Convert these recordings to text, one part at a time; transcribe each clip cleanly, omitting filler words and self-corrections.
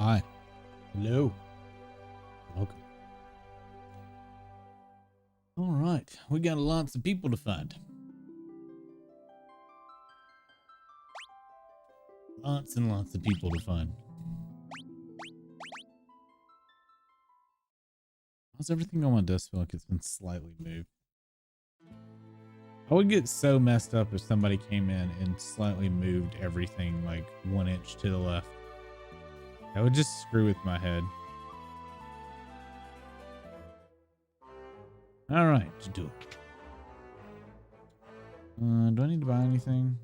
Hi. Hello. Welcome. All right. We got lots of people to find. Lots and lots of people to find. How's everything on my desk feel like it's been slightly moved? I would get so messed up if somebody came in and slightly moved everything like 1 inch to the left. That would just screw with my head. All right, let's do it. Do I need to buy anything?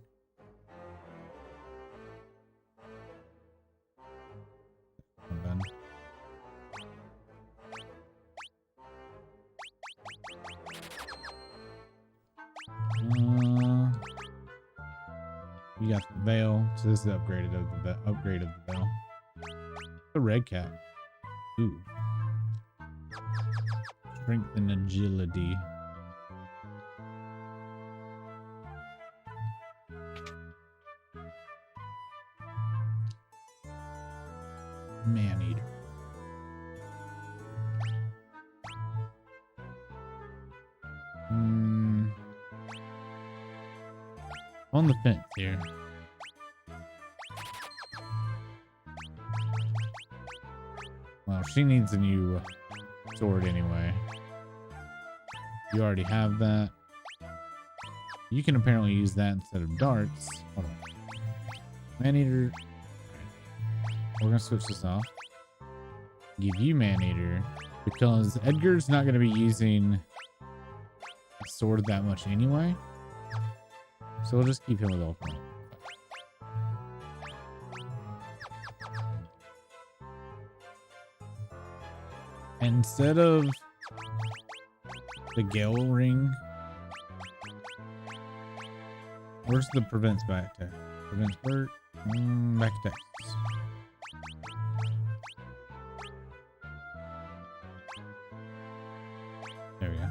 I'm done. You got the veil. So this is the upgrade of the veil. The red cap. Ooh. Strength and agility. Man eater. On the fence here. Well, she needs a new sword anyway. You already have that. You can apparently use that instead of darts. Hold on. Man-eater. We're gonna switch this off. Give you man-eater because Edgar's not gonna be using a sword that much anyway. So we'll just keep him with ultimate. Instead of the Gale ring, where's the prevents back attack? Prevents hurt, back attacks. There we go.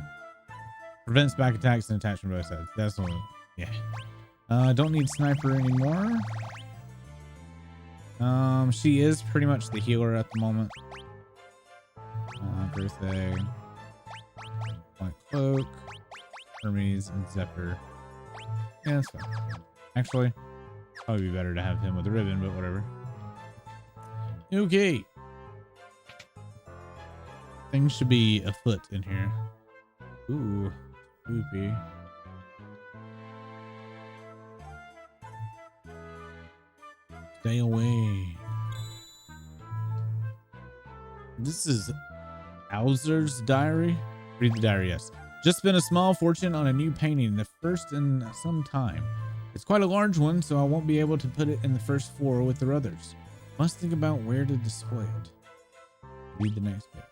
Prevents back attacks and attacks from both sides. That's the one. Yeah. Don't need sniper anymore. She is pretty much the healer at the moment. Growth egg, white cloak, Hermes, and Zephyr. Yeah, that's fine. Actually, probably be better to have him with the ribbon, but whatever. Okay. Things should be afoot in here. Ooh, spoopy. Stay away. This is Owzer's diary. Read the diary, yes. Just spent a small fortune on a new painting, the first in some time. It's quite a large one, so I won't be able to put it in the first floor with the others. Must think about where to display it. Read the next bit.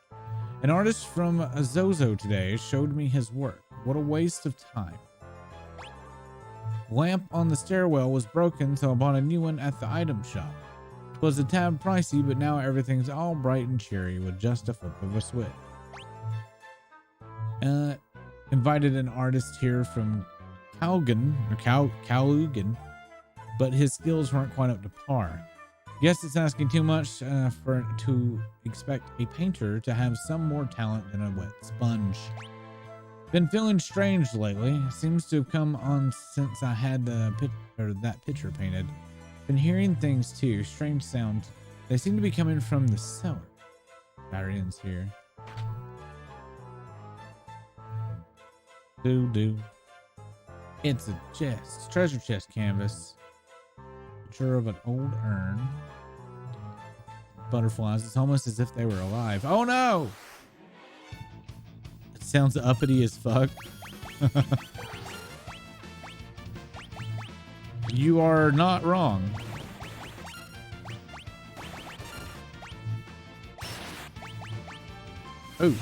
An artist from Zozo today showed me his work. What a waste of time. Lamp on the stairwell was broken, so I bought a new one at the item shop. It was a tad pricey, but now everything's all bright and cheery with just a flip of a switch. Invited an artist here from Kalugan, but his skills weren't quite up to par. Guess it's asking too much to expect a painter to have some more talent than a wet sponge. Been feeling strange lately. Seems to have come on since I had that picture painted. Been hearing things too, strange sounds. They seem to be coming from the cellar. Darian's here. It's a chest, treasure chest canvas. Picture of an old urn. Butterflies. It's almost as if they were alive. Oh no! It sounds uppity as fuck. You are not wrong. Oh.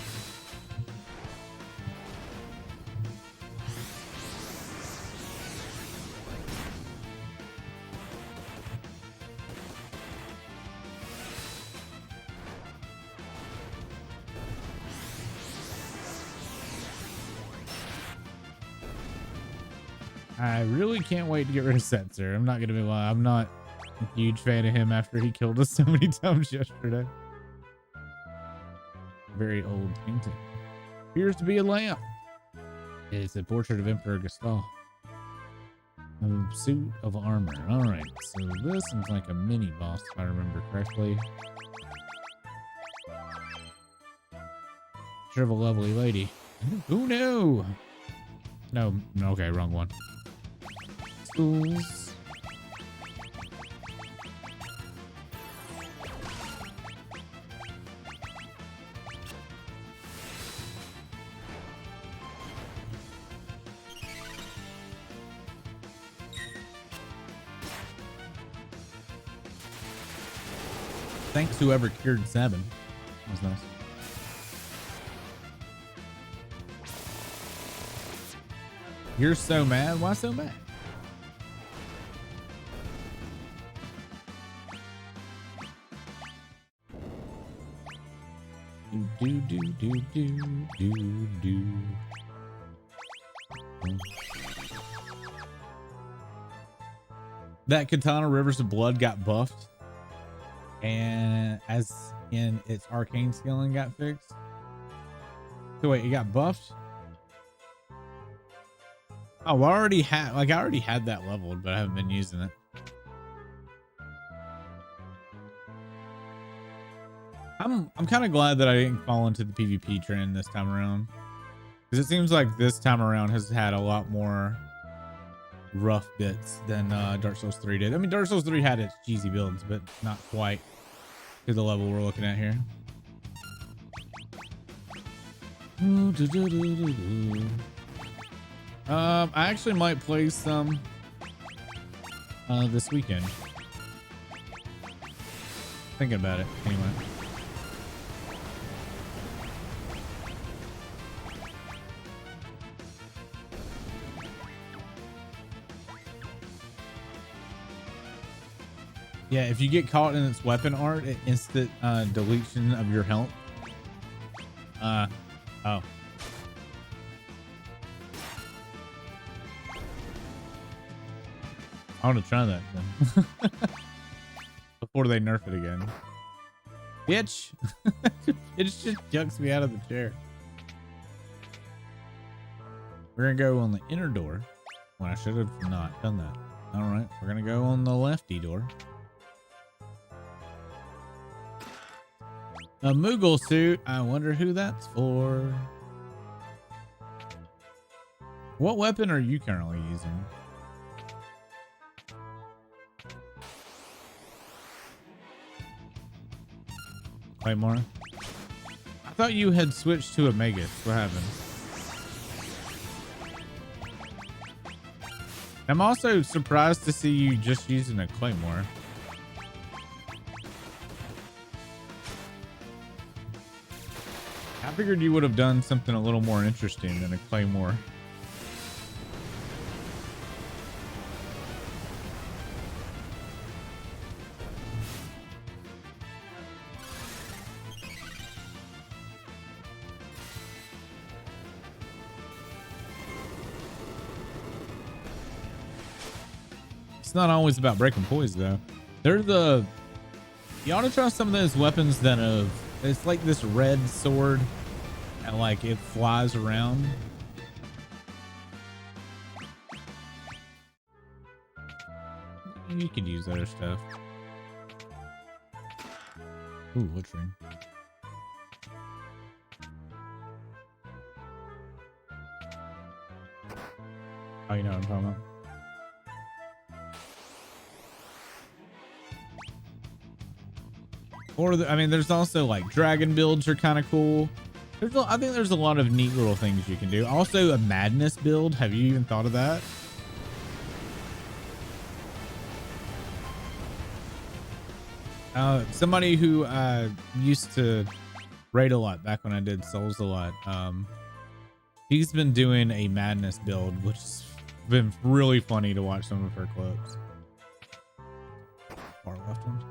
I really can't wait to get rid of Sensor. I'm not gonna be lying. I'm not Huge fan of him after he killed us so many times yesterday. Very old painting. Appears to be a lamp. It's a portrait of Emperor Gustav. A suit of armor. Alright, so this seems like a mini boss if I remember correctly. Picture of a lovely lady. Oh no! No, okay, wrong one. Schools. Thanks whoever cured 7. That was nice. You're so mad? Why so mad? Do do do do do do. That Katana Rivers of Blood got buffed, and as in its arcane scaling got fixed. So wait, it got buffed? Oh, I already had that leveled, but I haven't been using it. I'm kind of glad that I didn't fall into the PvP trend this time around, because it seems like this time around has had a lot more rough bits than Dark Souls 3 did. I mean, Dark Souls 3 had its cheesy builds, but not quite to the level we're looking at here. I actually might play some this weekend. Thinking about it anyway. Yeah, if you get caught in its weapon art, it instant deletion of your health. Oh. I want to try that then. Before they nerf it again. Bitch! It just jucks me out of the chair. We're gonna go on the inner door when I should have not done that. Alright, we're gonna go on the lefty door. A Moogle suit. I wonder who that's for. What weapon are you currently using? Claymore? I thought you had switched to a Magus. What happened? I'm also surprised to see you just using a Claymore. I figured you would have done something a little more interesting than a Claymore. It's not always about breaking poise though. You ought to try some of those weapons that it's like this red sword and like it flies around. You could use other stuff. Ooh, what ring? Oh, you know what I'm talking about. Or I mean, there's also like dragon builds are kind of cool. I think there's a lot of neat little things you can do. Also, a madness build. Have you even thought of that? Somebody who used to raid a lot back when I did Souls a lot. He's been doing a madness build, which has been really funny to watch some of her clips. Far left one.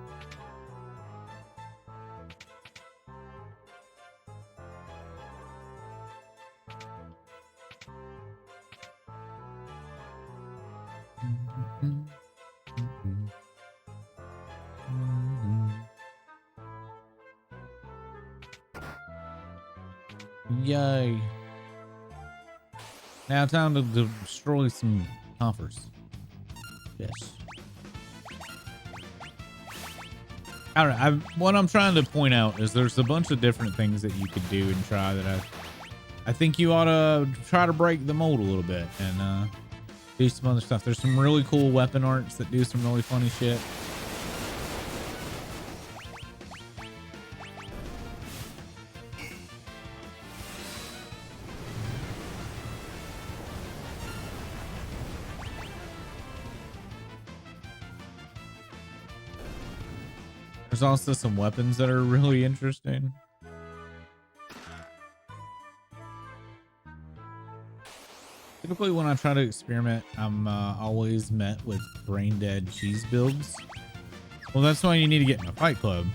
Yay. Now time to destroy some coffers. Yes. I don't know. What I'm trying to point out is there's a bunch of different things that you could do and try that I think you ought to try to break the mold a little bit and do some other stuff. There's some really cool weapon arts that do some really funny shit. There's also some weapons that are really interesting. Typically when I try to experiment, I'm always met with brain dead cheese builds. Well, that's why you need to get in a fight club.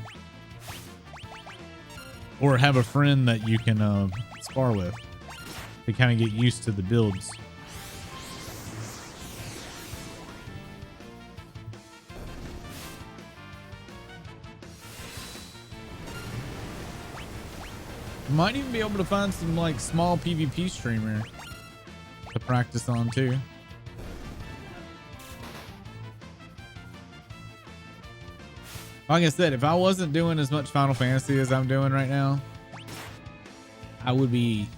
Or have a friend that you can spar with to kind of get used to the builds. You might even be able to find some like small PvP streamer to practice on too. Like I said, if I wasn't doing as much Final Fantasy as I'm doing right now, I would be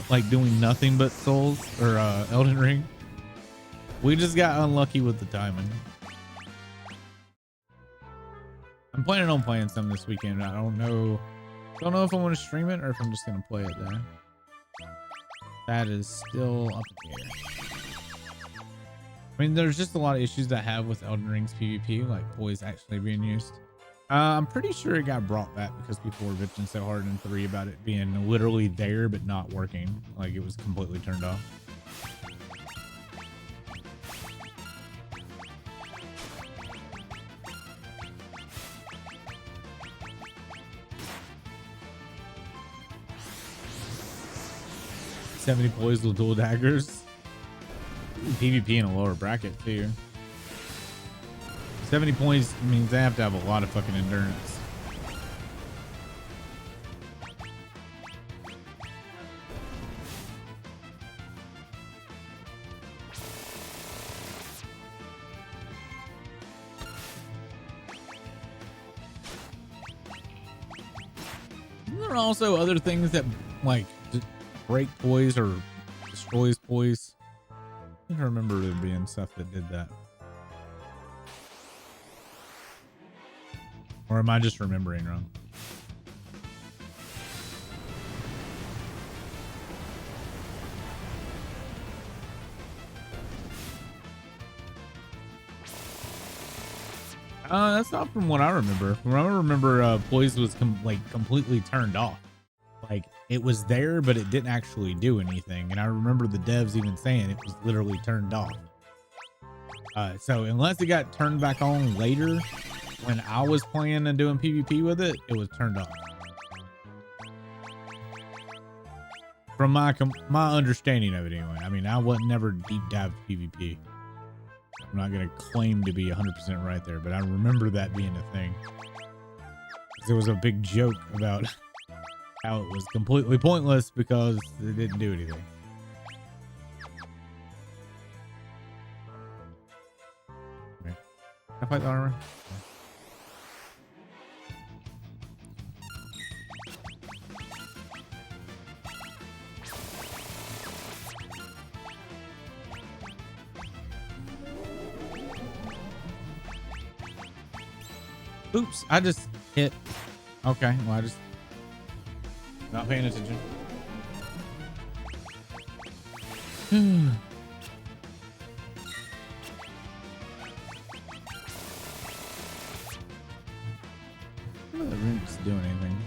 like doing nothing but Souls or Elden Ring. We just got unlucky with the timing. I'm planning on playing some this weekend. I don't know if I want to stream it or if I'm just gonna play it there. That is still up in the air. I mean, there's just a lot of issues that I have with Elden Ring's PvP, like poise actually being used. I'm pretty sure it got brought back because people were bitching so hard in 3 about it being literally there but not working. Like it was completely turned off. $70 poise with dual daggers. PvP in a lower bracket too. 70 points means they have to have a lot of fucking endurance. There are also other things that like break poise or destroys poise. I don't remember there being stuff that did that. Or am I just remembering wrong? That's not from what I remember. From what I remember, poise was completely turned off. Like it was there, but it didn't actually do anything. And I remember the devs even saying it was literally turned off. So unless it got turned back on later, when I was playing and doing PvP with it, it was turned off. From my understanding of it anyway. I mean, I wasn't never deep dive PvP. I'm not going to claim to be 100% right there, but I remember that being a thing. There was a big joke about how it was completely pointless because it didn't do anything. Okay. Can I fight the armor? Oops, I just hit. Okay, well, I just not paying attention. The room's doing anything.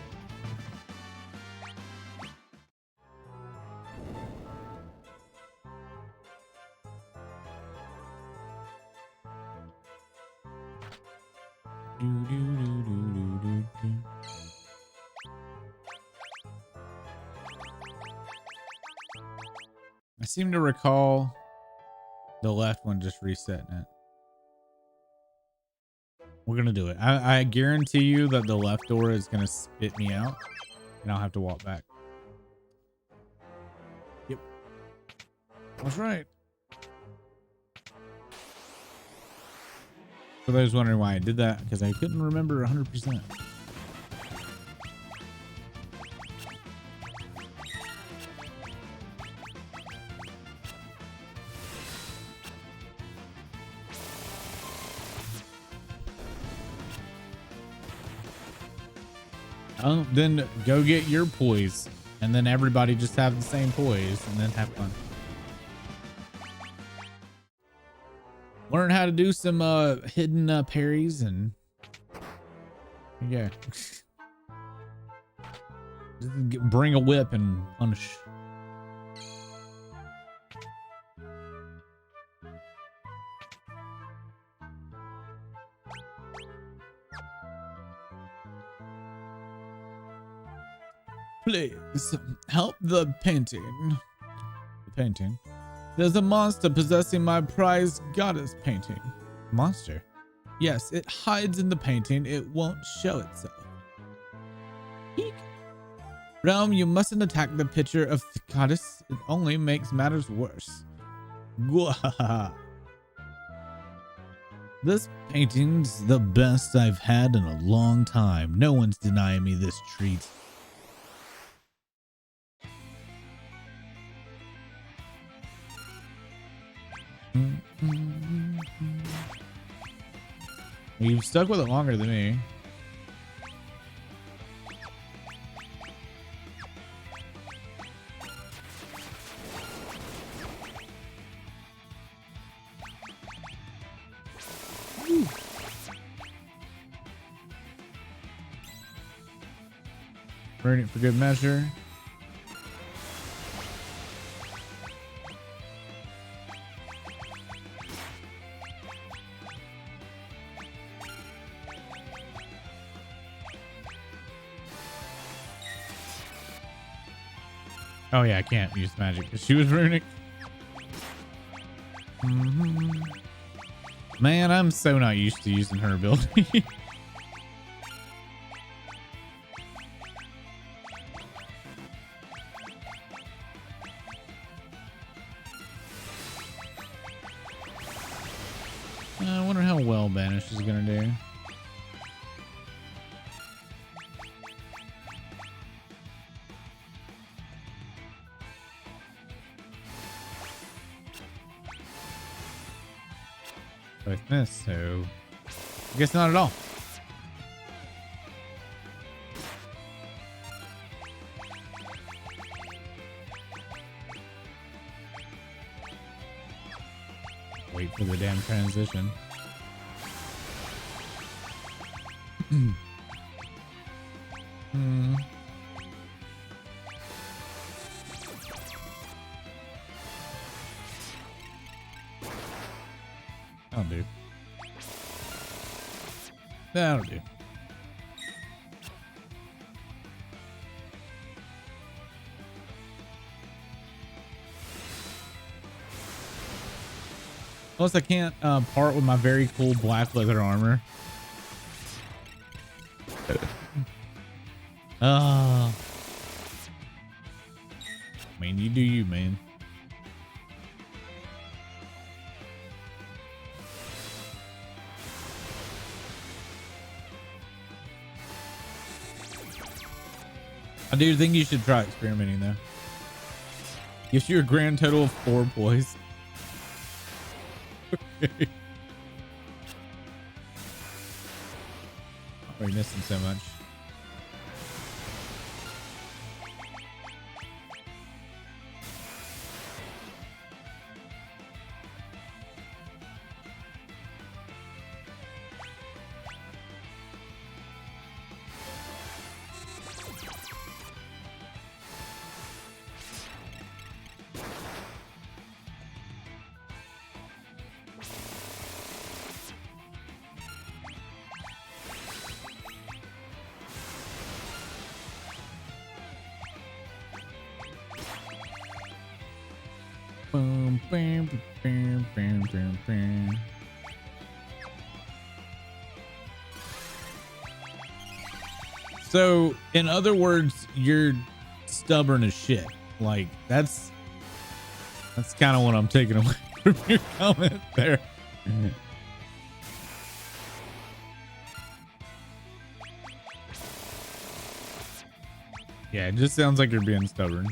I seem to recall the left one just resetting it. We're gonna do it. I guarantee you that the left door is gonna spit me out and I'll have to walk back. That's right. For those wondering why I did that, because I couldn't remember 100%. Oh, then go get your poise, and then everybody just have the same poise, and then have fun. Learn how to do some hidden parries, and yeah, bring a whip and punish. Please help the painting. The painting. There's a monster possessing my prized goddess painting. Monster? Yes, it hides in the painting. It won't show itself. Eek. Realm, you mustn't attack the picture of the goddess. It only makes matters worse. Gwahaha. This painting's the best I've had in a long time. No one's denying me this treat. You've stuck with it longer than me. Woo. Burn it for good measure. Oh yeah, I can't use magic because she was runic. Man, I'm so not used to using her ability. I wonder how well Banish is gonna do. Both missed, so I guess not at all. Wait for the damn transition. That'll do. That'll do. Plus, I can't part with my very cool black leather armor. I mean, you do you, man. I do think you should try experimenting though. Gives you a grand total of 4 poise. Okay. We're missing so much. Boom, bam, bam, bam, bam, bam. So, in other words, you're stubborn as shit. Like, that's That's kind of what I'm taking away from your comment there. Yeah, it just sounds like you're being stubborn.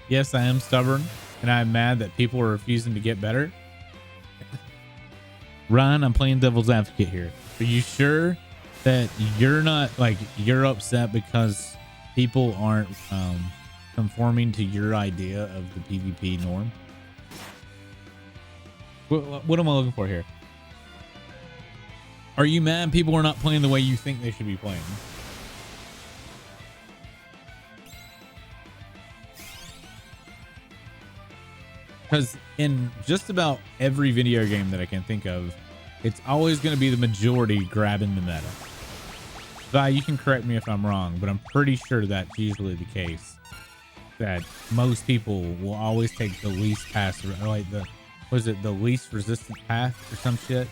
Yes, I am stubborn, and I'm mad that people are refusing to get better. Ryan, I'm playing devil's advocate here. Are you sure that you're not like you're upset because people aren't conforming to your idea of the PvP norm? What am I looking for here? Are you mad people are not playing the way you think they should be playing? Because in just about every video game that I can think of, it's always going to be the majority grabbing the meta. Vi, you can correct me if I'm wrong, but I'm pretty sure that's usually the case. That most people will always take the least pass, like the, was it the least resistant path or some shit?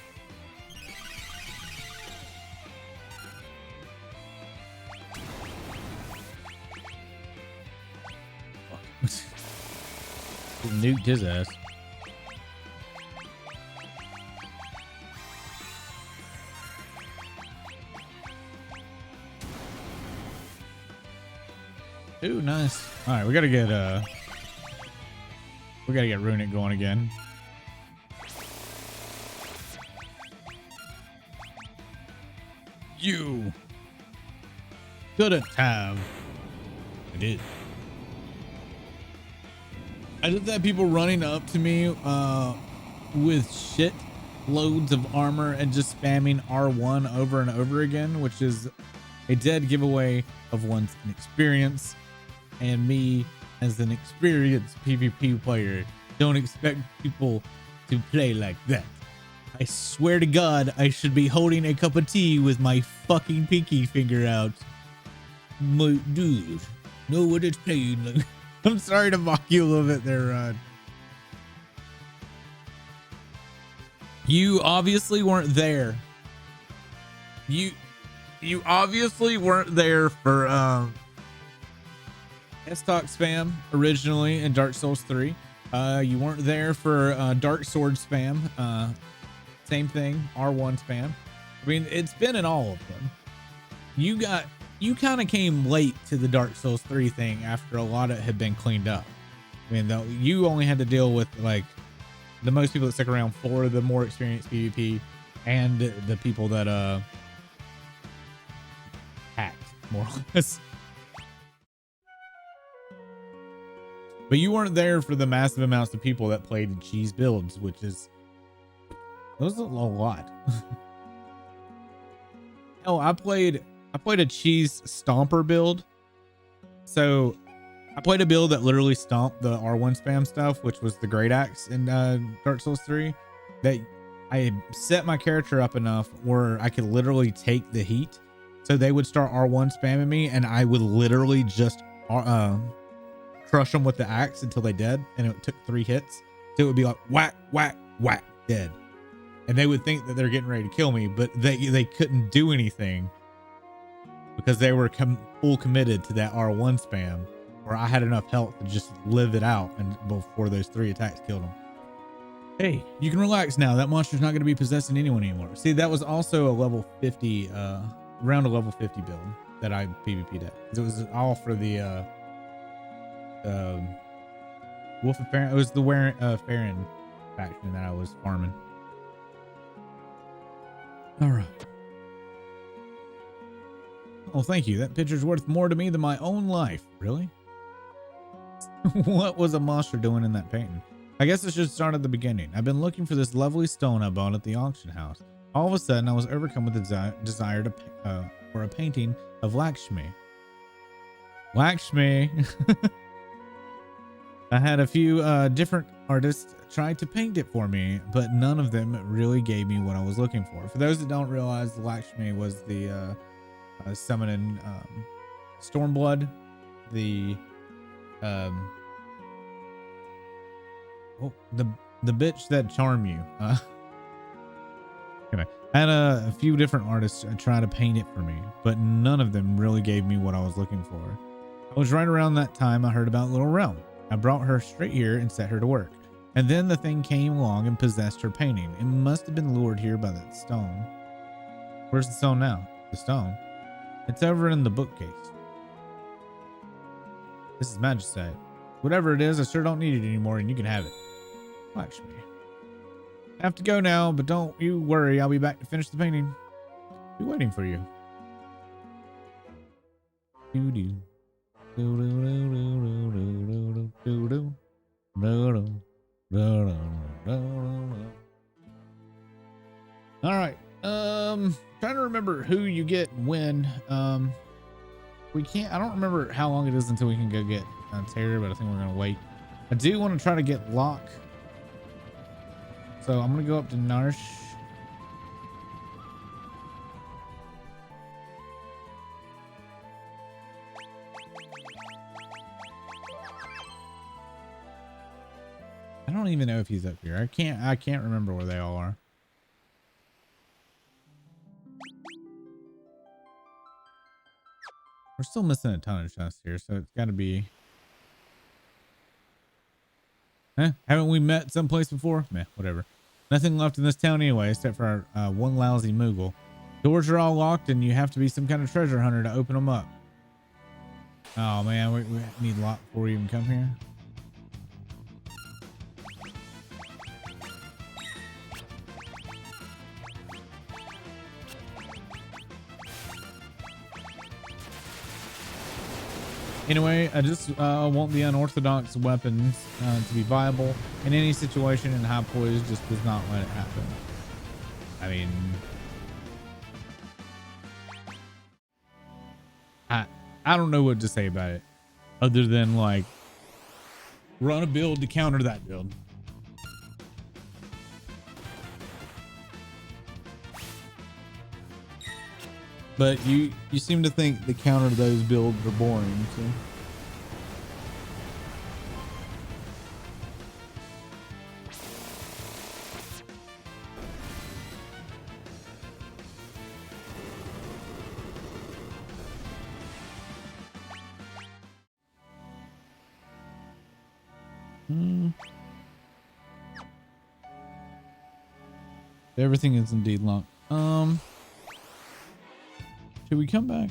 Nuked his ass. Ooh, nice. All right, we gotta get Runic going again. You couldn't have. I did. I just had people running up to me with shit loads of armor and just spamming R1 over and over again, which is a dead giveaway of one's inexperience. And me, as an experienced PvP player, don't expect people to play like that. I swear to God, I should be holding a cup of tea with my fucking pinky finger out. My dude, know what it's playing like. I'm sorry to mock you a little bit there, Rod. You obviously weren't there. You obviously weren't there for S-Talk spam originally in Dark Souls 3. You weren't there for Dark Sword spam. Same thing, R1 spam. I mean, it's been in all of them. You kind of came late to the Dark Souls 3 thing after a lot of it had been cleaned up. I mean, though, you only had to deal with like the most people that stick around for the more experienced PvP and the people that hacked, more or less. But you weren't there for the massive amounts of people that played cheese builds, which is those are a lot. Hell, I played a cheese stomper build. So I played a build that literally stomped the R1 spam stuff, which was the great axe in Dark Souls 3. That I set my character up enough where I could literally take the heat. So they would start R1 spamming me and I would literally just crush them with the axe until they dead. And it took 3 hits. So it would be like whack, whack, whack, dead. And they would think that they're getting ready to kill me, but they couldn't do anything because they were full committed to that R1 spam, where I had enough health to just live it out and before those 3 attacks killed them. Hey, you can relax now. That monster's not going to be possessing anyone anymore. See, that was also a level 50, around a level 50 build that I PvP'd at. It was all for the Wolf of Farron. It was the Farron faction that I was farming. All right. Oh, thank you. That picture's worth more to me than my own life. Really? What was a monster doing in that painting? I guess it should start at the beginning. I've been looking for this lovely stone I bought at the auction house. All of a sudden, I was overcome with the desire for a painting of Lakshmi. Lakshmi. I had a few different artists tried to paint it for me, but none of them really gave me what I was looking for. For those that don't realize, Lakshmi was the summoning Stormblood, the the bitch that charm you. Anyway, I had a few different artists try to paint it for me, but none of them really gave me what I was looking for. I was right around that time I heard about Little Realm. I brought her straight here and set her to work. And then the thing came along and possessed her painting. It must have been lured here by that stone. Where's the stone now? The stone? It's over in the bookcase. This is Magicite. Whatever it is, I sure don't need it anymore, and you can have it. Lakshmi. I have to go now, but don't you worry. I'll be back to finish the painting. I'll be waiting for you. Doo-doo. All right. Trying to remember who you get when. We can't. I don't remember how long it is until we can go get Terror, but I think we're gonna wait. I do want to try to get Locke, so I'm gonna go up to Narsh. I don't even know if he's up here. I can't remember where they all are. We're still missing a ton of chests here, so it's got to be. Haven't we met someplace before? Meh, whatever. Nothing left in this town anyway, except for our one lousy Moogle. Doors are all locked, and you have to be some kind of treasure hunter to open them up. Oh man, we need Locke before we even come here. Anyway, I just want the unorthodox weapons to be viable in any situation, and high poise just does not let it happen. I mean, I don't know what to say about it other than like run a build to counter that build. But you seem to think the counter to those builds are boring, so. Everything is indeed locked. Should we come back?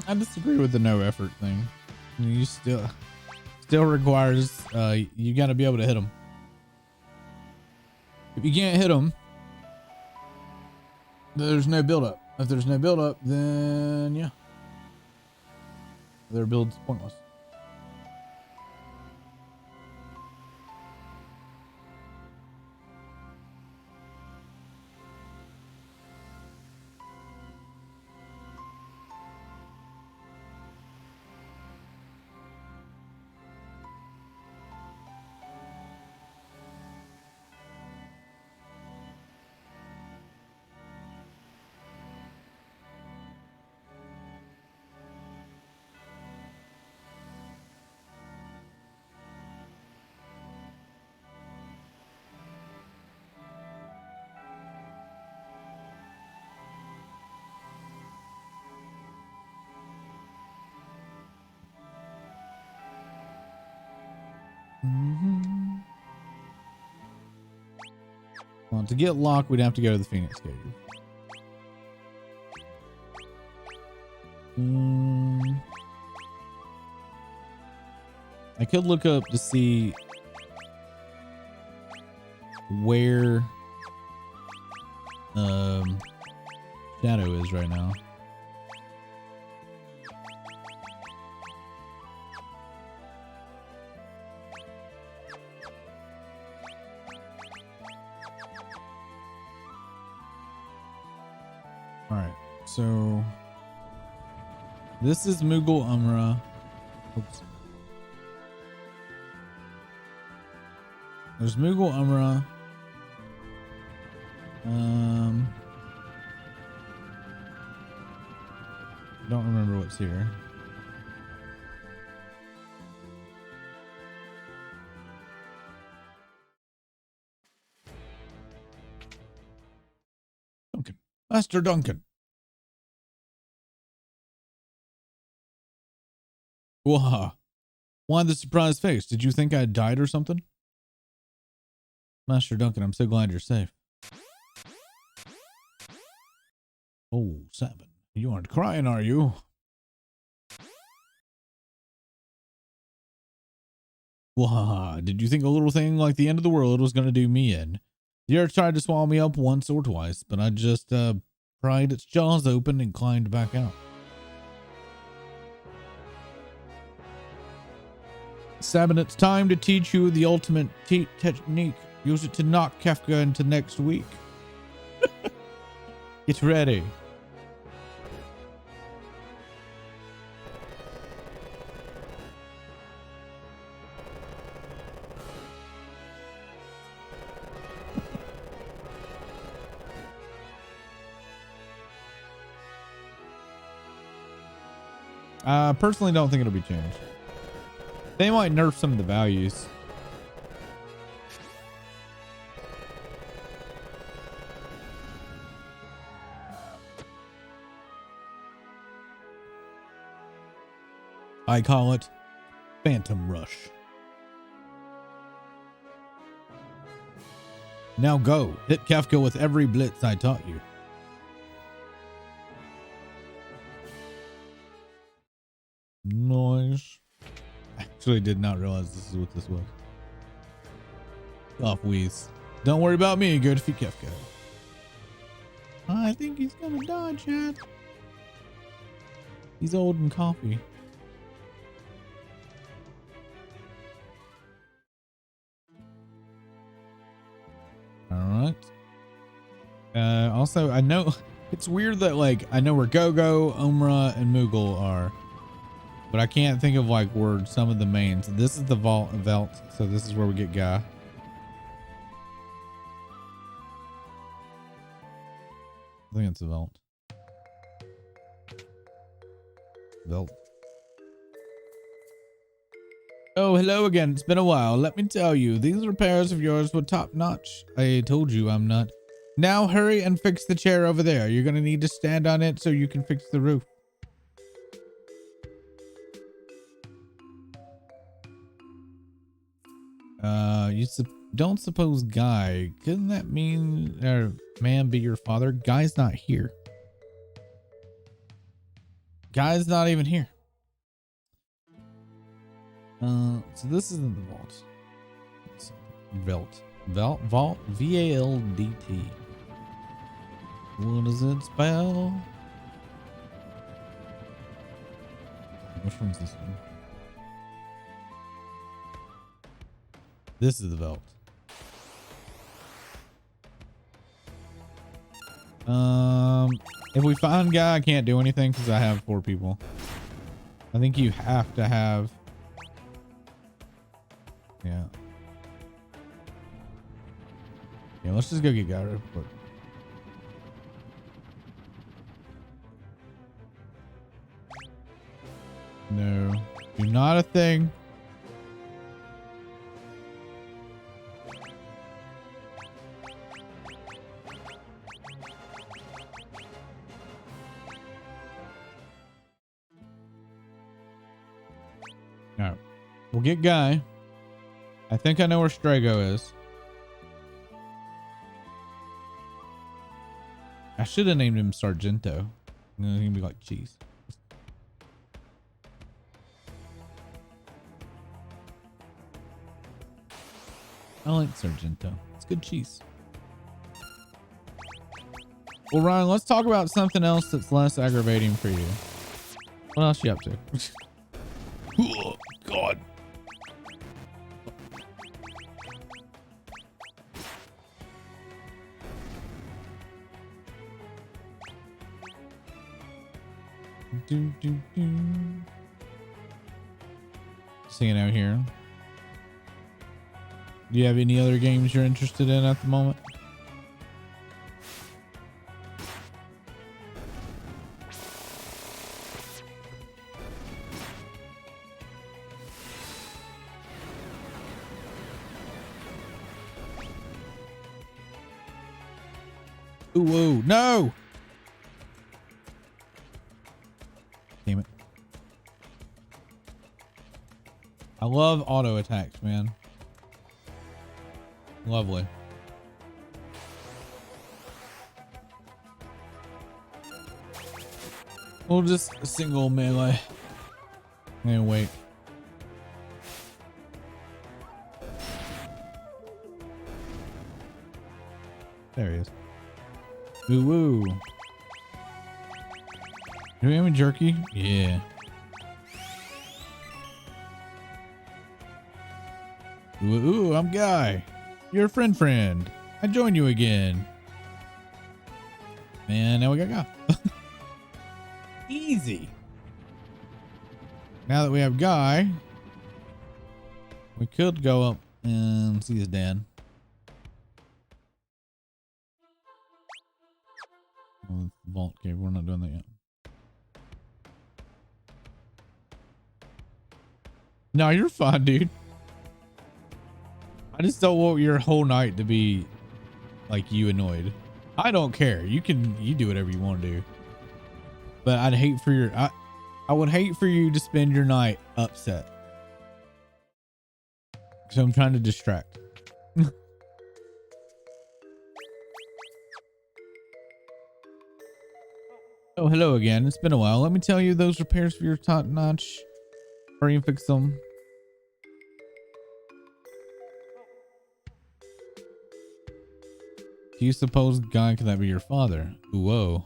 I disagree with the no effort thing. You still requires you got to be able to hit them. If you can't hit them, there's no build up. If there's no build up, then yeah, their build's pointless. Well, to get Locke, we'd have to go to the Phoenix Cave. I could look up to see where Shadow is right now. All right, so this is Mughal Umra. Oops. There's Mughal Umra. Don't remember what's here. Duncan. Master Duncan. Whoa. Why the surprised face? Did you think I died or something? Master Duncan, I'm so glad you're safe. Oh, 7. You aren't crying, are you? Wah, did you think a little thing like the end of the world was going to do me in? The earth tried to swallow me up once or twice, but I just pried its jaws open and climbed back out. Sabin, it's time to teach you the ultimate technique. Use it to knock Kefka into next week. Get ready. I personally don't think it'll be changed. They might nerf some of the values. I call it Phantom Rush. Now go. Hit Kefka with every blitz I taught you. Noise. Actually did not realize this is what this was. Off Wheeze. Don't worry about me. Go defeat Kefka. I think he's gonna die, Chad. He's old and coffee. All right. Also, I know it's weird that like I know where Go-Go, Umra, and Mughal are, but I can't think of like where some of the mains. This is the Velt, so this is where we get Guy. I think it's a Velt. Velt. Oh, hello again. It's been a while. Let me tell you, these repairs of yours were top notch. I told you I'm not. Now hurry and fix the chair over there. You're going to need to stand on it so you can fix the roof. You don't suppose Guy, couldn't that mean man be your father? Guy's not here. Guy's not even here. So this isn't the vault. It's Vault, V-A-L-D-T. What does it spell? Which one's this one? This is the Vault. If we find Guy, I can't do anything because I have 4 people. I think you have to have. Yeah. Yeah, let's just go get Guy real quick. No. Do not a thing. Alright. We'll get Guy. I think I know where Strago is. I should have named him Sargento. He's gonna be like cheese. I like Sargento. It's good cheese. Well, Ryan, let's talk about something else that's less aggravating for you. What else you up to? Oh, God. Do, do, do. Singing out here. Do you have any other games you're interested in at the moment? Ooh, whoa, no! Damn it. I love auto attacks, man. Lovely. We'll just single melee. And wait. There he is. Ooh, woo. Do we have any jerky? Yeah. Ooh, I'm Guy. You're a friend. I join you again. Man, now we got Guy. Easy. Now that we have Guy, we could go up and see his dad. Oh, vault cave. We're not doing that yet. No, you're fine, dude. I just don't want your whole night to be like you annoyed. I don't care. You do whatever you want to do. But I'd hate for your I would hate for you to spend your night upset. So I'm trying to distract. Oh, hello again. It's been a while. Let me tell you, those repairs for your top notch. Hurry and fix them. Do you suppose, Guy, could that be your father? Ooh, whoa.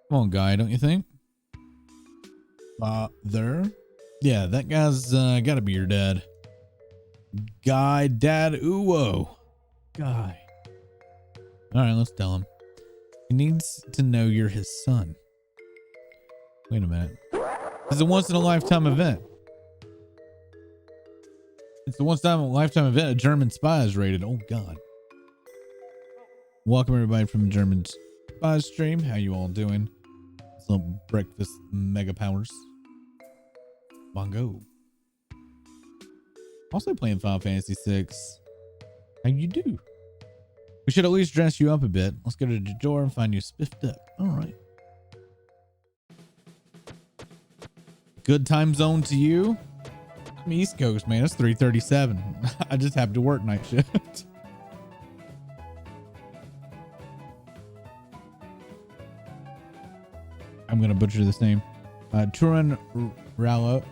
Come on, Guy, don't you think? Father? Yeah, that guy's gotta be your dad. Guy, dad, ooh, whoa. Guy. All right, let's tell him. He needs to know you're his son. Wait a minute. It's a once in a lifetime event. It's the once in a lifetime event a German spy is rated. Oh, God. Welcome everybody from German Spy Stream. How you all doing? It's a little breakfast mega powers. Bongo. Also playing Final Fantasy VI. How you do? We should at least dress you up a bit. Let's go to the door and find you spiffed up. All right. Good time zone to you. I'm East Coast, man. It's 3:37. I just have to work night shift. I'm gonna butcher this name. Turin Rallo.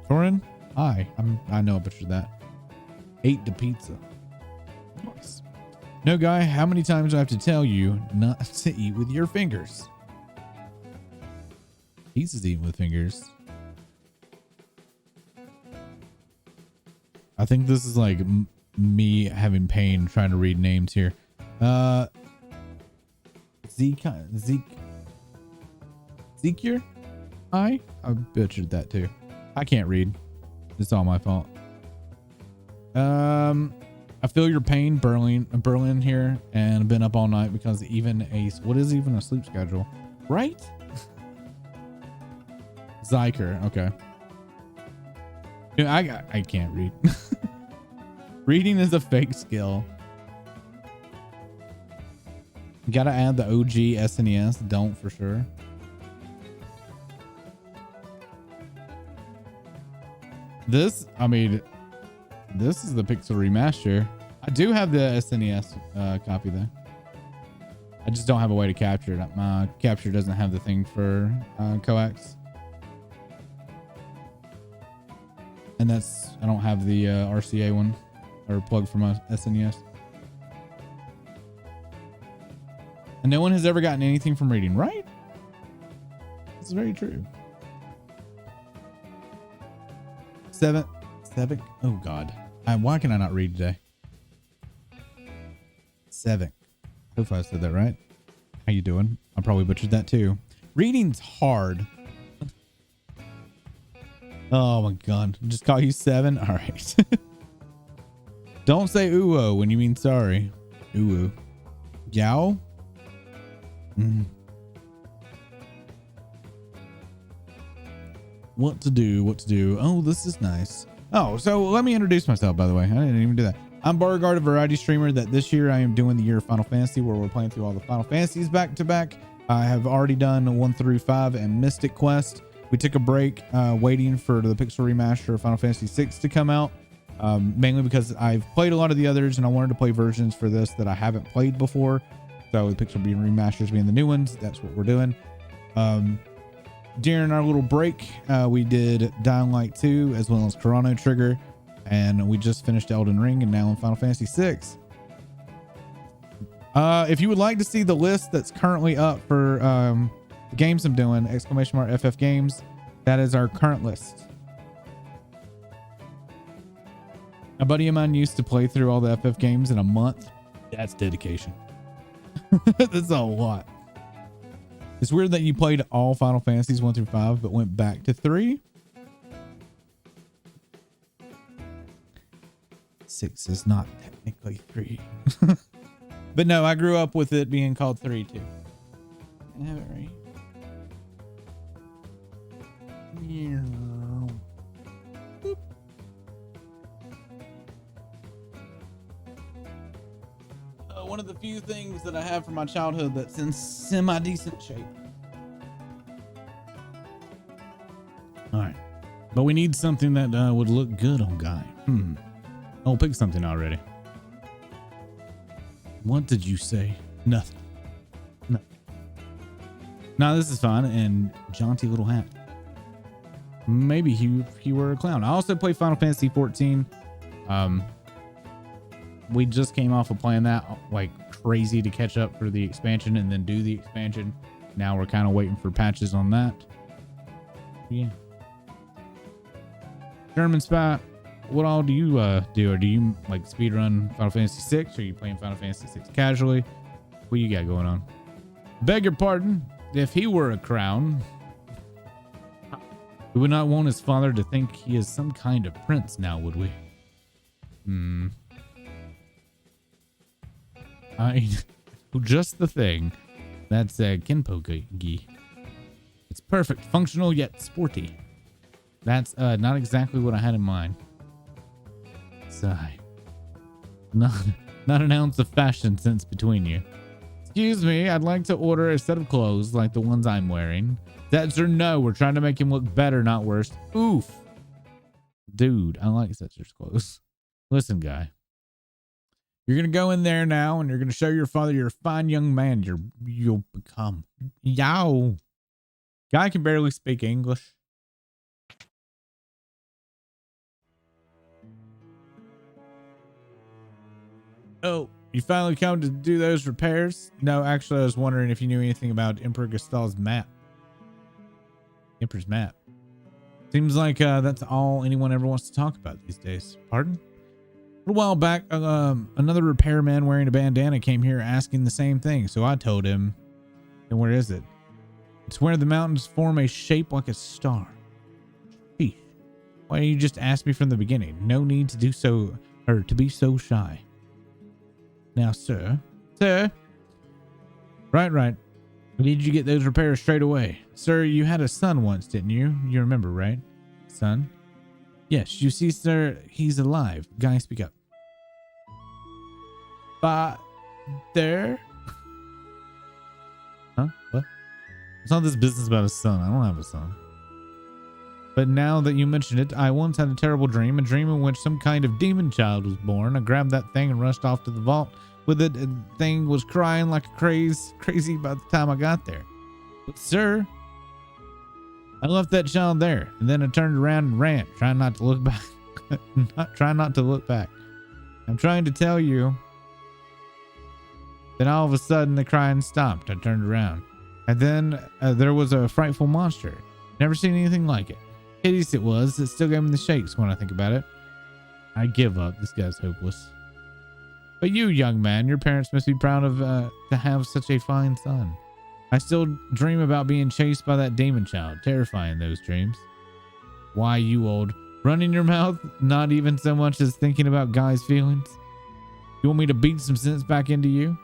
Turin? Hi. I know I butchered that. Ate the pizza. Nice. No, Guy, how many times do I have to tell you not to eat with your fingers? Pizza's eating with fingers. I think this is like me having pain trying to read names here. Zekier? I butchered that too. I can't read. It's all my fault. I feel your pain, Berlin here, and I've been up all night because what is even a sleep schedule? Right? Zyker, okay. Dude, I can't read. Reading is a fake skill. You gotta add the OG SNES. Don't for sure. This is the Pixel Remaster. I do have the SNES copy though. I just don't have a way to capture it. My capture doesn't have the thing for coax. And I don't have the RCA one. or plug for my SNES. And no one has ever gotten anything from reading, right? It's very true. Seven. Oh God. Why can I not read today? Seven. Hopefully I said that right. How you doing? I probably butchered that too. Reading's hard. Oh my God. Just call you seven? All right. Don't say ooh when you mean sorry. Ooh. Yow? What to do? Oh, this is nice. Oh, so let me introduce myself, by the way. I didn't even do that. I'm Beauregard, a variety streamer that this year I am doing the year of Final Fantasy, where we're playing through all the Final Fantasies back to back. I have already done 1 through 5 and Mystic Quest. We took a break waiting for the Pixel Remaster of Final Fantasy 6 to come out, mainly because I've played a lot of the others and I wanted to play versions for this that I haven't played before. So the Pixel being remasters being the new ones, that's what we're doing. During our little break, we did Dying Light 2 as well as Chrono Trigger, and we just finished Elden Ring and now in Final Fantasy 6. If you would like to see the list that's currently up for the games I'm doing, !FFgames, that is our current list. A buddy of mine used to play through all the FF games in a month. That's dedication. That's a lot. It's weird that you played all Final Fantasies 1 through 5, but went back to 3. 6 is not technically 3. But no, I grew up with it being called 3 too. I have it right. Yeah. One of the few things that I have from my childhood that's in semi-decent shape. All right. But we need something that would look good on Guy. I'll pick something already. What did you say? Nothing. No. Nah, this is fine. And jaunty little hat. Maybe he were a clown. I also play Final Fantasy 14. We just came off of playing that like crazy to catch up for the expansion and then do the expansion. Now we're kind of waiting for patches on that. Yeah. German Spy, what all do you do? Or do you like speedrun Final Fantasy 6? Or are you playing Final Fantasy 6 casually? What you got going on? Beg your pardon. If he were a crown, we would not want his father to think he is some kind of prince now, would we? Just the thing. That's Kinpo-gi. It's perfect, functional, yet sporty. That's not exactly what I had in mind. Sigh. Not an ounce of fashion sense between you. Excuse me, I'd like to order a set of clothes like the ones I'm wearing. Setzer, no, we're trying to make him look better, not worse. Oof. Dude, I like Setzer's clothes. Listen, Guy. You're going to go in there now and you're going to show your father you're a fine young man. You'll become. Yow. Guy can barely speak English. Oh, you finally come to do those repairs? No, actually, I was wondering if you knew anything about Emperor Gestal's map. Emperor's map. Seems like that's all anyone ever wants to talk about these days. Pardon? A while back, another repairman wearing a bandana came here asking the same thing, so I told him. And where is it? It's where the mountains form a shape like a star. Sheesh. Why didn't you just ask me from the beginning? No need to do so, or to be so shy. Now, sir. Right. Did you get those repairs straight away? Sir, you had a son once, didn't you? You remember, right? Son? Yes, you see, sir, he's alive. Guy, speak up. There? Huh? What? It's not this business about a son. I don't have a son. But now that you mention it, I once had a terrible dream, a dream in which some kind of demon child was born. I grabbed that thing and rushed off to the vault with it, and the thing was crying like crazy by the time I got there. But sir, I left that child there, and then I turned around and ran, trying not to look back. Trying not to look back. I'm trying to tell you. Then all of a sudden the crying stopped. I turned around. And then there was a frightful monster. Never seen anything like it. Hideous it was. It still gave me the shakes when I think about it. I give up. This guy's hopeless. But you, young man, your parents must be proud of to have such a fine son. I still dream about being chased by that demon child. Terrifying, those dreams. Why, you old running your mouth? Not even so much as thinking about Guy's feelings? You want me to beat some sense back into you?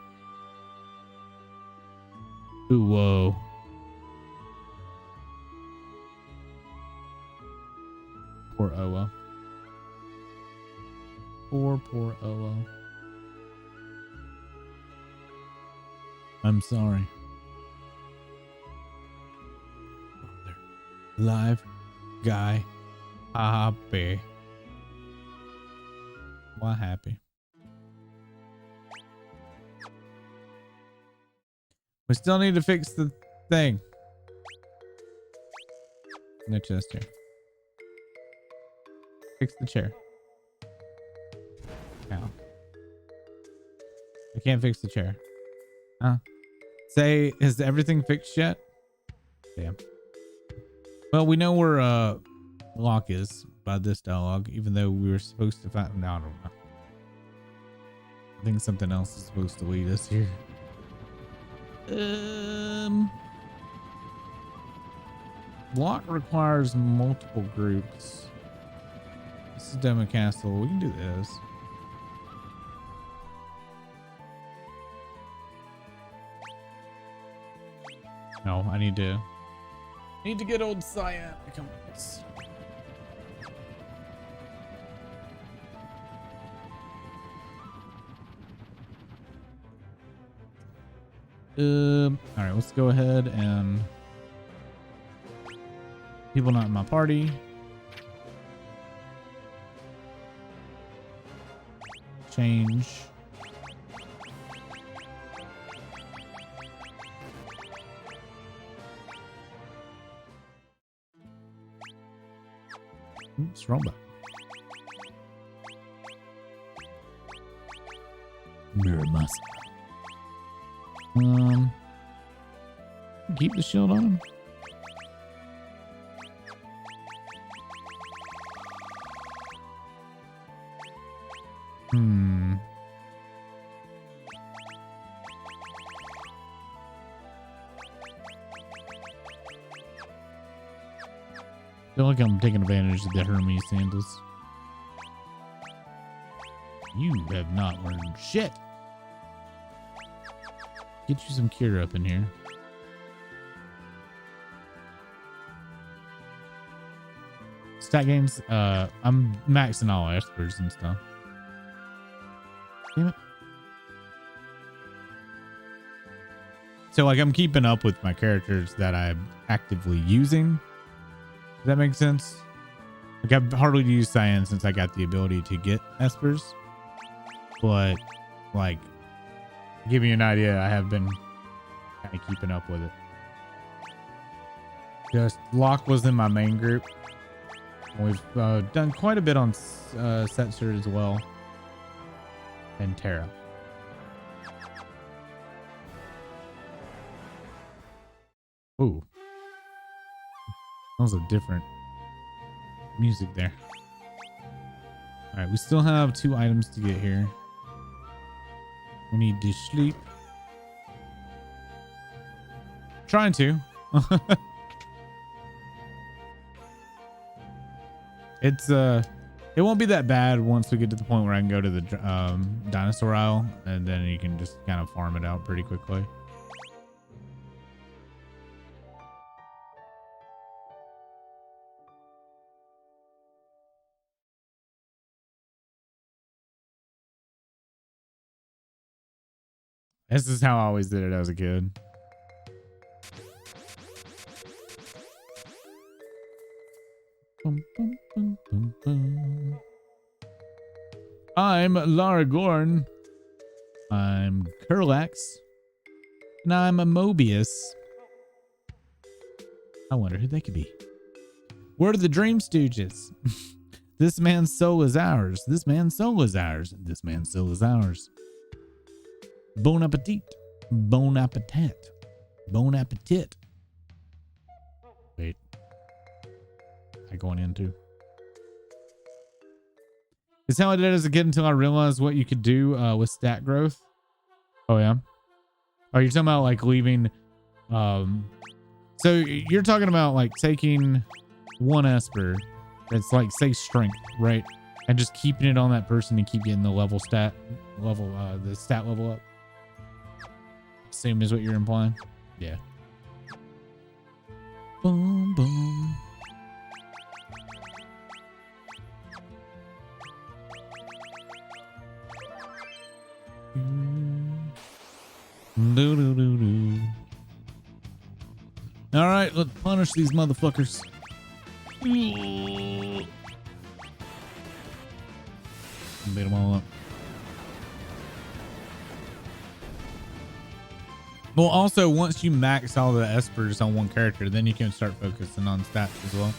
Ooh, whoa. Poor Oa. Poor Oa. I'm sorry. Live guy happy. Why happy? We still need to fix the thing. No chest here. Fix the chair. Ow. I can't fix the chair. Huh? Say, is everything fixed yet? Damn. Well, we know where Locke is by this dialogue, even though we were supposed to find. No, I don't know. I think something else is supposed to lead us here. Locke requires multiple groups. This is Demo Castle. We can do this. No, I need to get old Cyan to come with us. All right, let's go ahead and people not in my party. Change. Oops, wrong button. Mirror muscle. Keep the shield on. I feel like I'm taking advantage of the Hermes sandals. You have not learned shit. Get you some cure up in here. Stat games, I'm maxing all espers and stuff. Damn it. So like I'm keeping up with my characters that I'm actively using. Does that make sense? Like I've hardly used Cyan since I got the ability to get espers. But like, to give you an idea, I have been kind of keeping up with it. Just Locke was in my main group. We've done quite a bit on Setzer as well. And Terra. Ooh. That was a different music there. All right, we still have 2 items to get here. We need to sleep. Trying to. It's it won't be that bad once we get to the point where I can go to the dinosaur aisle, and then you can just kind of farm it out pretty quickly. This is how I always did it as a kid. I'm Lara Gorn. I'm Kurlax. And I'm a Mobius. I wonder who they could be. We're the Dream Stooges. This man's soul is ours. This man's soul is ours. This man's soul is ours. Bon appetit. Bon appetit. Bon appetit. Wait. I going into? It's how I did as a kid until I realized what you could do with stat growth. Oh yeah. Oh, you're talking about like leaving. So you're talking about like taking one Esper that's like say strength, right? And just keeping it on that person to keep getting the the stat level up. Same as what you're implying. Yeah. Boom, boom. Do, do, do, do. All right, let's punish these motherfuckers. Beat them all up. Well, also, once you max all the Espers on one character, then you can start focusing on stats as well.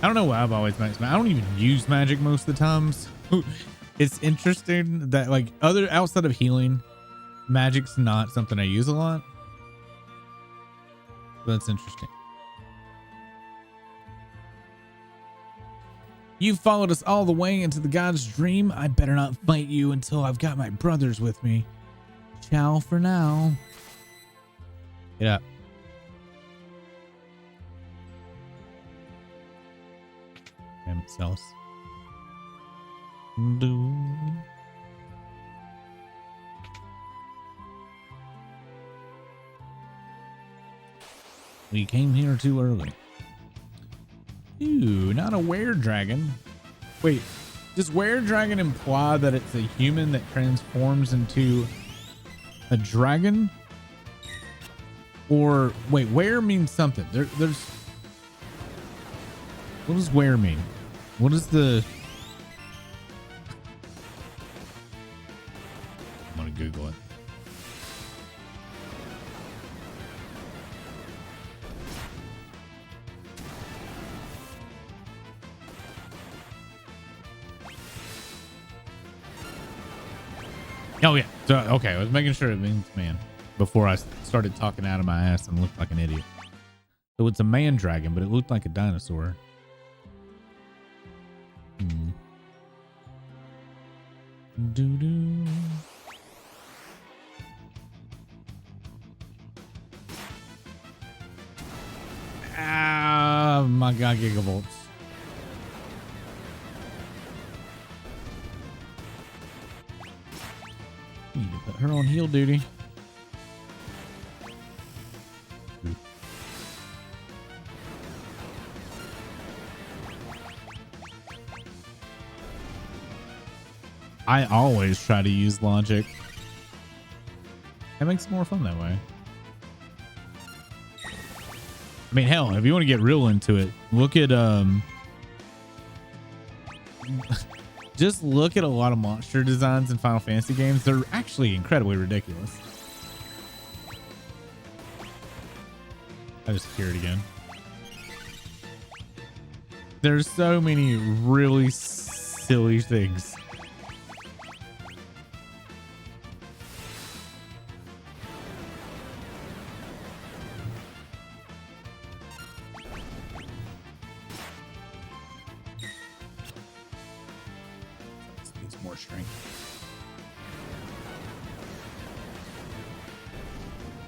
I don't know why I've always maxed. I don't even use magic most of the times. It's interesting that like outside of healing, magic's not something I use a lot. That's interesting. You followed us all the way into the god's dream. I better not fight you until I've got my brothers with me. Ciao for now. Get up. Damn it, Celis. We came here too early. Ooh, not a were-dragon. Wait, does were-dragon imply that it's a human that transforms into a dragon? Or wait, were means something. There's what does were mean? What is the I'm gonna Google it. Oh yeah. So okay, I was making sure it means man before I started talking out of my ass and looked like an idiot. So it's a man dragon, but it looked like a dinosaur. Doo-doo. Ah, my God, gigavolts. Need to put her on heal duty. I always try to use logic. It makes it more fun that way. I mean, hell, if you want to get real into it, look at just look at a lot of monster designs in Final Fantasy games. They're actually incredibly ridiculous. I just hear it again. There's so many really silly things.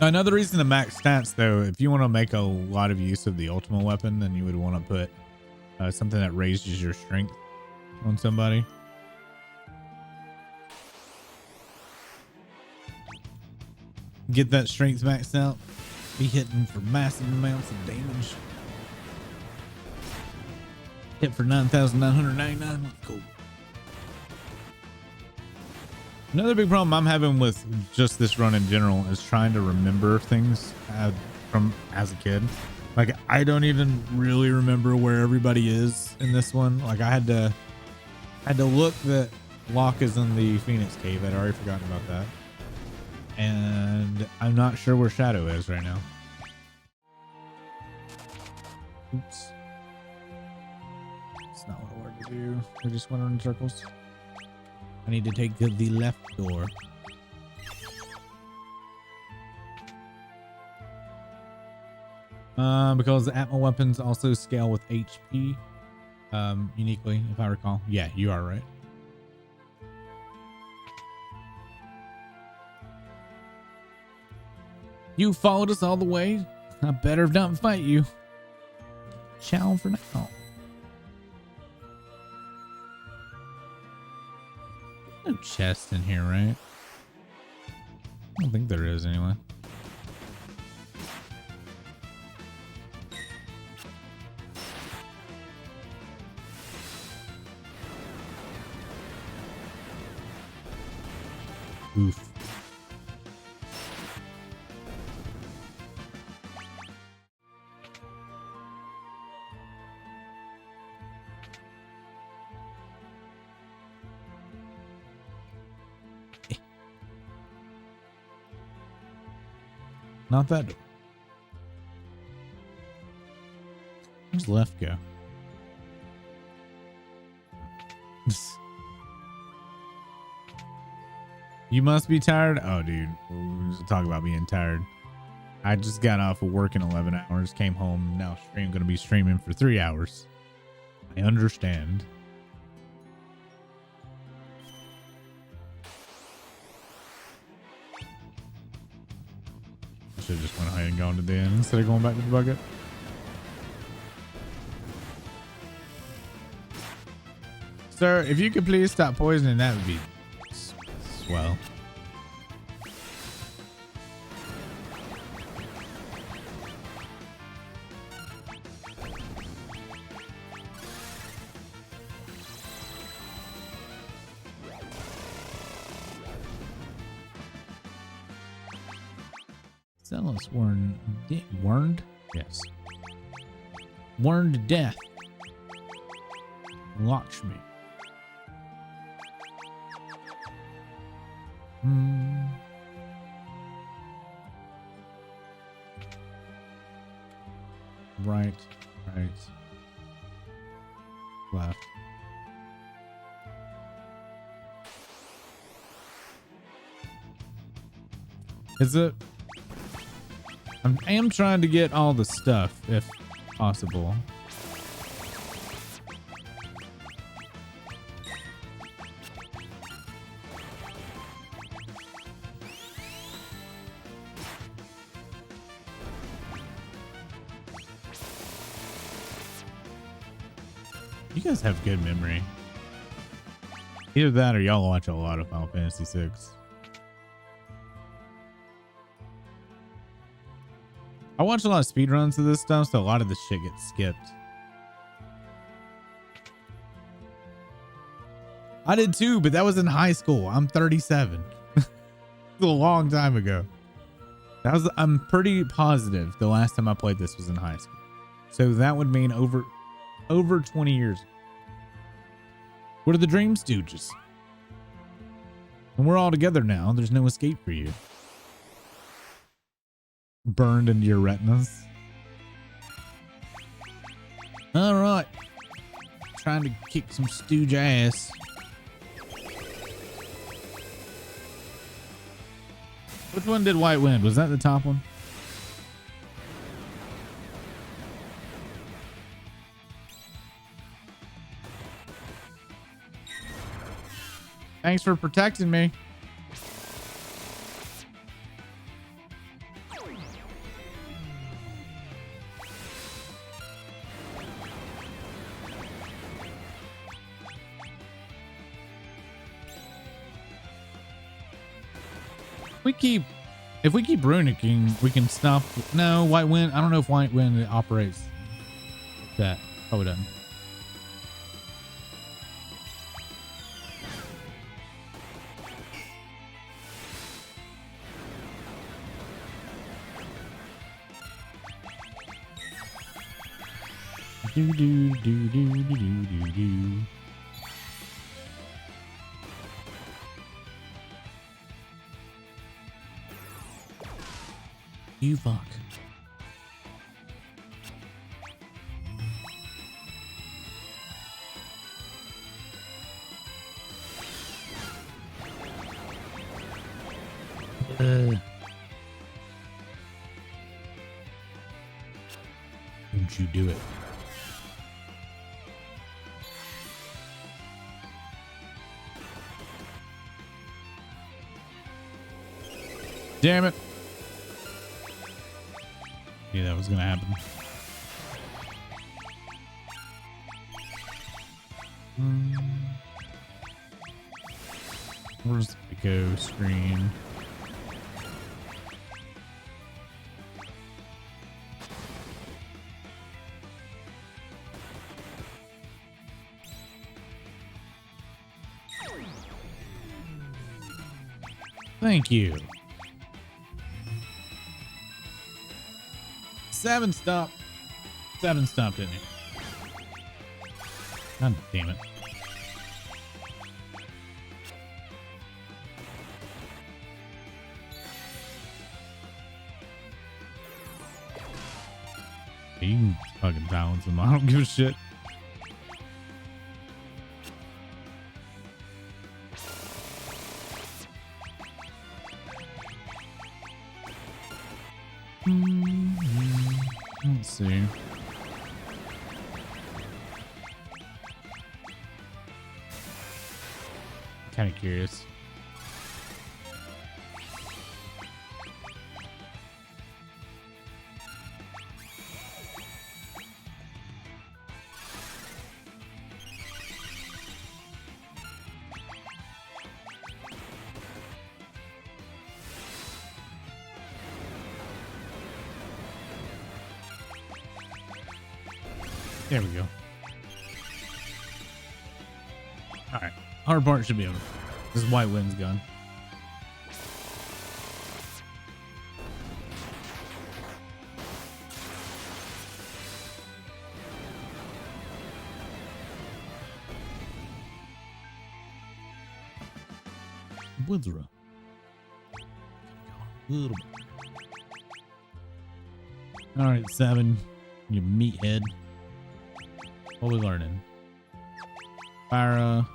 Another reason to max stats, though, if you want to make a lot of use of the ultimate weapon, then you would want to put something that raises your strength on somebody. Get that strength maxed out. Be hitting for massive amounts of damage. Hit for 9,999. Let's go. Another big problem I'm having with just this run in general is trying to remember things from as a kid. Like, I don't even really remember where everybody is in this one. Like, I had to look that Locke is in the Phoenix Cave. I'd already forgotten about that. And I'm not sure where Shadow is right now. Oops. That's not what I wanted to do? We just went in circles. I need to take the left door. Because the Atma weapons also scale with HP, uniquely, if I recall. Yeah, you are right. You followed us all the way. I better not fight you. Ciao for now. No chest in here, right? I don't think there is anyway. Oof. Not that door. Where's left go? You must be tired. Oh, dude. Talk about being tired. I just got off of work in 11 hours, came home. Now going to be streaming for 3 hours. I understand. I should have just went ahead and gone to the end instead of going back to the bucket. Sir, if you could please stop poisoning, that would be swell. Zealous warned? Yes. Warned to death. Lakshmi. Right. Left. Is it? I am trying to get all the stuff if possible. You guys have good memory. Either that or y'all watch a lot of Final Fantasy VI. I watch a lot of speedruns of this stuff, so a lot of this shit gets skipped. I did too, but that was in high school. I'm 37. A long time ago. I'm pretty positive the last time I played this was in high school. So that would mean over 20 years. What are the Dream Stooges? And we're all together now. There's no escape for you. Burned into your retinas. All right. Trying to kick some stooge ass. Which one did White Wind? Was that the top one? Thanks for protecting me. If we keep runicking, we can stop. No, White Wind. I don't know if White Wind operates that. Probably doesn't. Do do do do do do do. You fuck. Don't you do it. Damn it. Yeah, that was gonna happen. Where's the go screen? Thank you. 7 stopped. 7 stopped, didn't it? God damn it. You can fucking balance them. I don't give a shit. Let's see. Kind of curious. There we go. All right. Hard part should be over. This white wind's gone. Wizra. Little bit. All right, 7. You meathead. What are we learning? Fire.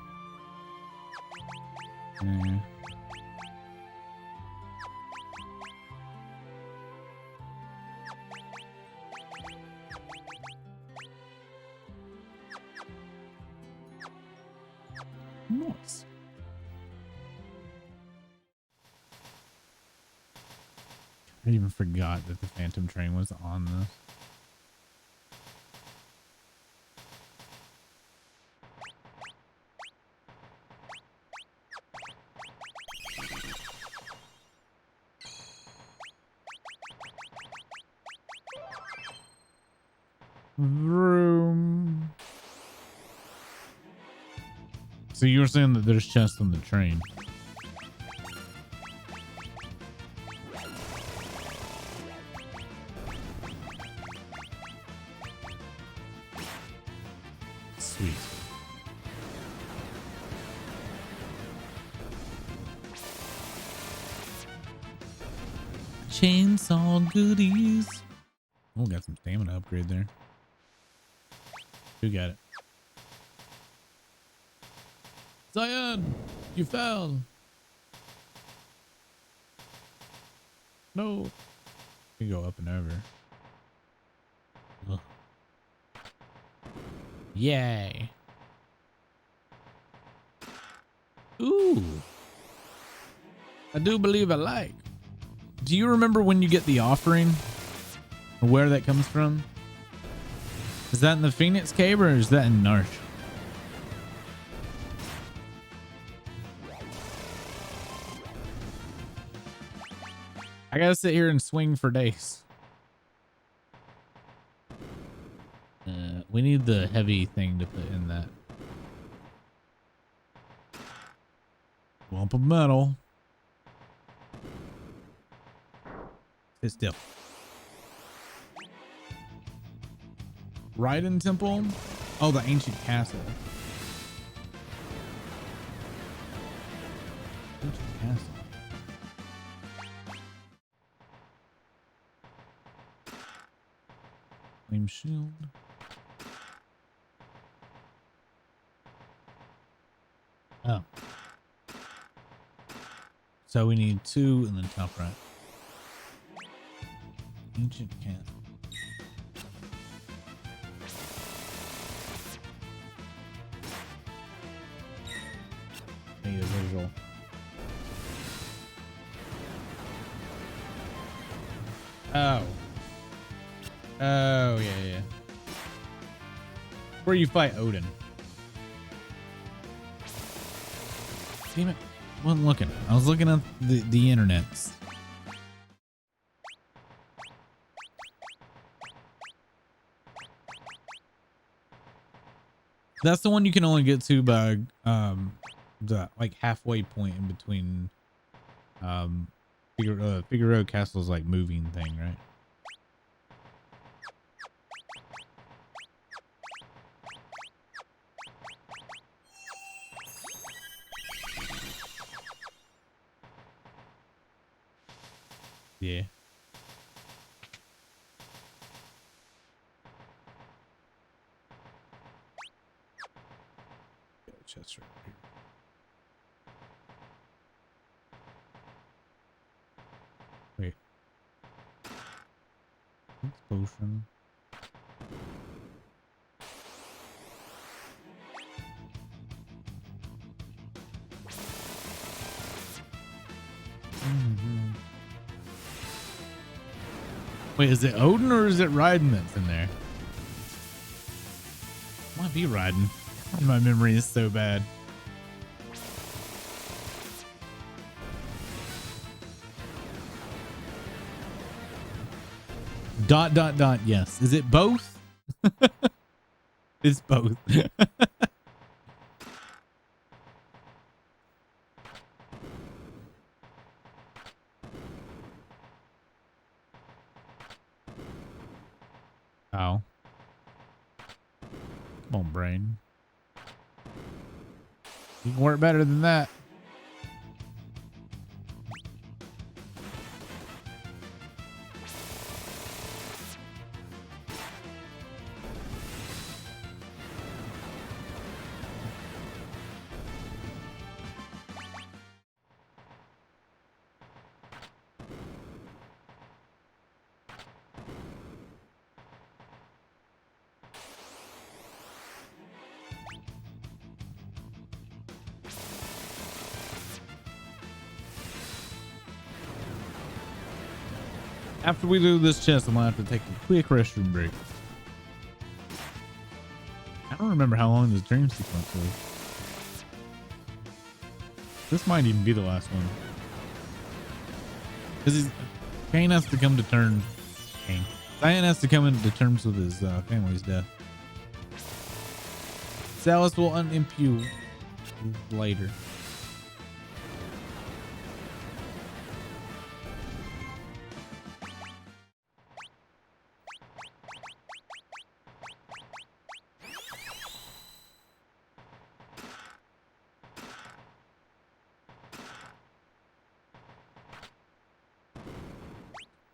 Nice. I even forgot that the Phantom Train was on this. Room. So you were saying that there's chests on the train. Sweet. Chainsaw goodies. Oh, got some stamina upgrade there. Who got it? Zion, you fell. No. You go up and over. Ugh. Yay. Ooh. I do believe I like. Do you remember when you get the offering? Or where that comes from? Is that in the Phoenix Cave or is that in Narsh? I gotta sit here and swing for days. We need the heavy thing to put in that. Lump of metal. Sit still. Raiden Temple? Oh, the ancient castle. Ancient castle. Flame shield. Oh. So we need 2 and then top right. Ancient cat. Need a visual. Oh. Oh, yeah. Where you fight Odin. Damn it. I wasn't looking. I was looking at the internets. That's the one you can only get to by the like halfway point in between Figueroa Castle's like moving thing, right? Yeah. Chest right here. Wait. Potion. Wait, is it Odin or is it Raiden that's in there? Might be Raiden. My memory is so bad. Dot, dot, dot. Yes. Is it both? It's both. Oh. Come on, brain. You can work better than that. After we do this chest, I'm gonna have to take a quick restroom break. I don't remember how long this dream sequence was. This might even be the last one. Because Kane has to come to terms. Cyan has to come into terms with his family's death. Salus will unimpute later.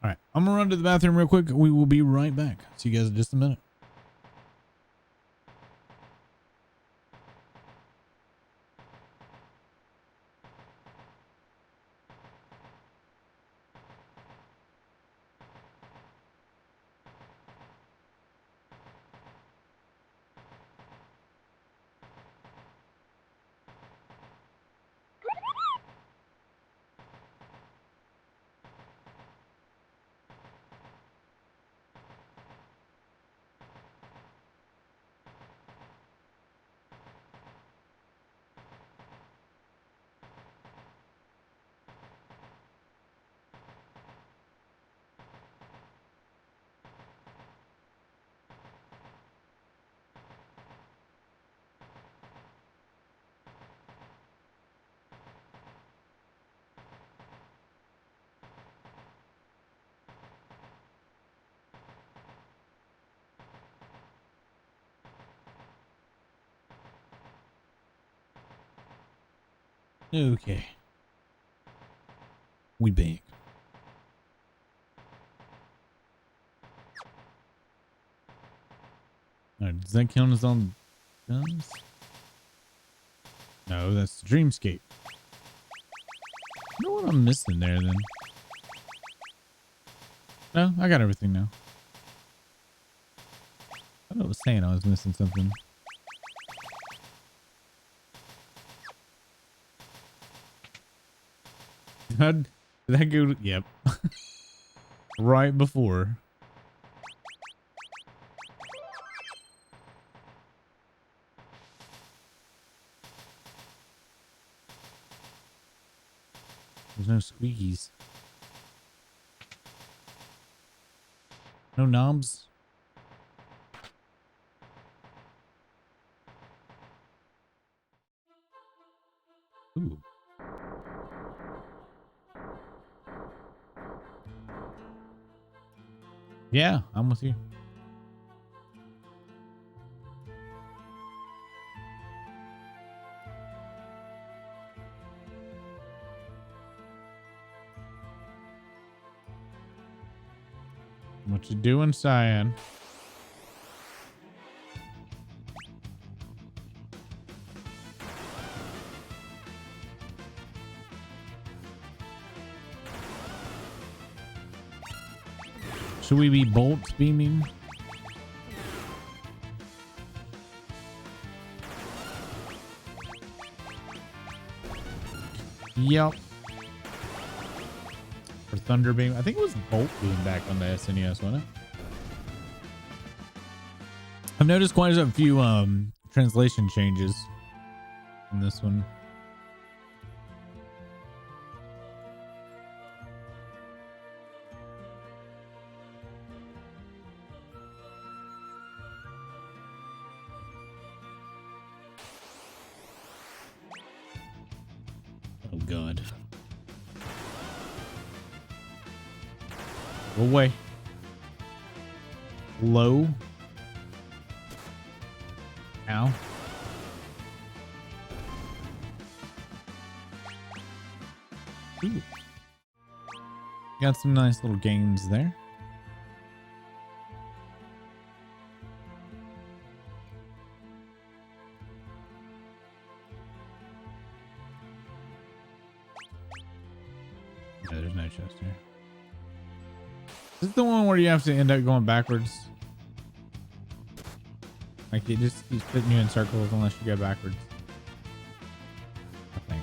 All right, I'm gonna run to the bathroom real quick. We will be right back. See you guys in just a minute. Okay. We back. All right, does that count as on guns? No, that's the Dreamscape. You know what I'm missing there then? No, I got everything now. I thought it was saying I was missing something. Did I go? Yep. Right before. There's no squeakies. No knobs. Ooh. Yeah, I'm with you. What you doing, Cyan? Should we be bolts beaming? Yep. Or thunder beam. I think it was bolt beam back on the SNES, wasn't it? I've noticed quite a few translation changes in this one. Oh god. Away. Low. Ow. Ooh. Got some nice little gains there. Yeah, there's no chest here. This is the one where you have to end up going backwards. Like it just keeps putting you in circles unless you go backwards. I think.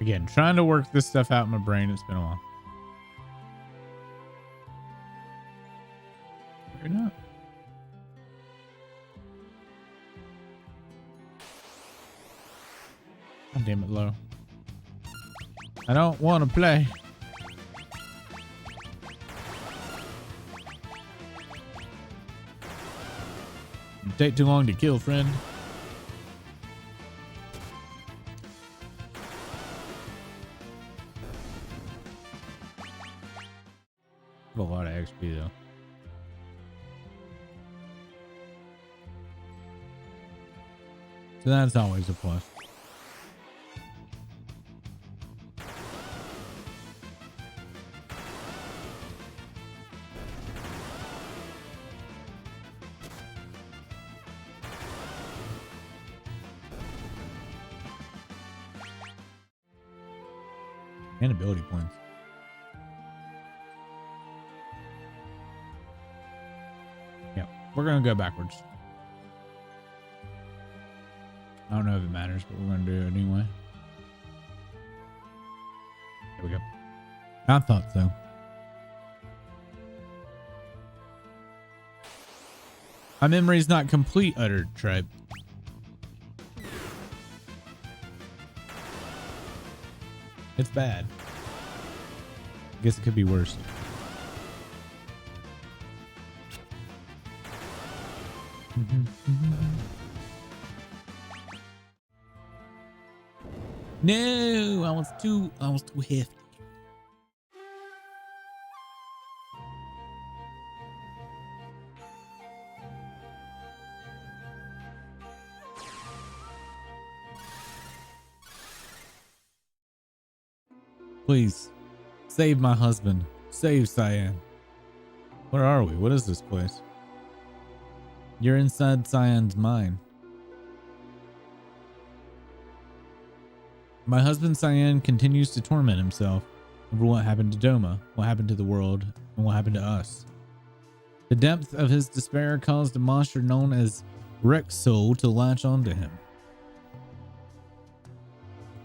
Again, trying to work this stuff out in my brain. It's been a while. Or not. God damn it, low. I don't want to play. It'd take too long to kill, friend. A lot of XP though. So that's always a plus. And ability points. Yeah, we're gonna go backwards. I don't know if it matters, but we're gonna do it anyway. There we go. I thought so. My memory's not complete, uttered Tribe. It's bad. I guess it could be worse. No, I was too hefty. Please, save my husband. Save Cyan. Where are we? What is this place? You're inside Cyan's mind. My husband Cyan continues to torment himself over what happened to Doma, what happened to the world, and what happened to us. The depth of his despair caused a monster known as Rexol to latch onto him.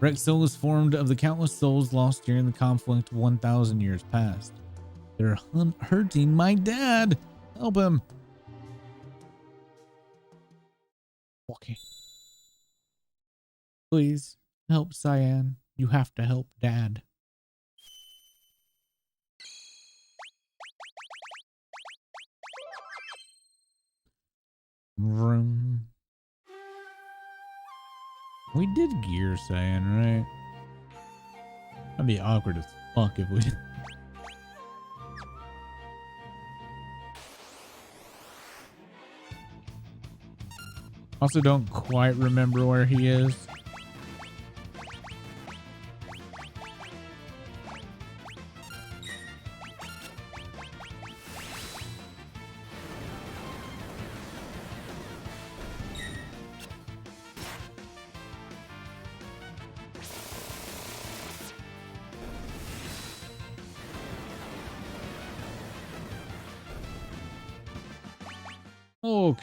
Rexol is formed of the countless souls lost during the conflict 1,000 years past. They're hurting my dad. Help him. Okay. Please help Cyan. You have to help Dad. Vroom. We did gear Cyan, right? That'd be awkward as fuck if we did. Also don't quite remember where he is. Oh,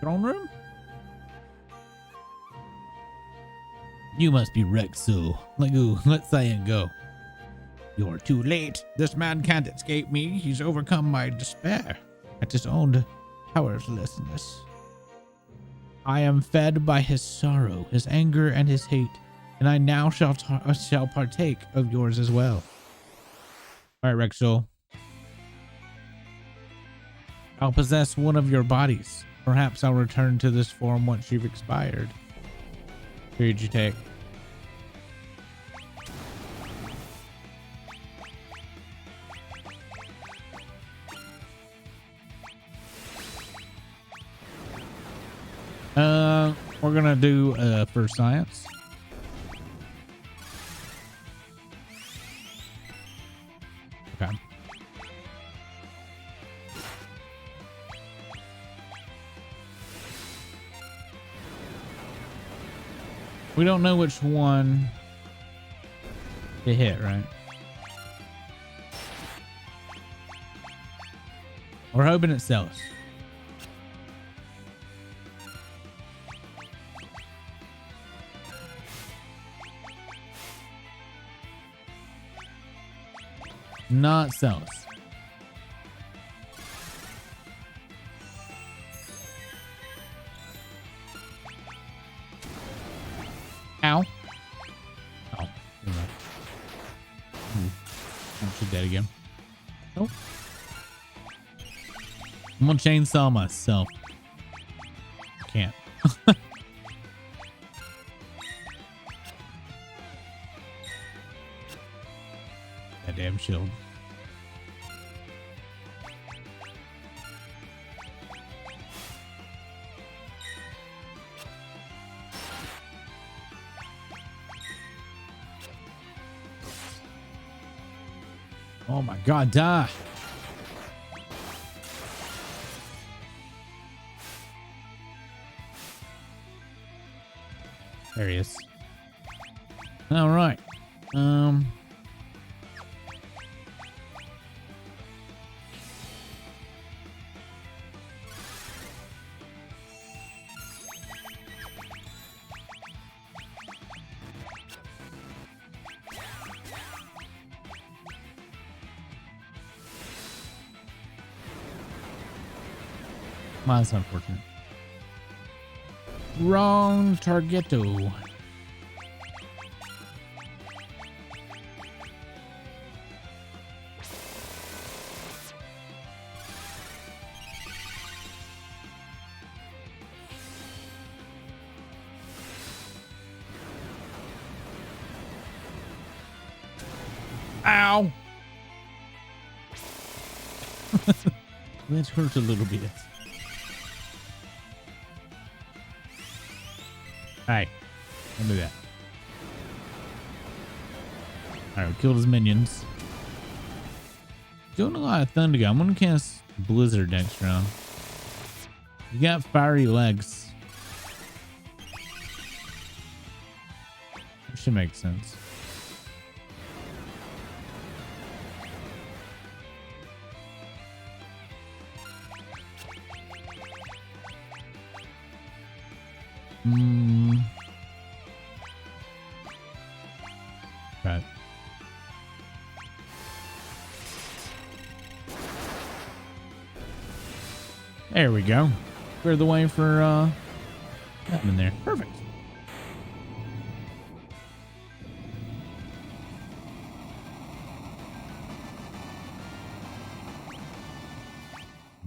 throne room? You must be Rexo. Let Cyan go. You're too late. This man can't escape me. He's overcome my despair at his own powerlessness. I am fed by his sorrow, his anger, and his hate, and I now shall partake of yours as well. All right, Rexo. I'll possess one of your bodies. Perhaps I'll return to this form once you've expired. Who did you take? We're gonna do for science. Okay. We don't know which one to hit, right? We're hoping it sells. Not sells. Ow. Oh. I'm dead again. Nope. I'm gonna chainsaw myself. I can't. That damn shield. Oh my god, die. There he is. All right. Well, that's unfortunate. Wrong targeto. Ow! That hurt a little bit. Hey, don't do that. Alright, we killed his minions. Doing a lot of thunder. I'm gonna cast Blizzard next round. You got fiery legs. Should make sense. Right. There we go. Clear the way for that in there. Perfect.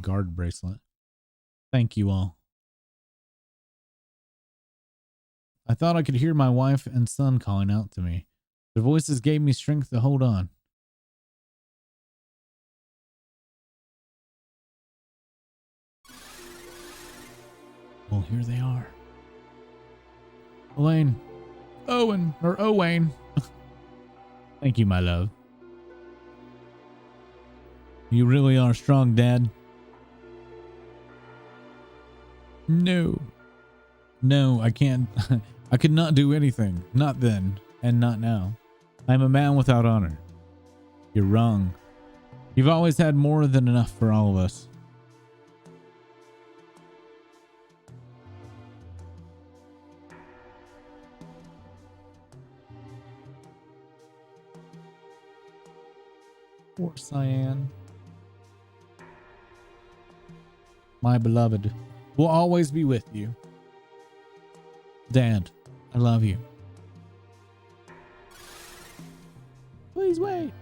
Guard bracelet. Thank you all. I thought I could hear my wife and son calling out to me. Their voices gave me strength to hold on. Well, here they are. Elaine. Owen. Or Owain. Thank you, my love. You really are strong, Dad. No. No, I can't. I could not do anything. Not then, and not now. I'm a man without honor. You're wrong. You've always had more than enough for all of us. Poor Cyan. My beloved will always be with you. Dad, I love you. Please wait.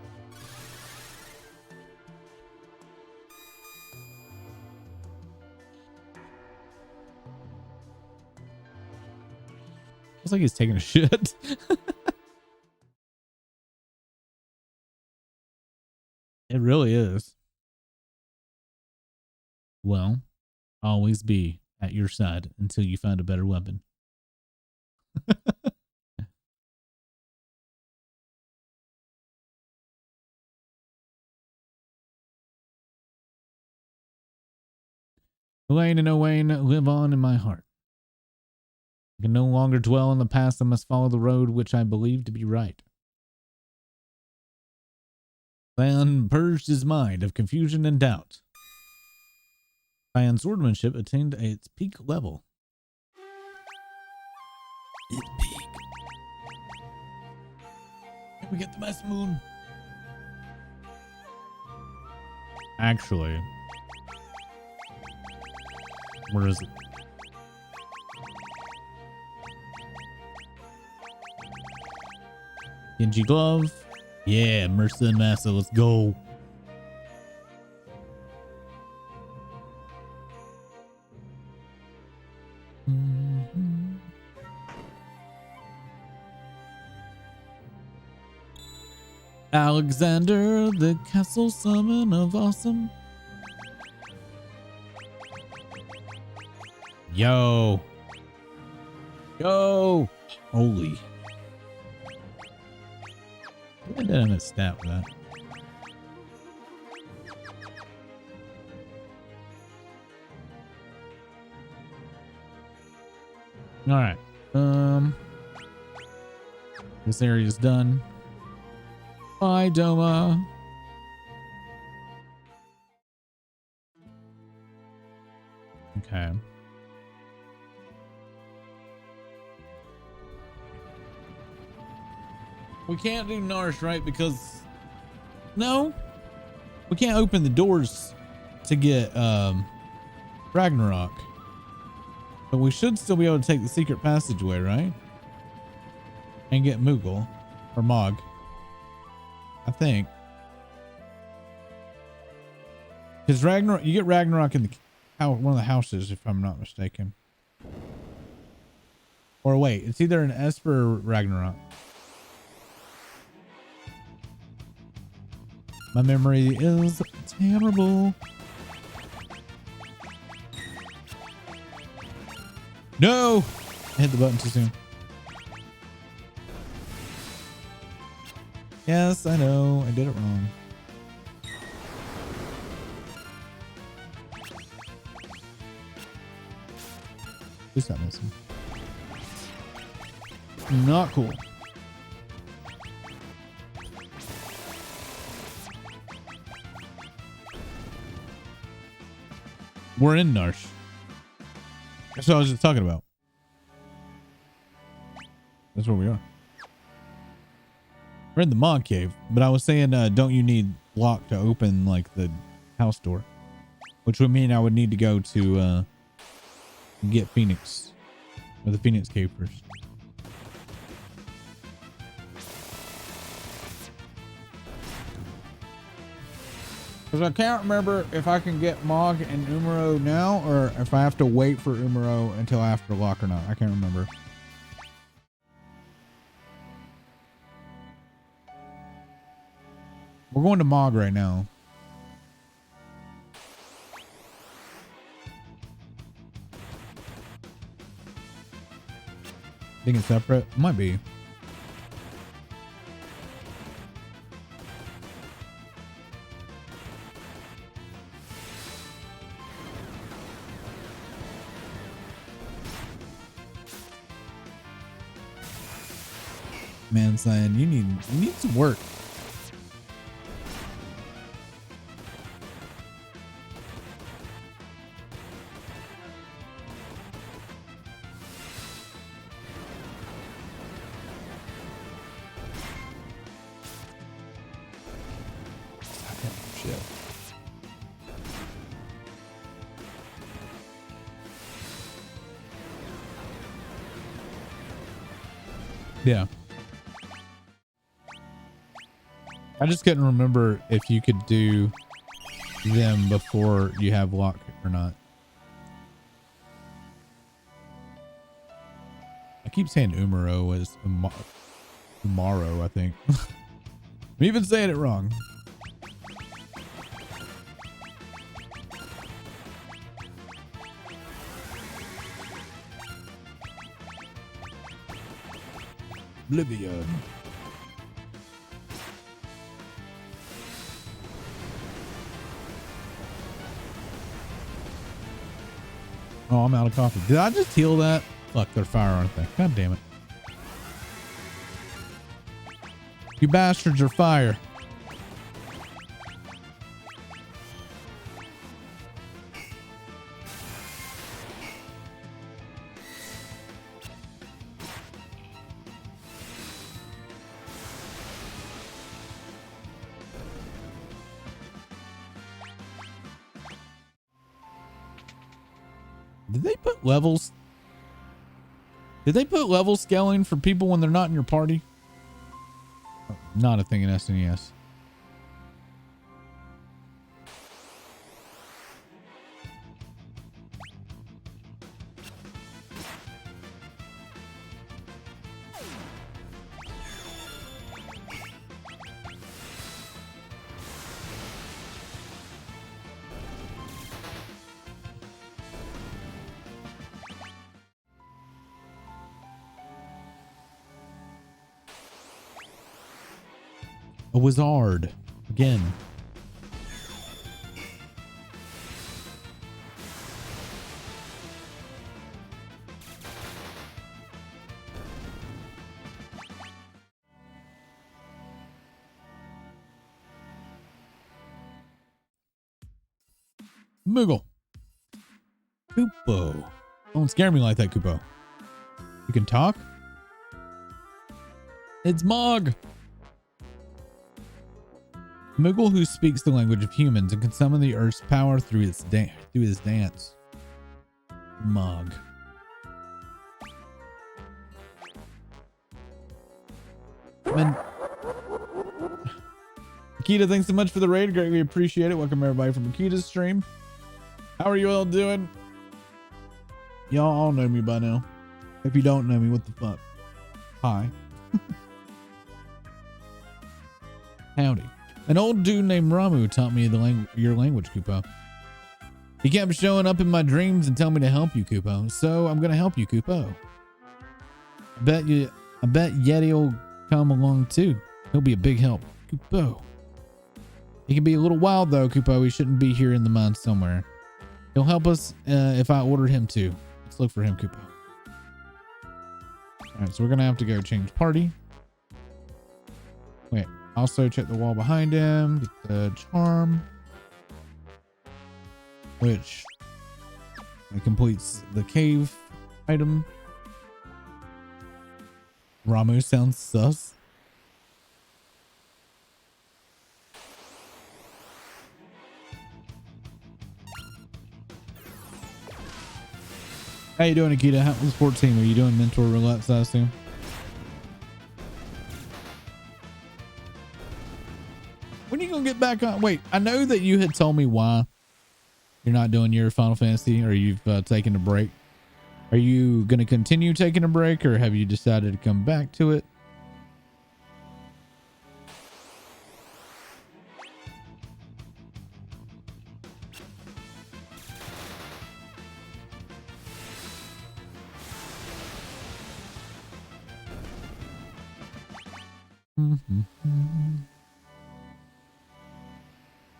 Looks like he's taking a shit. It really is. Well, always be at your side until you find a better weapon. Elaine and Owain live on in my heart. I can no longer dwell in the past. I must follow the road which I believe to be right. Than purged his mind of confusion and doubt. Than's swordsmanship attained its peak level. Its peak. Can we get the best moon? Actually, where is it? Genji glove. Yeah, Mercer and Massa, let's go. Alexander, the castle summon of awesome. Yo. Yo. Holy. I didn't have a stat for that. All right. This area's done. Bye, Doma. Okay. We can't do Narsh, right? Because no, we can't open the doors to get Ragnarok. But we should still be able to take the secret passageway, right? And get Moogle or Mog. I think. Because Ragnarok, you get Ragnarok in the one of the houses, if I'm not mistaken. Or wait, it's either an Esper or Ragnarok. My memory is terrible. No! I hit the button too soon. Yes, I know. I did it wrong. Please not missing. Not cool. We're in Narsh. That's what I was just talking about. That's where we are. We're in the Mog Cave, but I was saying, don't you need lock to open like the house door? Which would mean I would need to go to get Phoenix, or the Phoenix Cave first. Because I can't remember if I can get Mog and Umaro now, or if I have to wait for Umaro until after lock or not. I can't remember. We're going to Mog right now. Think it's separate? Might be. Man, saying you need some work. Shit. Yeah. I just couldn't remember if you could do them before you have lock or not. I keep saying Umaro as Umaro, I think. I'm even saying it wrong. Oblivion. Oh, I'm out of coffee. Did I just heal that? Fuck, they're fire, aren't they? God damn it. You bastards are fire. Did they put levels? Did they put level scaling for people when they're not in your party? Oh, not a thing in SNES. A wizard again. Moogle. Koopo. Don't scare me like that, Koopo. You can talk? It's Mog. Moogle who speaks the language of humans and can summon the Earth's power through his dance. Mog. Akita, thanks so much for the raid. Greatly appreciate it. Welcome everybody from Akita's stream. How are you all doing? Y'all all know me by now. If you don't know me, what the fuck? Hi. Howdy. An old dude named Ramu taught me your language, Koopo. He kept showing up in my dreams and telling me to help you, Koopo. So I'm gonna help you, Koopo. I bet Yeti will come along too. He'll be a big help. Kupo. He can be a little wild though, Kupo. He shouldn't be here in the mine somewhere. He'll help us if I order him to. Let's look for him, Kupo. All right, so we're gonna have to go change party. Wait, also check the wall behind him. Get the charm, which completes the cave item. Ramu sounds sus. How you doing, Akita? How was 14? Are you doing mentor roulettes, I assume? When are you gonna get back on? Wait, I know that you had told me why you're not doing your Final Fantasy, or you've taken a break. Are you gonna continue taking a break, or have you decided to come back to it?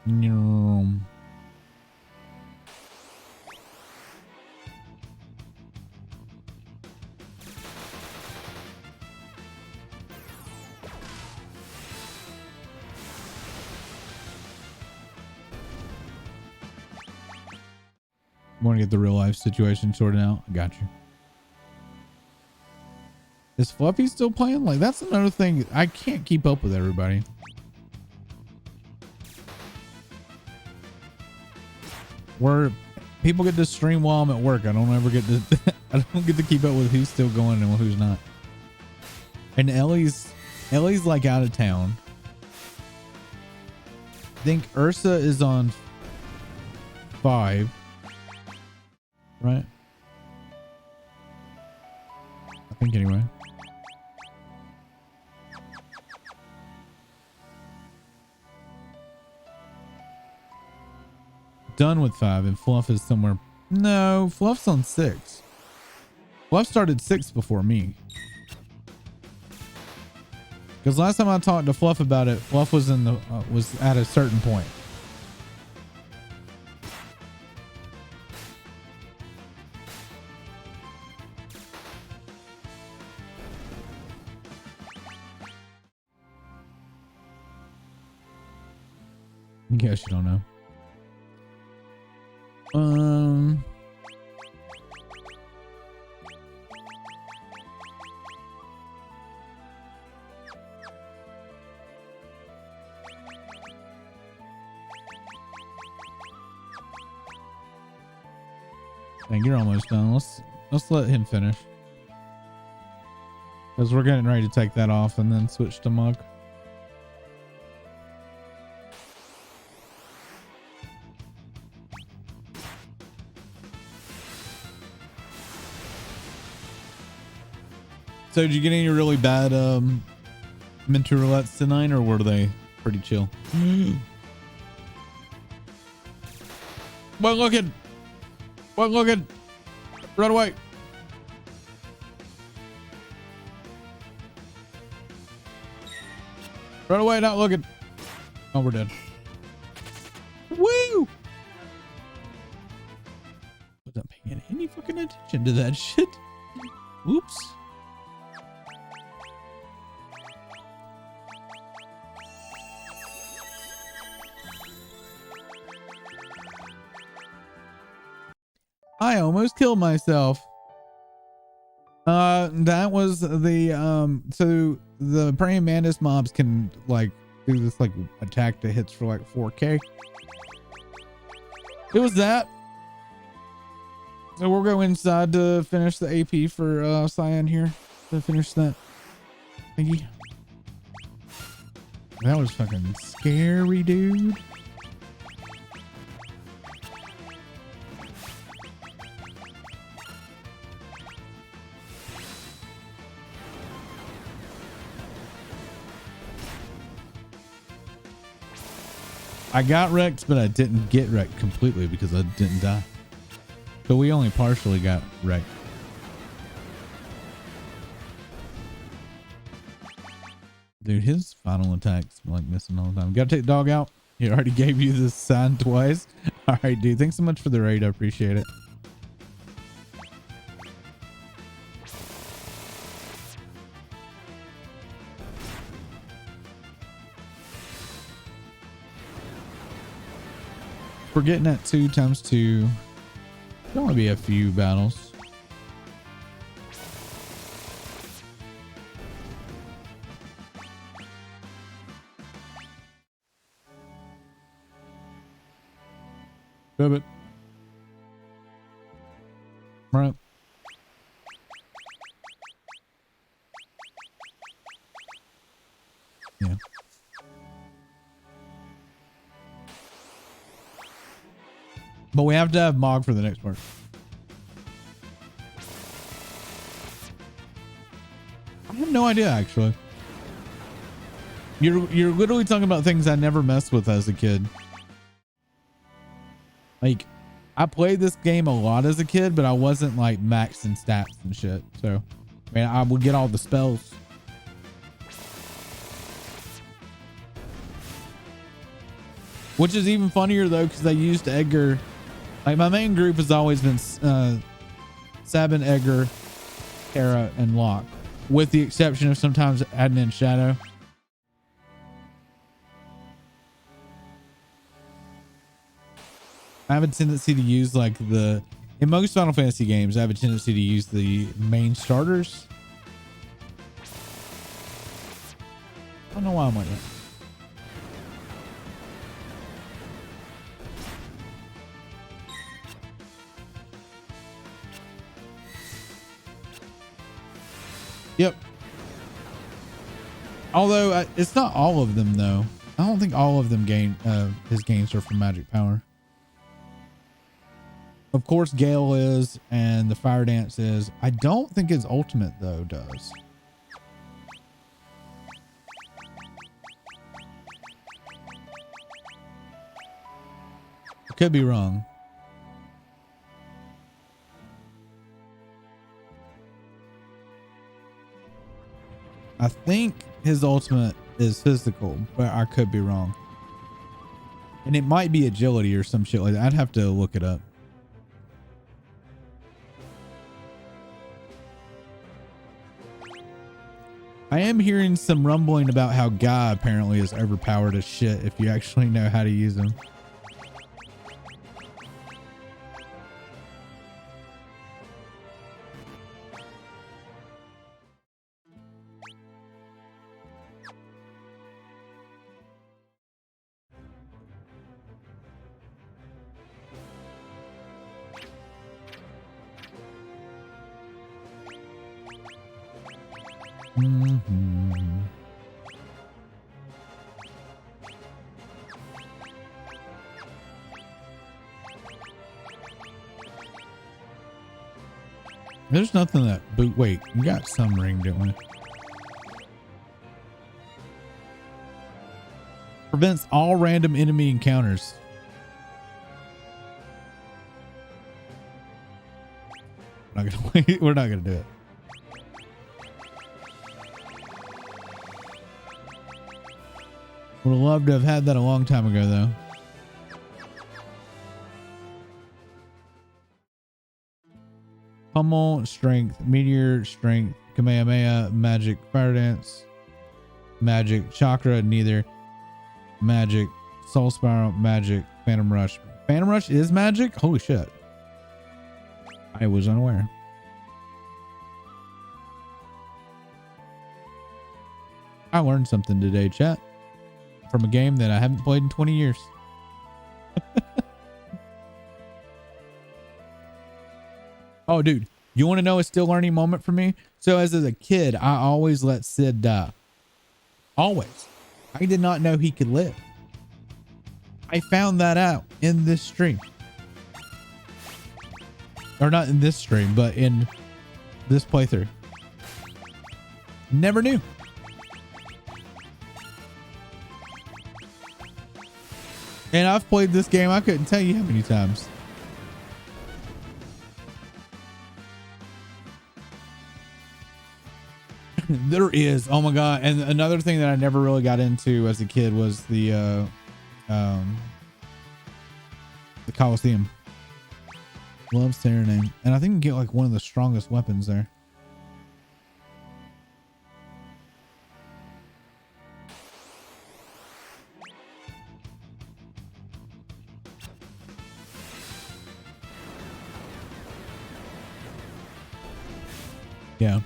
No. Want to get the real life situation sorted out? I got you. Is Fluffy still playing? Like, that's another thing. I can't keep up with everybody. Where people get to stream while I'm at work. I don't ever get to I don't get to keep up with who's still going and who's not. And Ellie's like out of town. I think Ursa is on 5. Right? I think anyway. Done with 5, and Fluff is somewhere. No, Fluff's on 6. Fluff started 6 before me. Because last time I talked to Fluff about it, Fluff was in the was at a certain point. I guess you don't know. Dang, you're almost done. Let's let him finish, because we're getting ready to take that off and then switch to Mug. So did you get any really bad mentor roulettes tonight, or were they pretty chill? Well, looking. Well, looking. Run away. Run away, not looking. Oh, we're dead. Woo! Wasn't paying any fucking attention to that shit. Oops. I almost killed myself. That was the so the praying mantis mobs can like do this like attack that hits for like 4K. It was that. So we'll go inside to finish the AP for Cyan here. To finish that thingy. That was fucking scary, dude. I got wrecked, but I didn't get wrecked completely because I didn't die. So we only partially got wrecked. Dude, his final attack's like missing all the time. Gotta take the dog out. He already gave you this sign twice. All right, dude. Thanks so much for the raid. I appreciate it. We're getting at 2 times 2. There'll only be a few battles. Grab it. Right. Yeah. But we have to have Mog for the next part. I have no idea, actually. You're literally talking about things I never messed with as a kid. Like, I played this game a lot as a kid, but I wasn't like maxing stats and shit. So, man, I would get all the spells. Which is even funnier though, because I used Edgar. Like, my main group has always been Sabin, Edgar, Kara, and Locke, with the exception of sometimes adding in Shadow. I have a tendency to use like in most Final Fantasy games, I have a tendency to use the main starters. I don't know why I'm like that. Yep. Although it's not all of them though. I don't think all of them his games are from Magic Power. Of course, Gale is, and the Fire Dance is. I don't think his ultimate though does. I could be wrong. I think his ultimate is physical, but I could be wrong. And it might be agility or some shit like that. I'd have to look it up. I am hearing some rumbling about how Guy apparently is overpowered as shit if you actually know how to use him. There's nothing that wait, we got some ring, don't we? Prevents all random enemy encounters. We're not gonna wait. We're not gonna do it. Would have loved to have had that a long time ago though. Pummel, strength, meteor, strength, Kamehameha, magic, fire dance, magic, chakra, neither, magic, soul spiral, magic, phantom rush. Phantom rush is magic? Holy shit. I was unaware. I learned something today, chat, from a game that I haven't played in 20 years. Oh, dude, you want to know a still learning moment for me? So as a kid, I always let Sid die. Always. I did not know he could live. I found that out in this stream. Or not in this stream, but in this playthrough. Never knew. And I've played this game, I couldn't tell you how many times. There is. Oh my god! And another thing that I never really got into as a kid was the Coliseum. Love Serenade, and I think you get like one of the strongest weapons there. Yeah.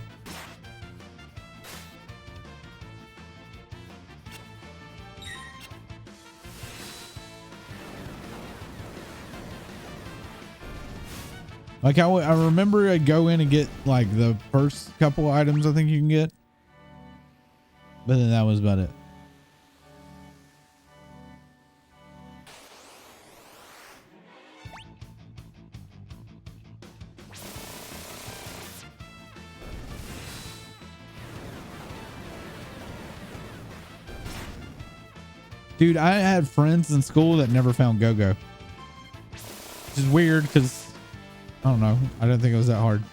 Like I remember I'd go in and get like the first couple items I think you can get, but then that was about it. Dude, I had friends in school that never found go-go, which is weird because I don't know. I didn't think it was that hard.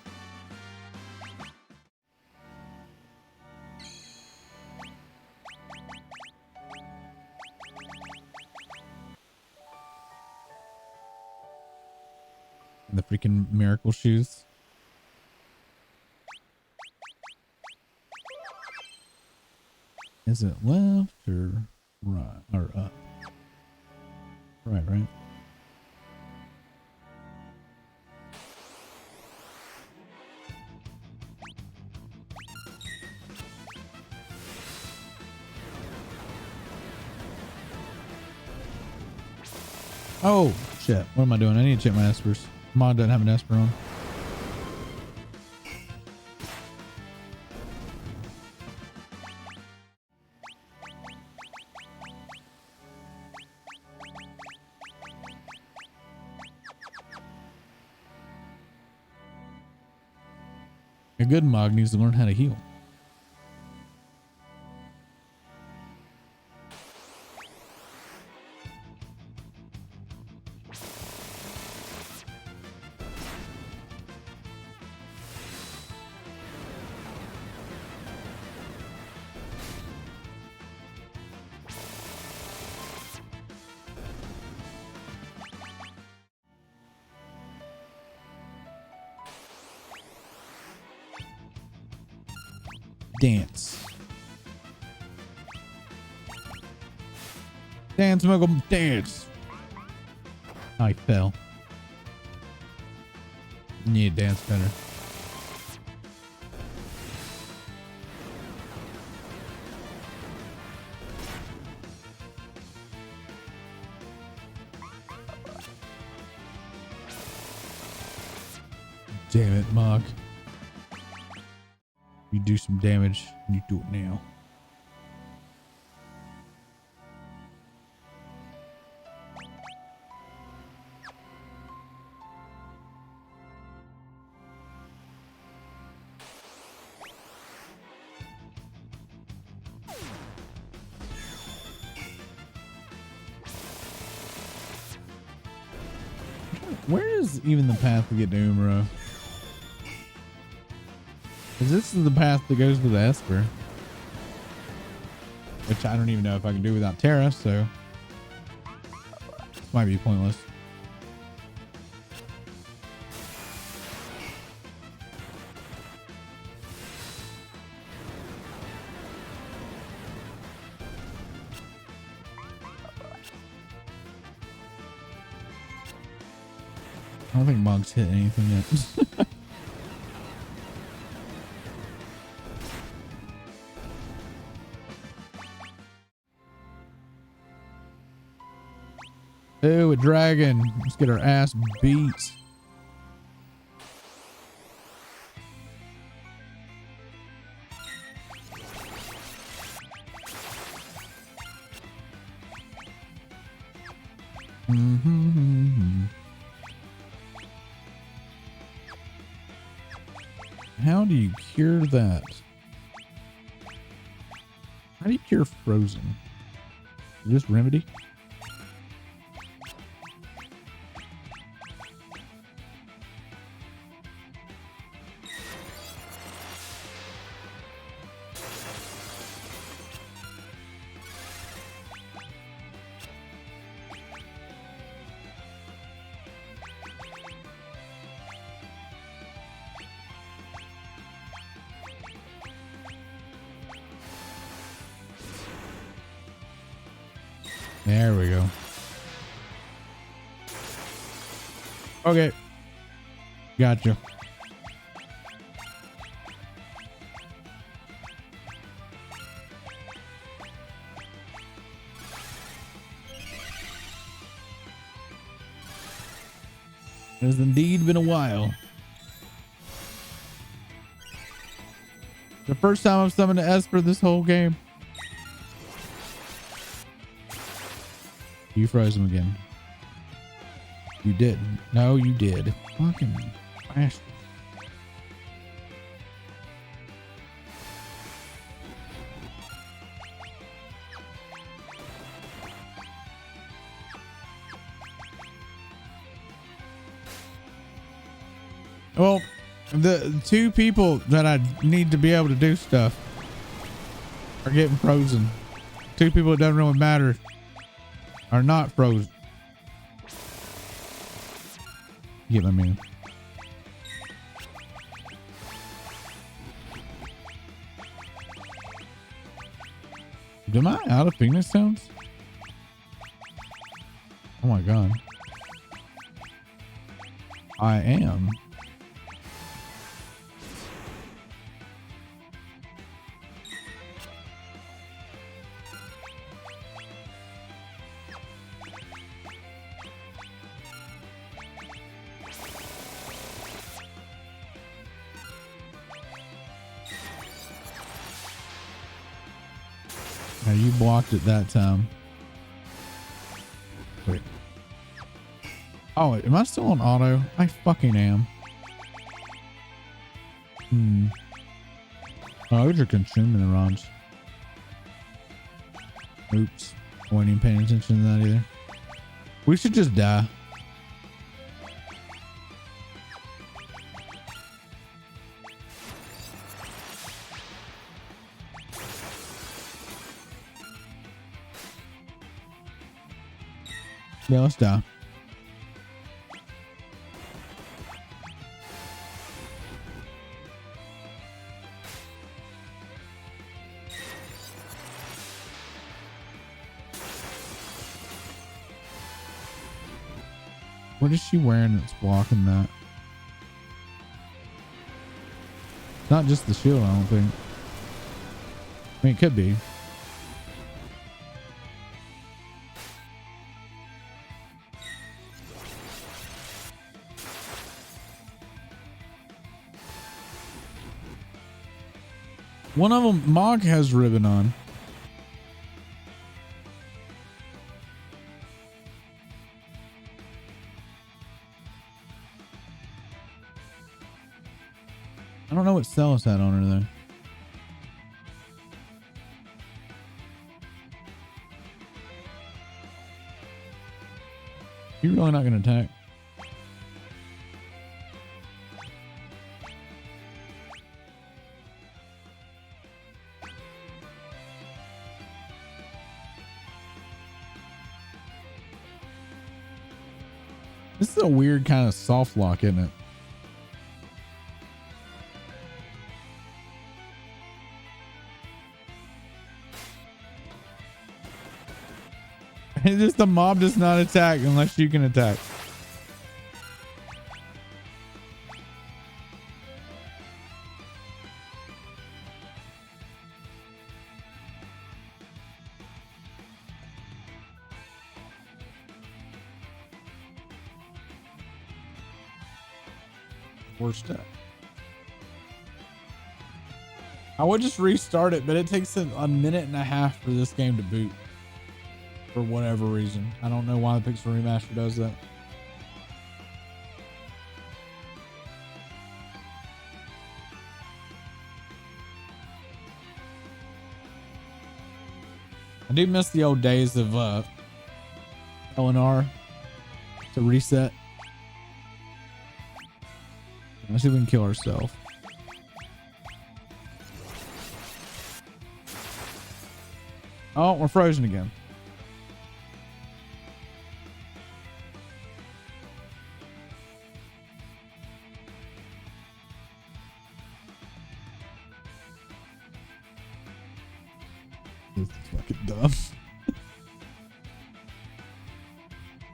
The freaking miracle shoes. Is it left or right or up? Right, right. Oh shit! What am I doing? I need to check my espers. Mod doesn't have an esper on. A good Mog needs to learn how to heal. Dance. Dance, Muggle, dance. I fell. Need to dance better. Damn it, Mog. You do some damage and you do it now. Where is even the path to get to Umro? Because this is the path that goes to the Esper, which I don't even know if I can do without Terra, so might be pointless. I don't think Mog's hit anything yet. Ooh, a dragon. Let's get our ass beat. How do you cure that? How do you cure frozen? Just remedy? There we go. Okay. Gotcha. It has indeed been a while. The first time I've summoned an Esper this whole game. You froze him again. You did. No, you did. Fucking bastard. Well, the two people that I need to be able to do stuff are getting frozen. Two people that doesn't really matter are not frozen. You get what I mean? Am I out of Phoenix sounds? Oh my god. I am. Now you blocked it that time. Wait. Oh, am I still on auto? I fucking am. Oh, those are consuming the rods. Oops. I wasn't even paying attention to that either. We should just die. Yeah, let's die. What is she wearing that's blocking that? It's not just the shield, I don't think. I mean, it could be. One of them, Mog, has ribbon on. I don't know what Celis had on her though. You're really not going to attack? This is a weird kind of soft lock, isn't it? It's just the mob does not attack unless you can attack. Worst step. I would just restart it, but it takes a minute and a half for this game to boot. For whatever reason. I don't know why the Pixel Remaster does that. I do miss the old days of LNR to reset. Let's see if we can kill ourselves. Oh, we're frozen again. This is fucking dumb.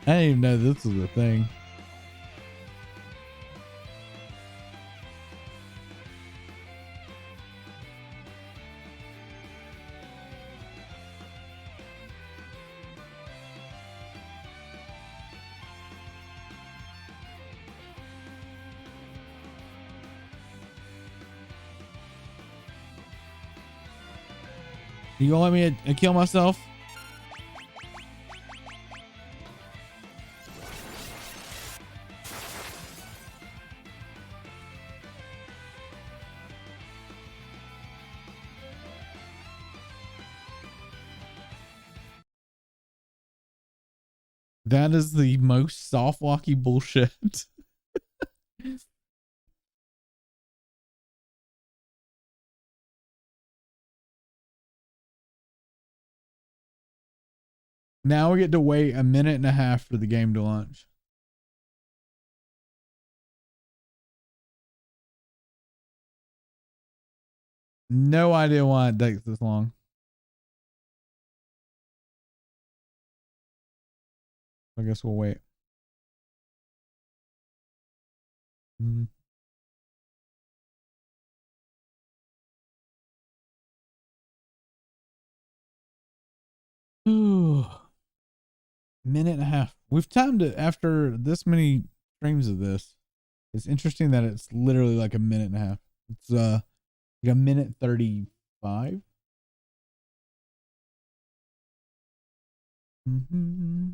I didn't even know this was a thing. You gonna let me kill myself? That is the most soft walkie bullshit. Now we get to wait a minute and a half for the game to launch. No idea why it takes this long. I guess we'll wait. Mm. Minute and a half. We've timed it after this many streams of this. It's interesting that it's literally like a minute and a half. It's like a minute 35. Mm-hmm.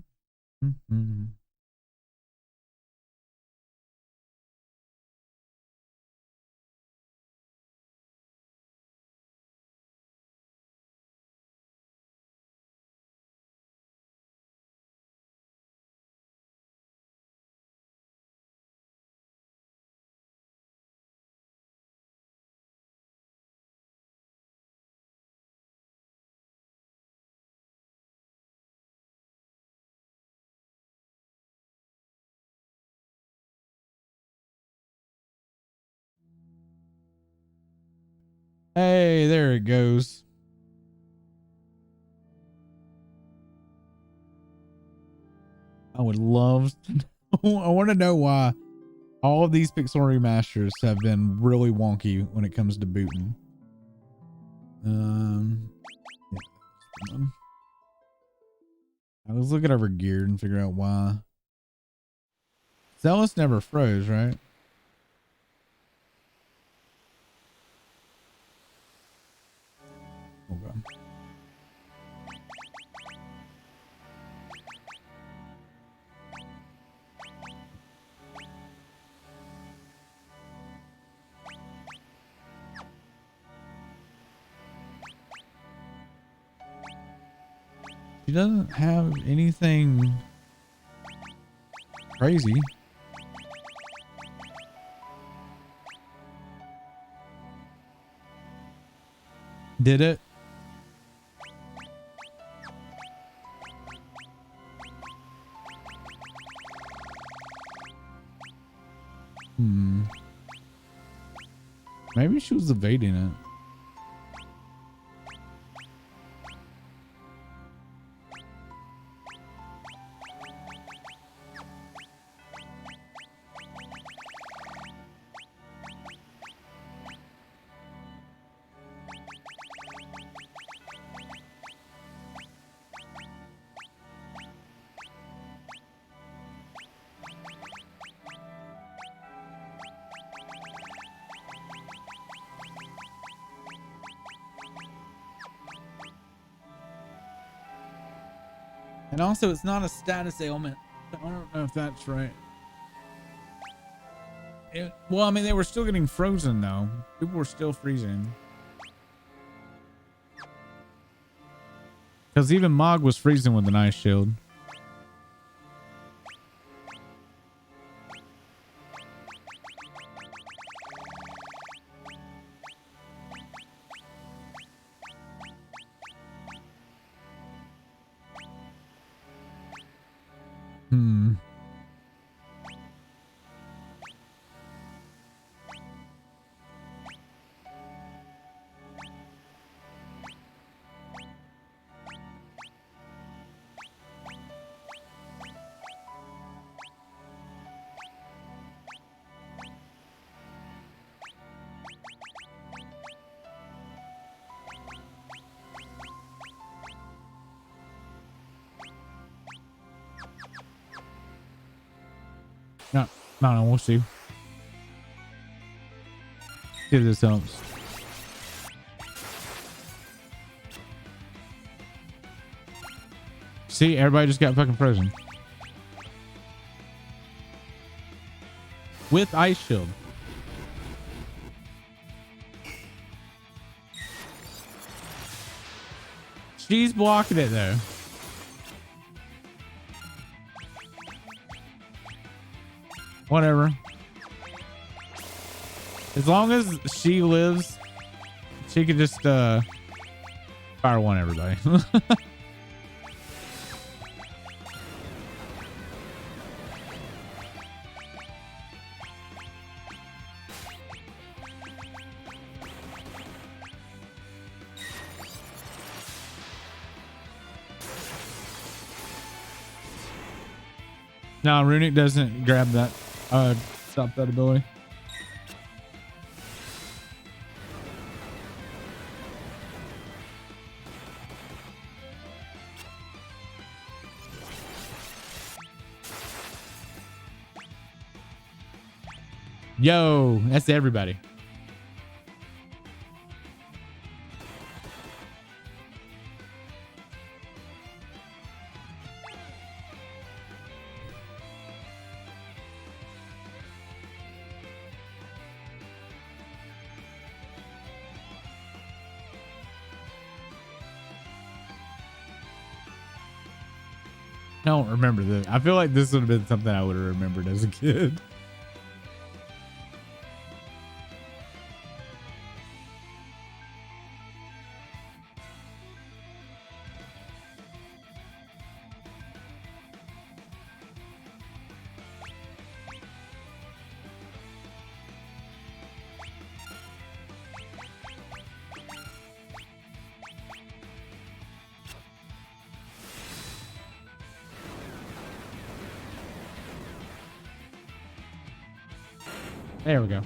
Mm-hmm. Hey, there it goes. I would love to know. I want to know why all of these Pixel remasters have been really wonky when it comes to booting. Yeah. I was looking over gear and figure out why. Zealous never froze, right? Okay. She doesn't have anything crazy. Did it? Maybe she was evading it. And also, it's not a status ailment. I don't know if that's right. Well, I mean, they were still getting frozen, though. People were still freezing. Because even Mog was freezing with an ice shield. I don't know. We'll see. See if this helps. See, everybody just got fucking frozen. With ice shield. She's blocking it though. Whatever. As long as she lives, she could just fire one everybody. No, Runic doesn't grab that, stop that ability. Yo, that's everybody. I don't remember this. I feel like this would have been something I would have remembered as a kid. There we go.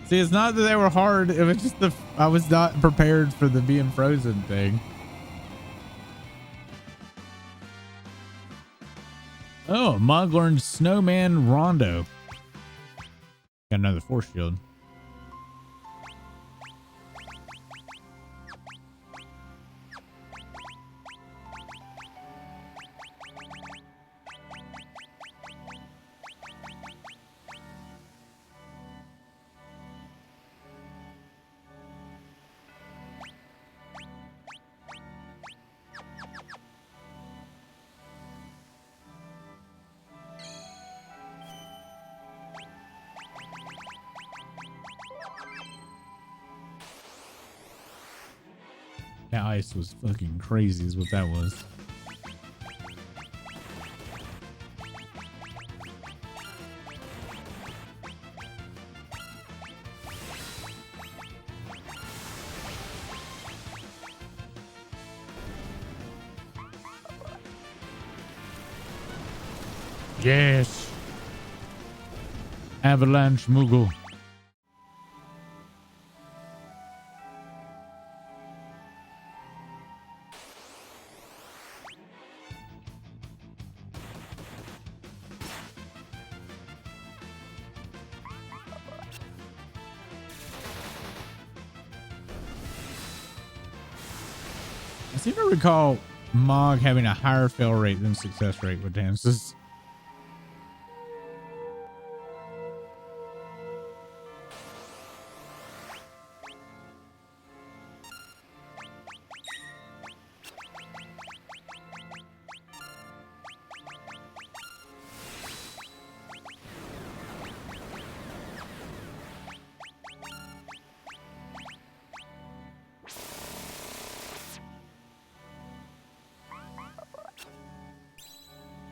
See, it's not that they were hard. It was just I was not prepared for the being frozen thing. Oh, Mog learned Snowman Rondo. Got another force shield. That ice was fucking crazy is what that was. Yes. Avalanche Moogle. I seem to recall Mog having a higher fail rate than success rate with dances.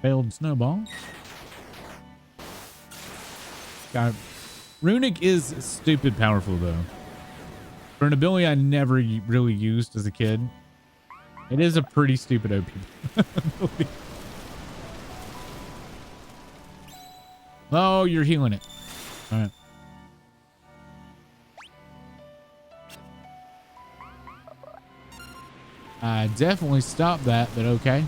Failed snowball. God, Runic is stupid powerful though. For an ability I never really used as a kid, it is a pretty stupid OP ability. Oh, you're healing it. All right. I definitely stopped that, but okay.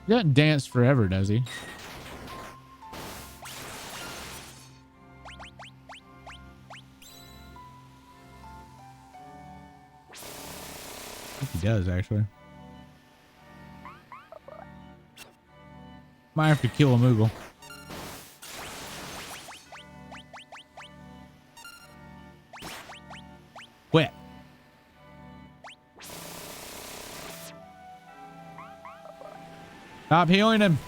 He doesn't dance forever, does he? I think he does, actually. Might have to kill a Moogle. Wet. Stop healing him.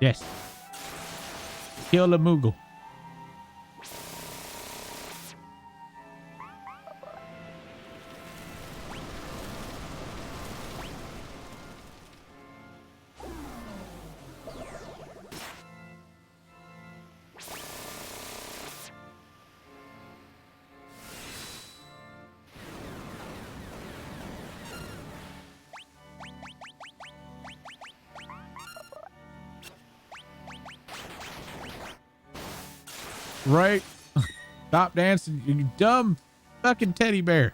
Yes. Kill the Moogle. Right. Stop dancing, you dumb fucking teddy bear.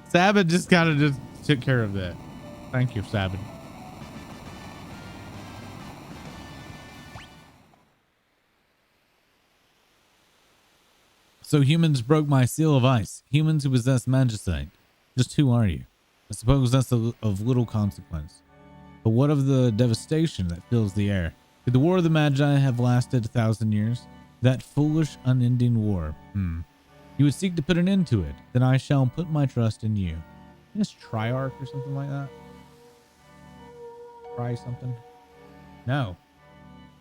Sabin just kind of just took care of that. Thank you, Sabin. So humans broke my seal of ice. Humans who possess magicite. Just who are you? I suppose that's of little consequence. But what of the devastation that fills the air? Could the war of the Magi have lasted 1,000 years? That foolish, unending war. You would seek to put an end to it. Then I shall put my trust in you. It's Triarch or something like that. Try something. No.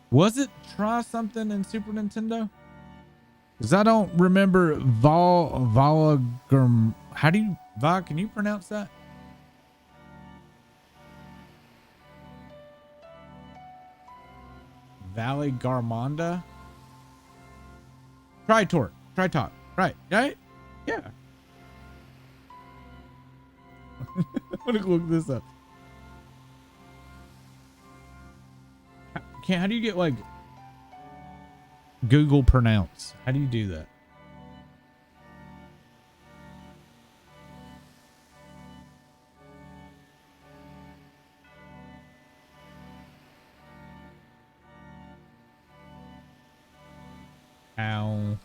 Was it Try something in Super Nintendo? Because I don't remember Valagarm. How do you can you pronounce that? Valley Garmonda? Tritorque. Tritalk. Right. Right? Yeah. I'm gonna look this up. How do you get like Google pronounce? How do you do that? How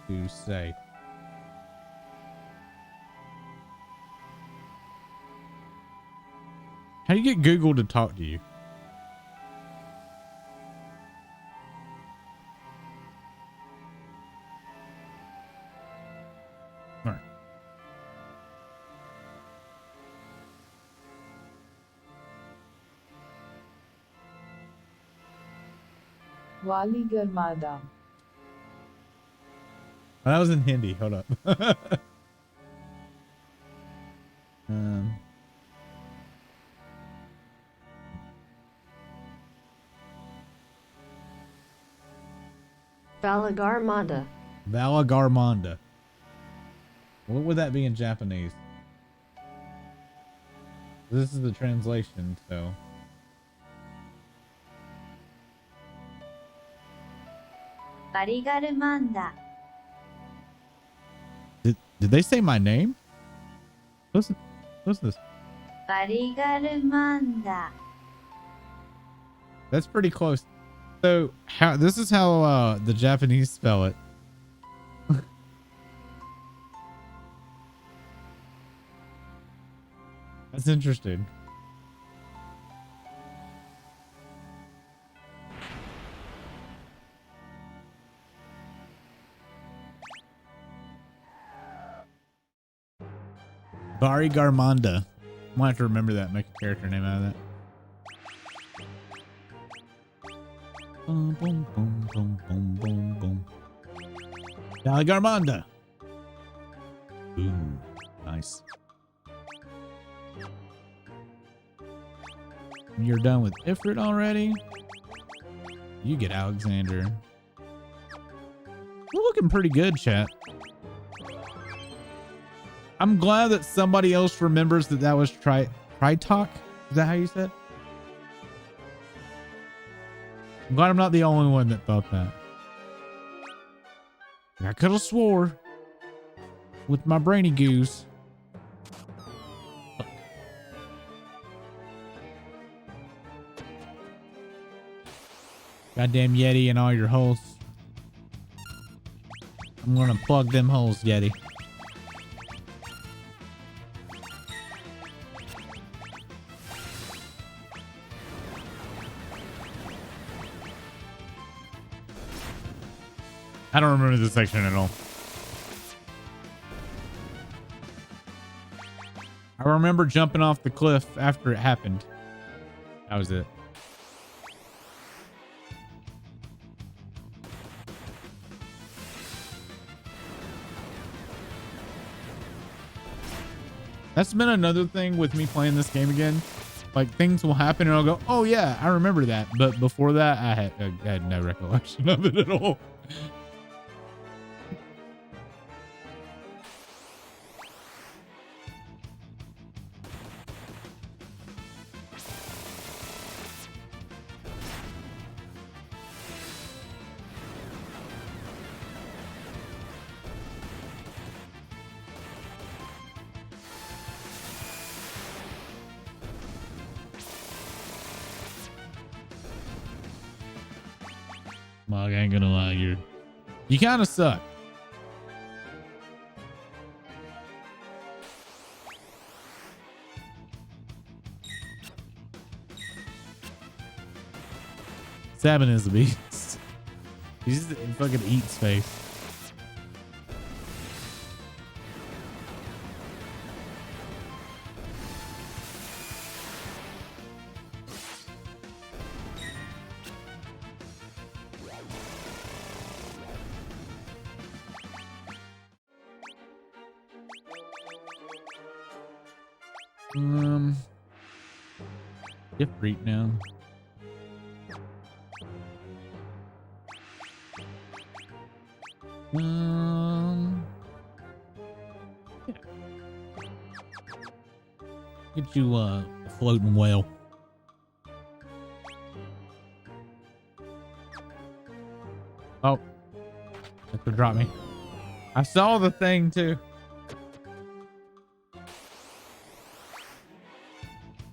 to say? How do you get Google to talk to you? All right. Wali Garmada. That was in Hindi. Hold up. Valagarmanda. Valagarmonda. What would that be in Japanese? This is the translation, so. Varigarmanda. Did they say my name? What's this? Varigarmanda. That's pretty close. So this is how the Japanese spell it. That's interesting. Bari Garmonda. Might have to remember that, make a character name out of that. Boom, boom, boom, boom, boom, boom, boom. Bari Garmonda. Ooh, nice. You're done with Ifrit already? You get Alexander. We're looking pretty good, chat. I'm glad that somebody else remembers that was Tritalk. Is that how you said? I'm glad I'm not the only one that thought that. I could have swore with my brainy goose. Goddamn Yeti and all your holes. I'm gonna plug them holes, Yeti. I don't remember this section at all. I remember jumping off the cliff after it happened. That was it. That's been another thing with me playing this game again. Like, things will happen and I'll go, oh yeah, I remember that. But before that, I had no recollection of it at all. Mog, I ain't gonna lie, you kind of suck. Sabin is a beast. He just fucking eats face. Gift reap now. Yeah. Get you a floating whale. Oh, that could drop me. I saw the thing too.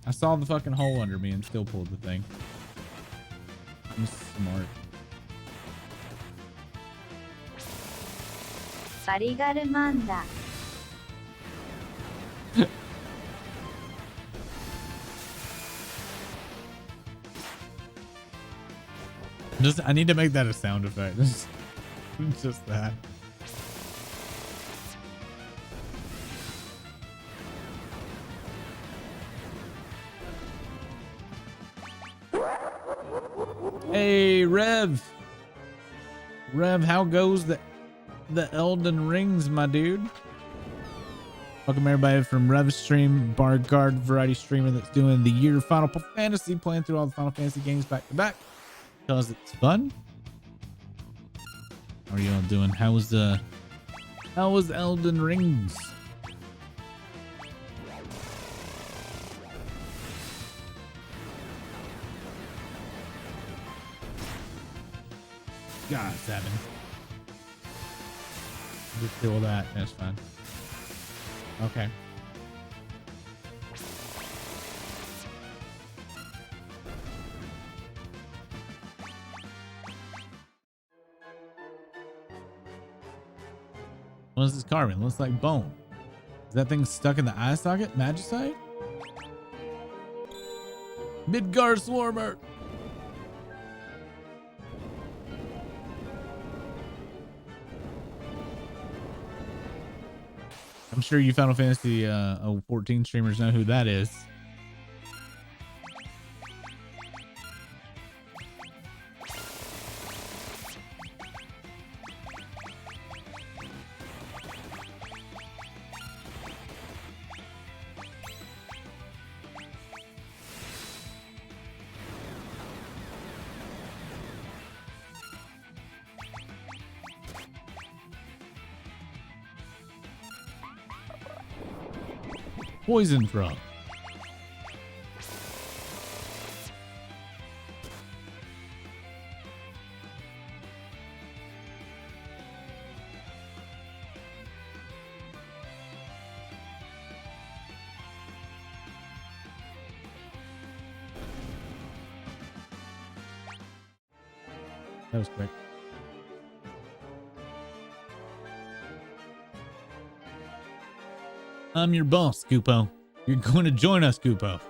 I saw the fucking hole under me and still pulled the thing. I'm smart. I need to make that a sound effect. Just that. Hey, Rev. Rev, how goes the Elden Rings, my dude? Welcome everybody from Rev Stream, Bar Guard variety streamer that's doing the year Final Fantasy, playing through all the Final Fantasy games back to back. Because it's fun. How are you all doing? How was Elden Rings? God, 7. Just kill that. That's fine. Okay. What is this carving? Looks like bone. Is that thing stuck in the eye socket? Magicite? Midgar Swarmer. I'm sure you Final Fantasy 14 streamers know who that is. Poison frog. That was quick. I'm your boss, Scoopo. You're going to join us, Scoopo.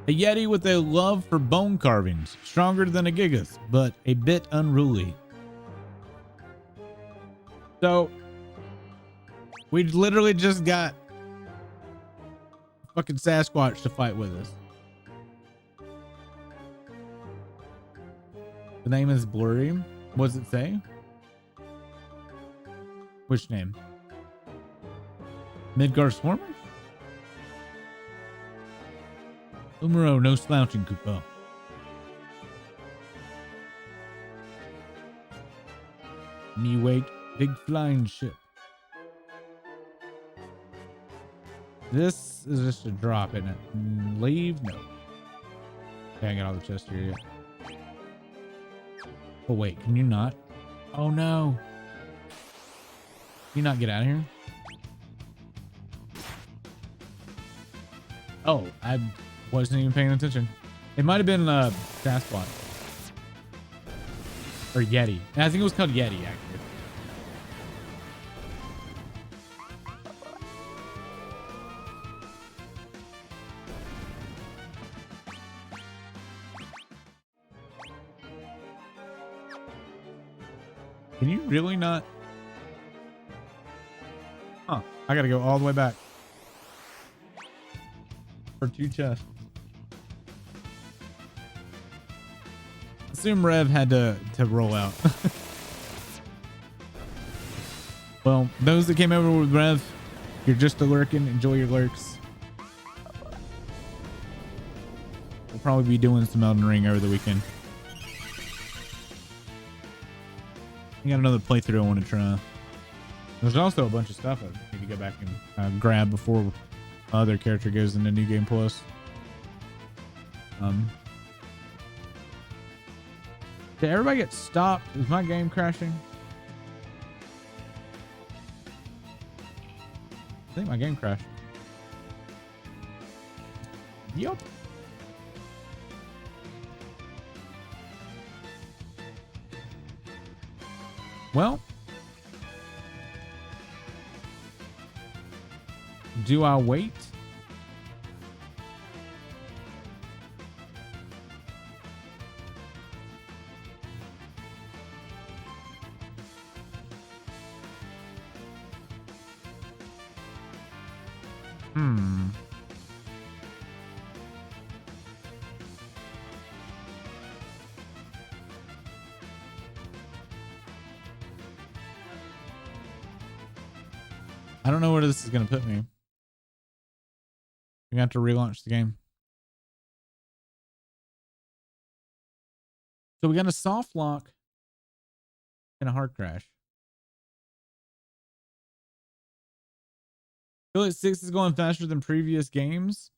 A Yeti with a love for bone carvings. Stronger than a Gigas, but a bit unruly. So, we literally just got fucking Sasquatch to fight with us. The name is blurry. What does it say? Which name? Midgar Swarmer? Umaro, no slouching, Koopa. Me wait, big flying ship. This is just a drop, isn't it? Leave? No. Okay, I got all the chests here yet. Oh wait, can you not? Oh no. Can you not get out of here? Oh, I wasn't even paying attention. It might have been Sasquatch. Or Yeti. I think it was called Yeti, actually. Can you really not? Huh. I gotta go all the way back. For 2 chests. Assume Rev had to roll out. Well, those that came over with Rev, you're just a lurking. Enjoy your lurks. We'll probably be doing some Elden Ring over the weekend. I got another playthrough I want to try. There's also a bunch of stuff I need to go back and grab before other character goes into New Game Plus. Did everybody get stopped? Is my game crashing? I think my game crashed. Yup. Well, do I wait? I don't know where this is going to put me. We have to relaunch the game. So we got a soft lock and a hard crash. I feel like 6 is going faster than previous games.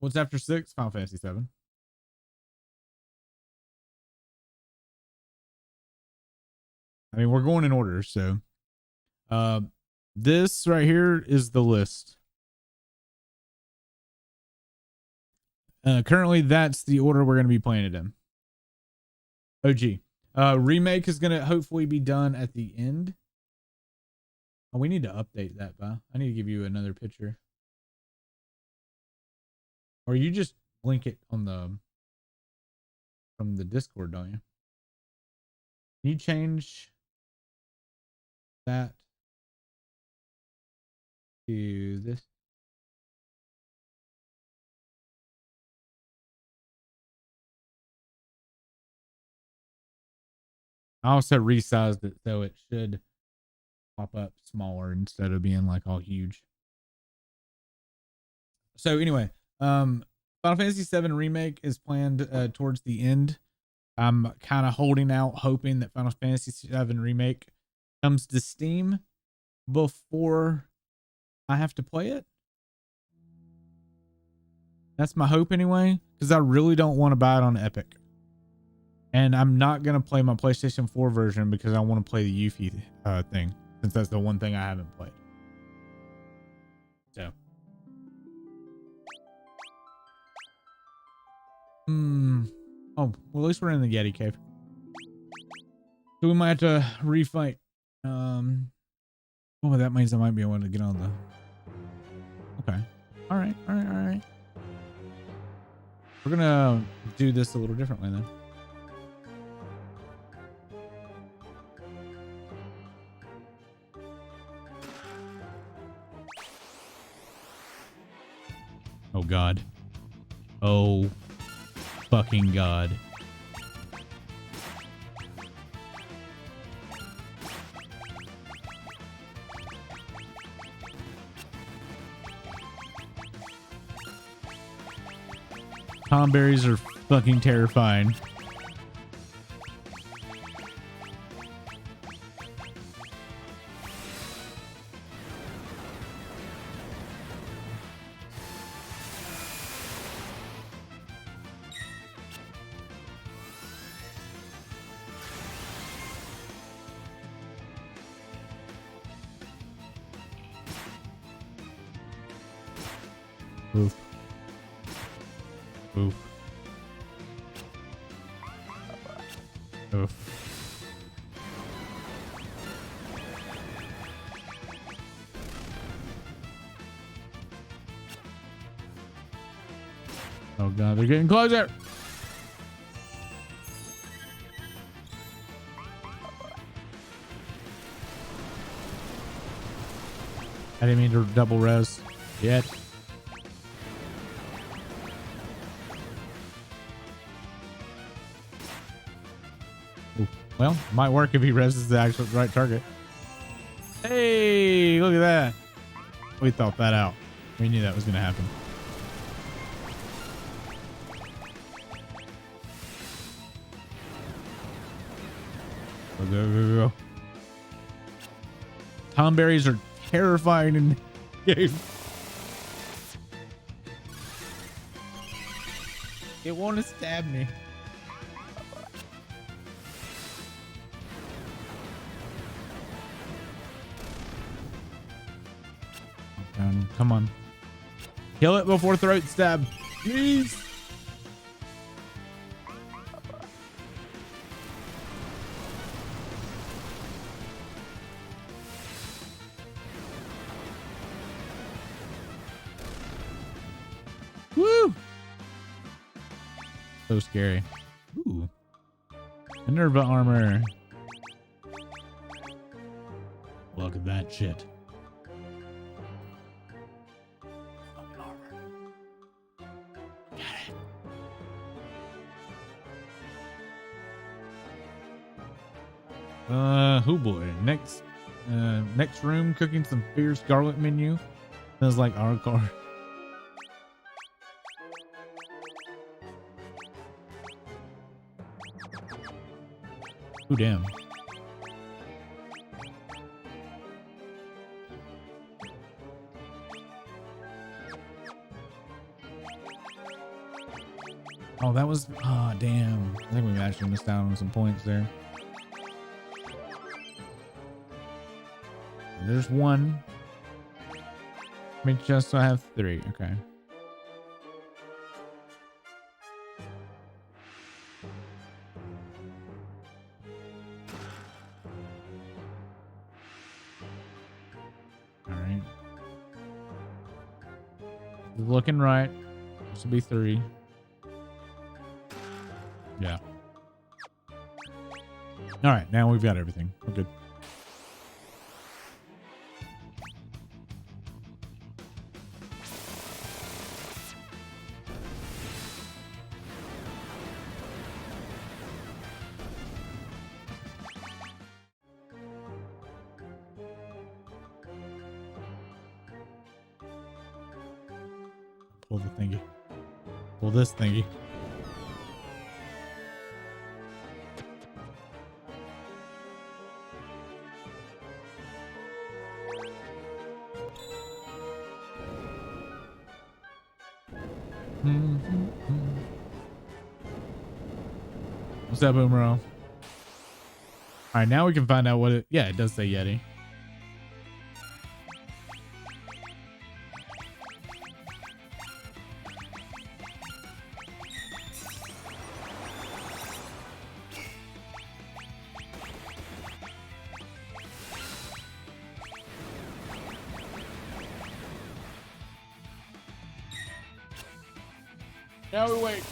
What's after 6? Final Fantasy 7. I mean, we're going in order, so this right here is the list. Currently, that's the order we're going to be playing it in. OG. Remake is going to hopefully be done at the end. Oh, we need to update that, Ba. I need to give you another picture. Or you just link it on from the Discord, don't you? Can you change that to this? I also resized it so it should pop up smaller instead of being like all huge. So anyway, Final Fantasy 7 Remake is planned towards the end. I'm kind of holding out, hoping that Final Fantasy 7 Remake comes to Steam before I have to play it. That's my hope anyway, because I really don't want to buy it on Epic. And I'm not going to play my PlayStation 4 version because I want to play the Yuffie thing, since that's the one thing I haven't played. So. Oh, well, at least we're in the Yeti cave. So we might have to refight. Oh, that means I might be able to get on the... Okay. All right. All right. All right. We're gonna do this a little differently then. Oh God. Oh fucking God. Tom berries are fucking terrifying. Oof. Oof. Oof. Oh God, they're getting closer. I didn't mean to double res yet. Ooh. Well, might work if he reses the actual right target. Hey, look at that. We thought that out. We knew that was going to happen. Go, go, go, go. Tom berries are terrifying in the game. It want to stab me. Come on. Kill it before throat stab. Please. Woo. So scary. Ooh. Minerva armor. Look at that shit. Oh boy. Next room, cooking some fierce garlic menu. Smells like our car. Ooh, damn. Oh, that was, oh, damn. I think we actually missed out on some points there. There's one. Make just so I have 3. Okay. All right. Looking right. This will be 3. Yeah. All right. Now we've got everything. We're good. Pull the thingy. Pull this thingy. What's that, Boomerang? All right, now we can find out what it... Yeah, it does say Yeti. Now we wait.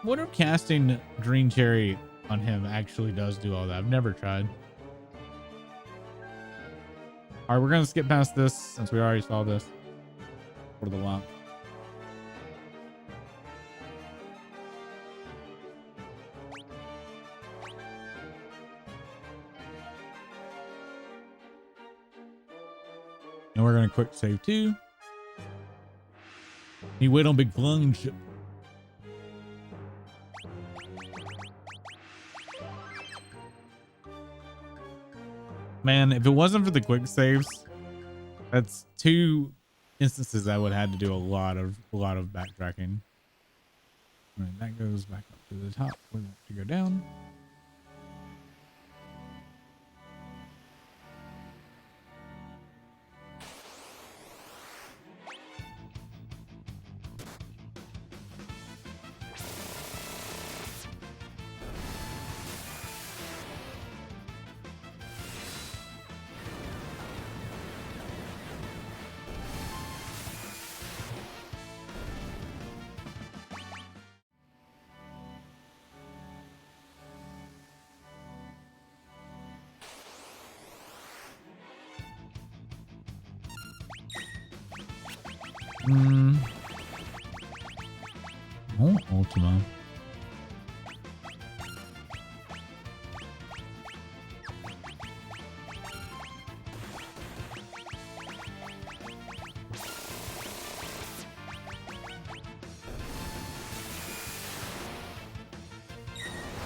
What if casting green cherry on him actually does do all that? I've never tried. All right, we're gonna skip past this since we already saw this for the lock. And we're gonna quick save too. He wait on big plunge. Man, if it wasn't for the quick saves, that's 2 instances I would have had to do a lot of backtracking. All right, that goes back up to the top. We want to go down. Oh, Ultima.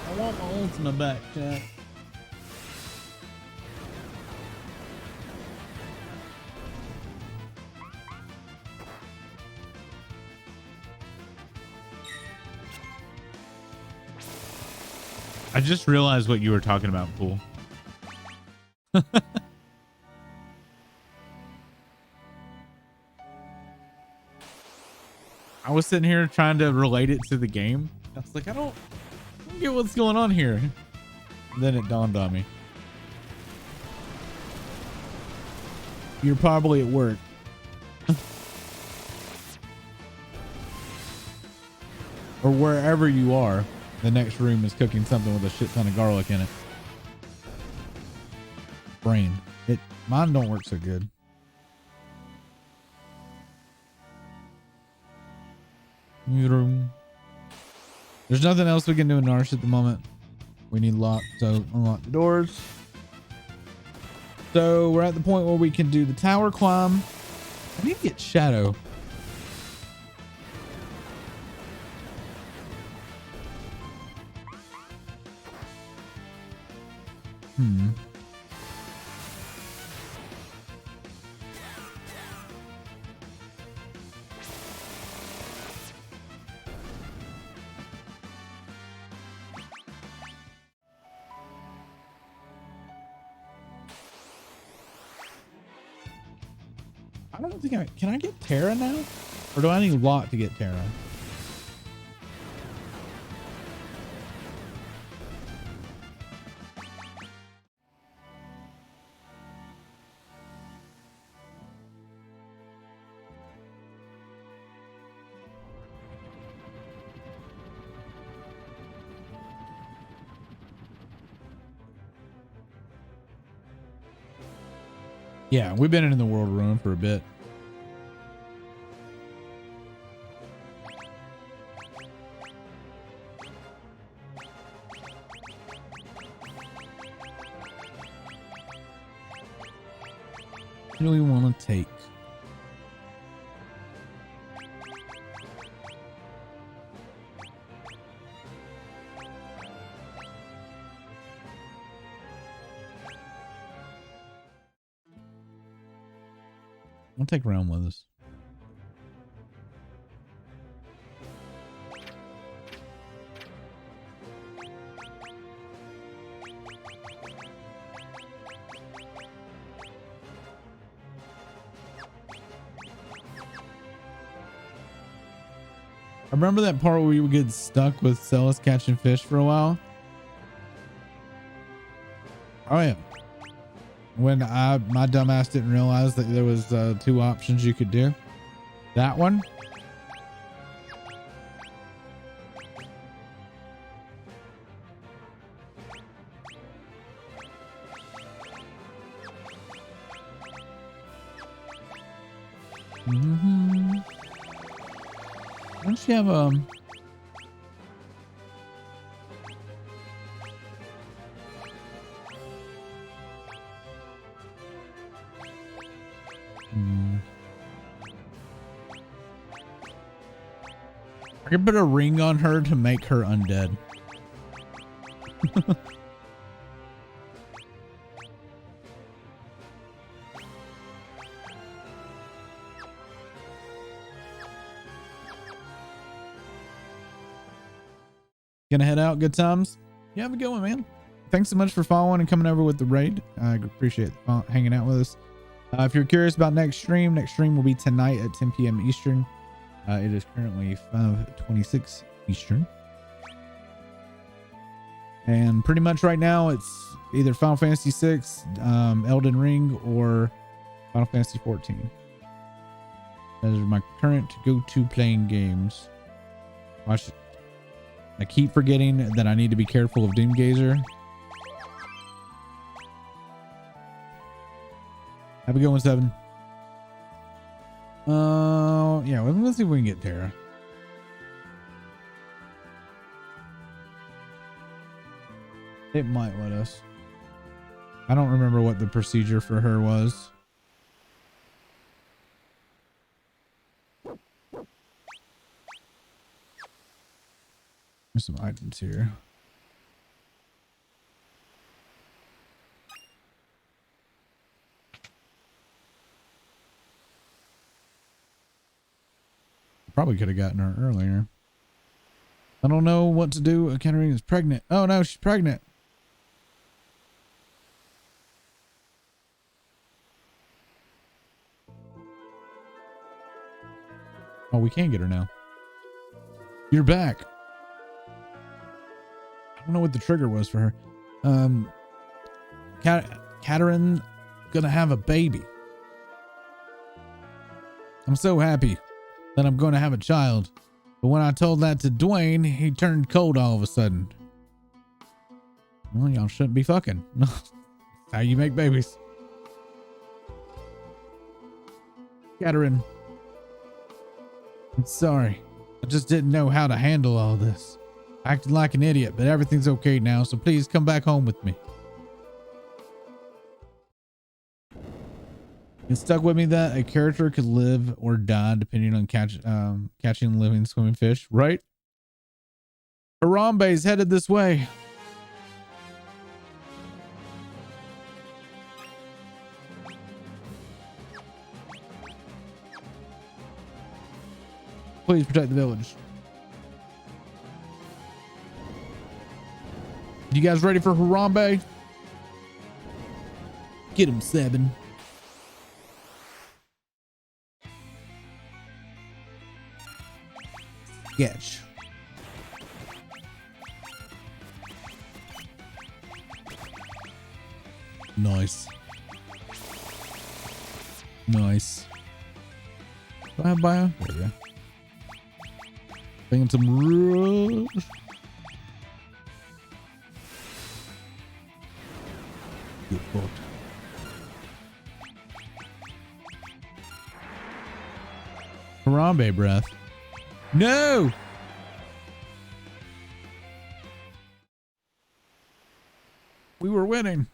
I want my Ultima back, chat. I just realized what you were talking about, Pool. I was sitting here trying to relate it to the game. I was like, I don't get what's going on here. And then it dawned on me. You're probably at work. Or wherever you are. The next room is cooking something with a shit ton of garlic in it. Brain. Mine don't work so good. New room. There's nothing else we can do in Narsh at the moment. We need lock, so unlock the doors. So we're at the point where we can do the tower climb. I need to get Shadow. I don't think can I get Terra now? Or do I need Lot to get Terra? Yeah, we've been in the world room for a bit. What do we want to take? We'll take Realm with us. I remember that part where we would get stuck with Celis catching fish for a while. Oh yeah. When my dumbass didn't realize that there was 2 options you could do. That one. Mm-hmm. Don't you have I could put a ring on her to make her undead. Gonna head out. Good times. Yeah, have a good one, man. Thanks so much for following and coming over with the raid. I appreciate hanging out with us. If you're curious about next stream will be tonight at 10 p.m. Eastern. It is currently 5:26 Eastern. And pretty much right now it's either Final Fantasy VI, Elden Ring, or Final Fantasy 14. Those are my current go-to playing games. I keep forgetting that I need to be careful of Doomgazer. Have a good one, 7. Yeah, well, let's see if we can get Terra. It might let us. I don't remember what the procedure for her was. There's some items here. Probably could have gotten her earlier. I don't know what to do. Katarina is pregnant. Oh no, she's pregnant. Oh, we can get her now. You're back. I don't know what the trigger was for her. Katarina gonna have a baby. I'm so happy that I'm going to have a child. But when I told that to Dwayne, he turned cold all of a sudden. Well, y'all shouldn't be fucking. That's how you make babies. Katarina, I'm sorry. I just didn't know how to handle all this. I acted like an idiot, but everything's okay now, so please come back home with me. It stuck with me that a character could live or die depending on catching living swimming fish, right? Harambe's headed this way. Please protect the village. You guys ready for Harambe? Get him, 7. Sketch. Nice. Nice. Do I have bio? There we go. Thinking some rush. Get fucked. Harambe breath. No! We were winning.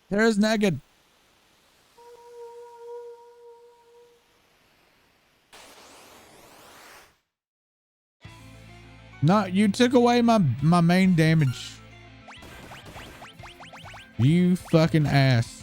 There's naked. No, you took away my main damage. You fucking ass.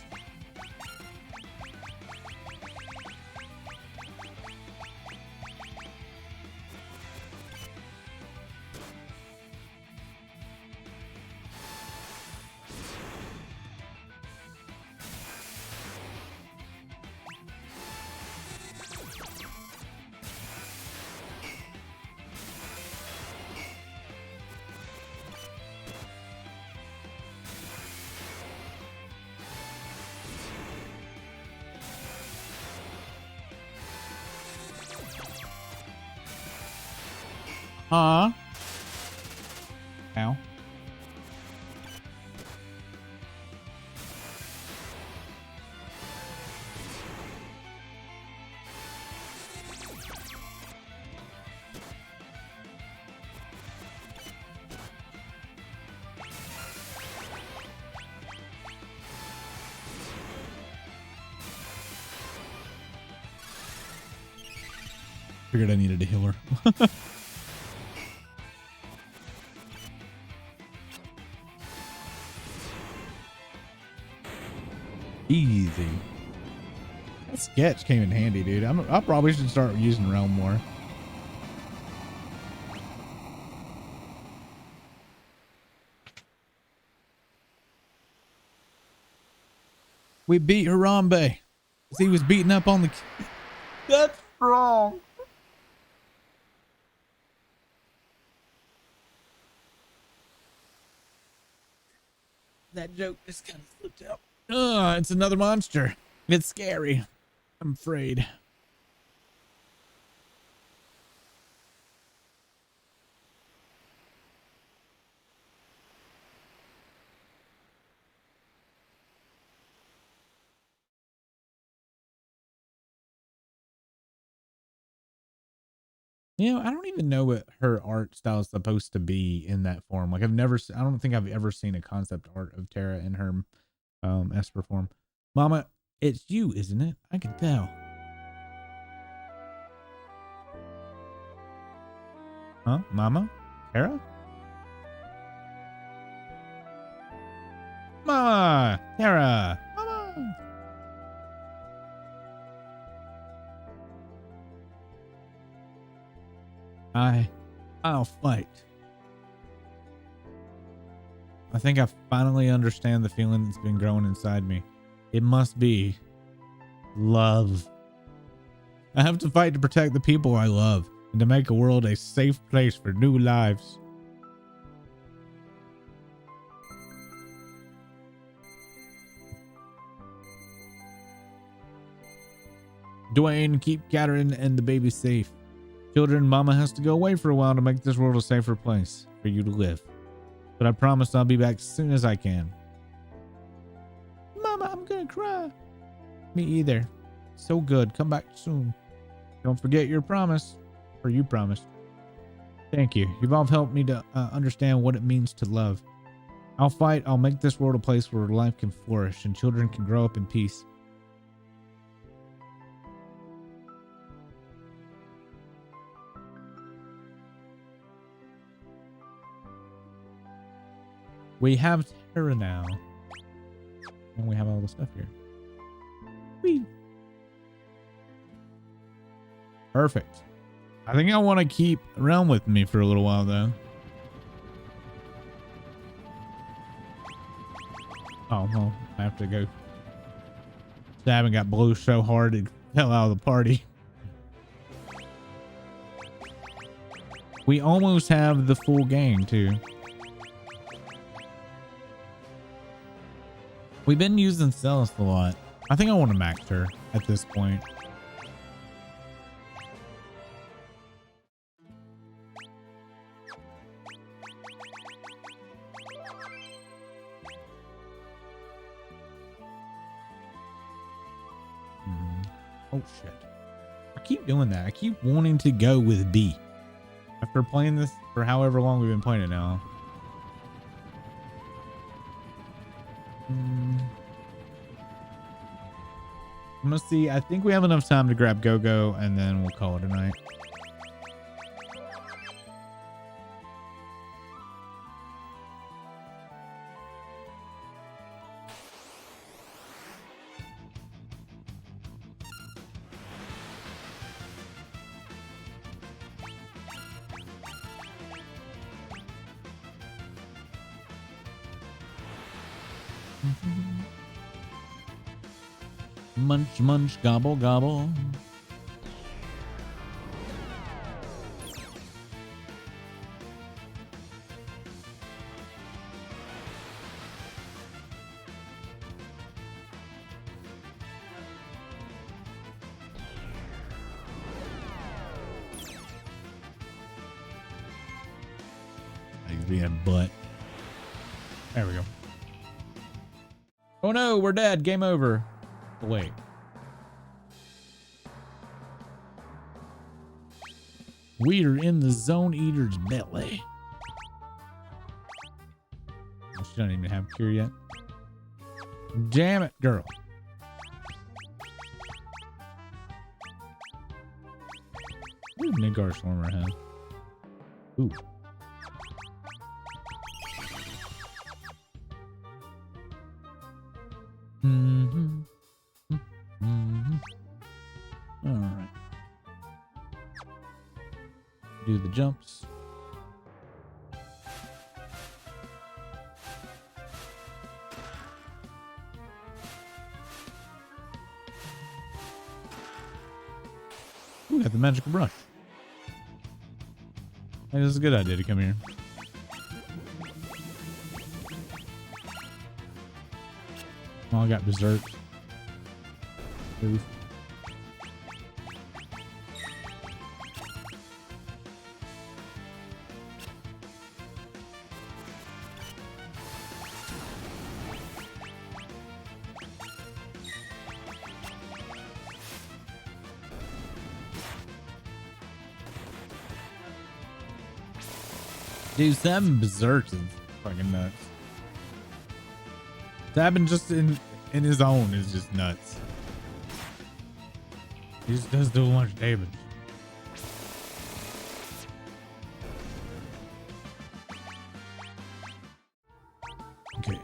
Huh? Ow. Figured I needed a healer. Easy. That sketch came in handy, dude. I probably should start using Realm more. We beat Harambe. He was beating up on the... That's wrong. That joke just kind of slipped out. It's another monster. It's scary. I'm afraid. You know, I don't even know what her art style is supposed to be in that form. Like I don't think I've ever seen a concept art of Terra in her Esper form. Mama, it's you, isn't it? I can tell. Huh? Mama? Terra? Mama! Terra! Mama! I'll fight. I think I finally understand the feeling that's been growing inside me. It must be love. I have to fight to protect the people I love and to make a world a safe place for new lives. Dwayne, keep Catherine and the baby safe. Children, Mama has to go away for a while to make this world a safer place for you to live. But I promise I'll be back as soon as I can. Mama, I'm gonna cry. Me either. So good. Come back soon. Don't forget your promise. Or you promised. Thank you. You've all helped me to understand what it means to love. I'll fight. I'll make this world a place where life can flourish and children can grow up in peace. We have Terra now. And we have all the stuff here. Whee! Perfect. I think I want to keep Realm with me for a little while, though. Oh, well, I have to go. Stabbing got blew so hard it fell out of the party. We almost have the full game, too. We've been using Celis a lot. I think I want to max her at this point. Oh shit. I keep doing that. I keep wanting to go with B. After playing this for however long we've been playing it now. I'm gonna see. I think we have enough time to grab Go-Go and then we'll call it a night. Munch, munch, gobble, gobble. being a butt. There we go. Oh no, we're dead. Game over. Oh, wait. We are in the Zone Eater's belly. Oh, she doesn't even have cure yet. Damn it, girl. What does Midgar Swarmer have? Ooh. Mm-hmm. Mm-hmm. All right. Do the jumps. Ooh, got the magical brush. Hey, this is a good idea to come here. Oh, I got berserk. Oof. Dude, Sabin berserk is fucking nuts. Sabin just in his own is just nuts. He just does too much damage. Okay.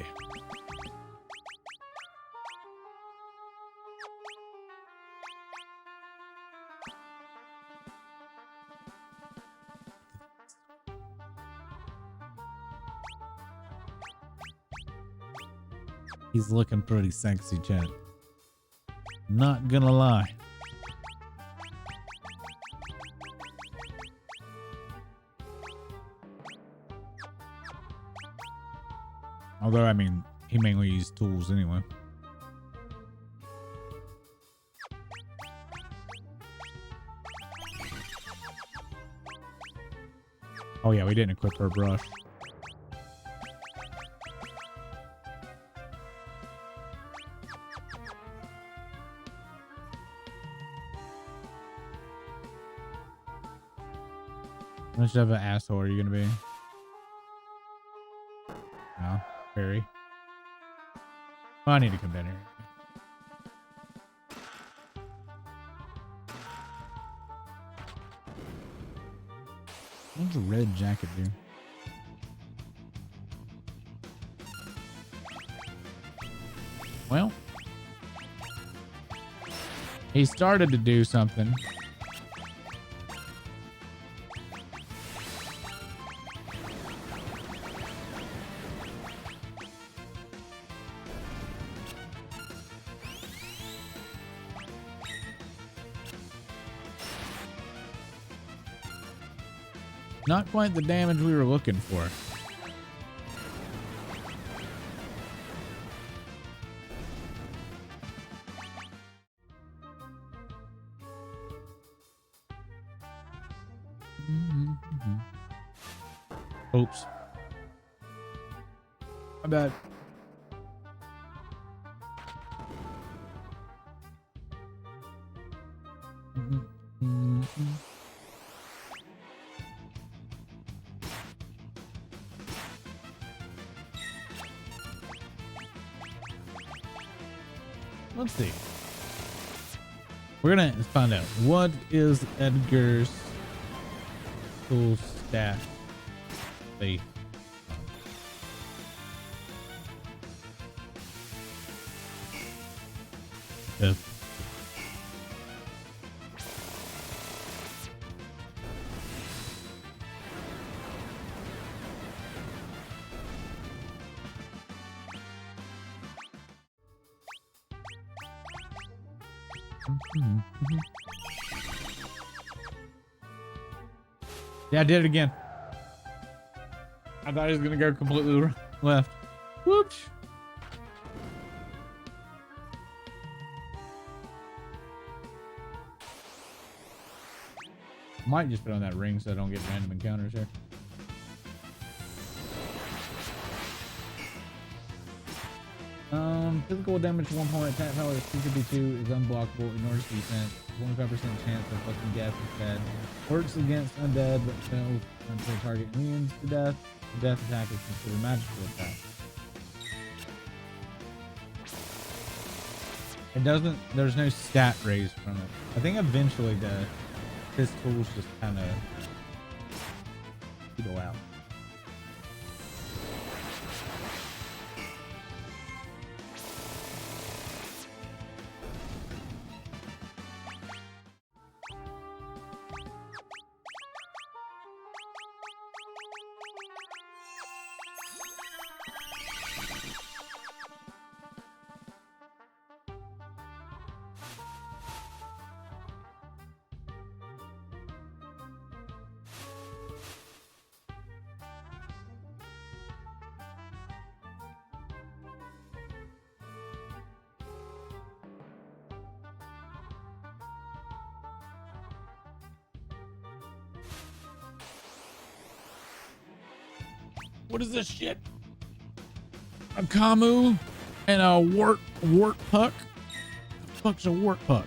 He's looking pretty sexy, chat. Not gonna lie. Although, I mean, he mainly uses tools anyway. Oh yeah, we didn't equip her brush. How much of an asshole are you gonna be? No, very. Well, I need to come down here. What's a red jacket do? Well, he started to do something. Not quite the damage we were looking for. Oops. My bad. Let's see. We're gonna find out what is Edgar's full stat. See. Yes. Yeah, I did it again. I thought he was gonna go completely left. Whoops. Might just put on that ring so I don't get random encounters here. Physical damage to one point. Attack power is 252 is unblockable. Ignores defense. 25% chance of fucking death instead. Works against undead, but fails until target immunes to death. The death attack is considered magical attack. It doesn't. There's no stat raised from it. I think eventually the pistols just kind of go out. What is this shit? A Camu and a wart puck? The fuck's a wart puck?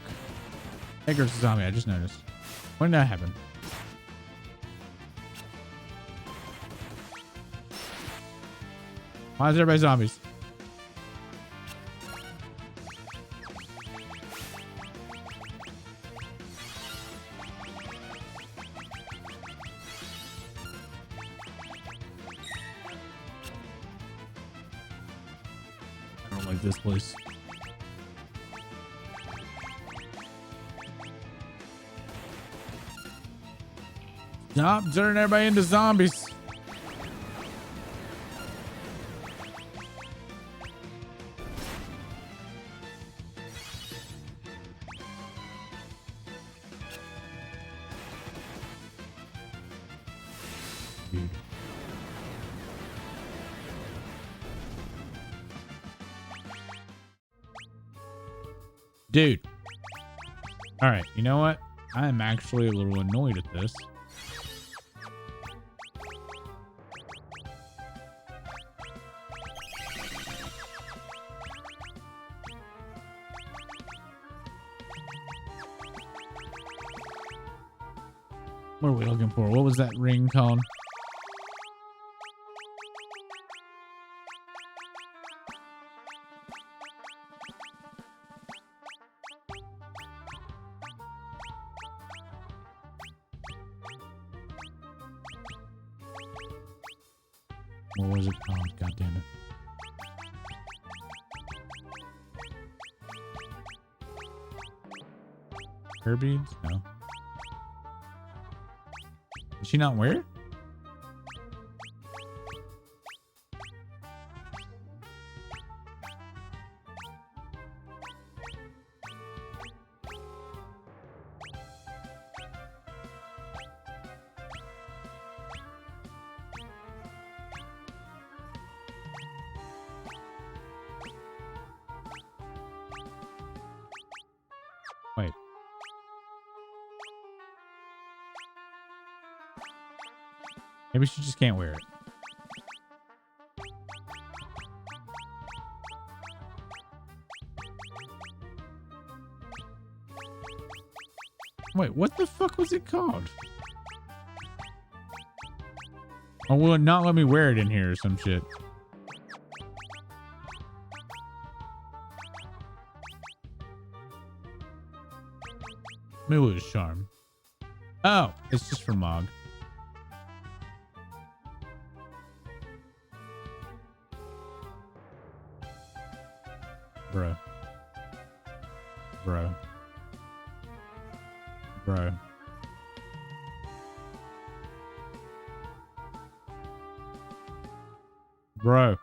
Edgar's a zombie, I just noticed. When did that happen? Why is everybody zombies? I don't like this place. Stop turning everybody into zombies. Dude. All right, you know what? I am actually a little annoyed at this. What are we looking for? What was that ring called? What was it called? God damn it. Her beads? No. Did she not wear it? Wait. Maybe she just can't wear it. Wait, what the fuck was it called? Oh, will it not let me wear it in here or some shit? Milu's charm. Oh, it's just for Mog. Bro. Bro. Bro. Bro.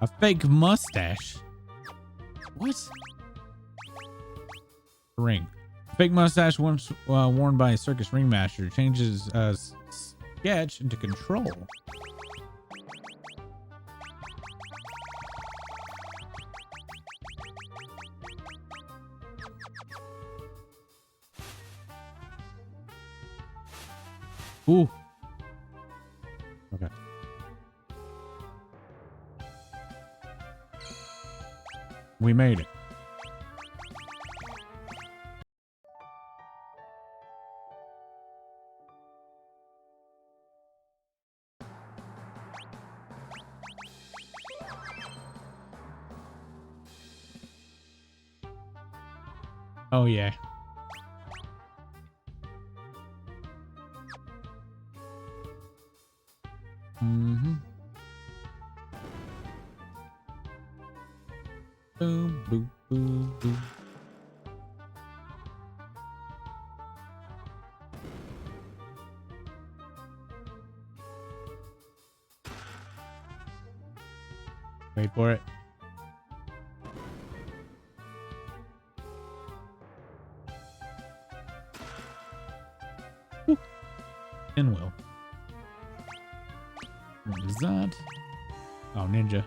A fake mustache? What? Ring. Fake mustache once worn by a circus ringmaster changes sketch into control. Ooh. Okay. We made it. Oh, yeah. Mm-hmm. Boom, boom, boom, boom. Wait for it. Pinwheel. What is that? Oh, ninja.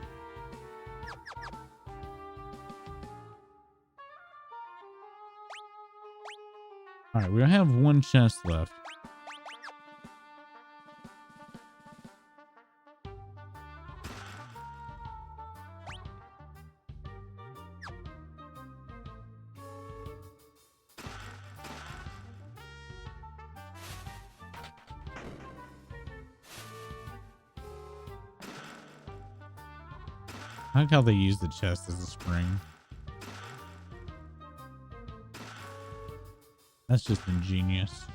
All right, we have one chest left. I like how they use the chest as a spring. That's just ingenious.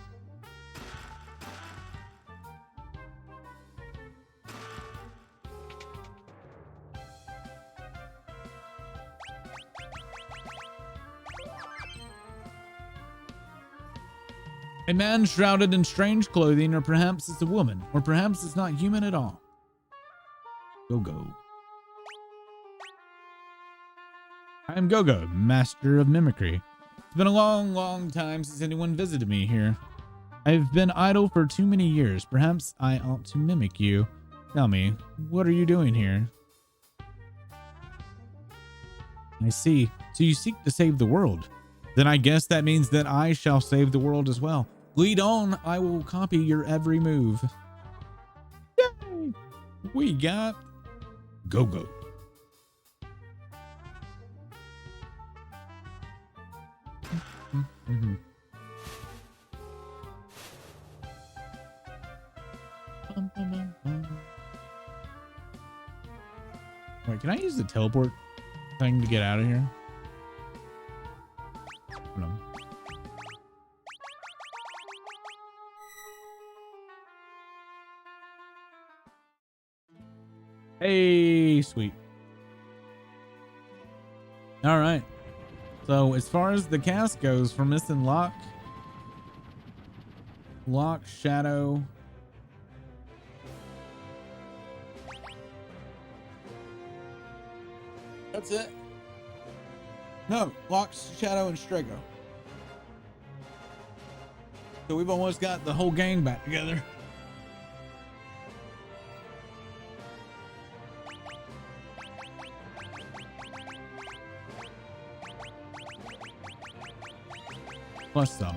A man shrouded in strange clothing, or perhaps it's a woman, or perhaps it's not human at all. Go-Go. I am Go-Go, master of mimicry. It's been a long, long time since anyone visited me here. I've been idle for too many years. Perhaps I ought to mimic you. Tell me, what are you doing here? I see. So you seek to save the world. Then I guess that means that I shall save the world as well. Lead on. I will copy your every move. Yay! We got Go-Go. Mm-hmm. Wait, can I use the teleport thing to get out of here? No. Hey, sweet. All right. So as far as the cast goes, for missing Lock, Shadow, that's it. No, Lock, Shadow, and Strago. So we've almost got the whole gang back together. Plus some.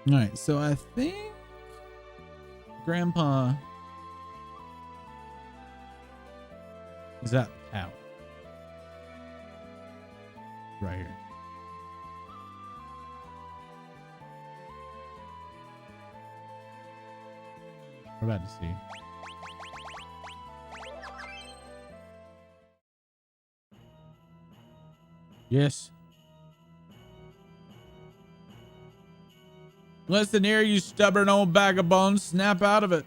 All right, so I think Grandpa is at the tower. Right here. We're about to see. Yes. Listen here, you stubborn old bag of bones. Snap out of it.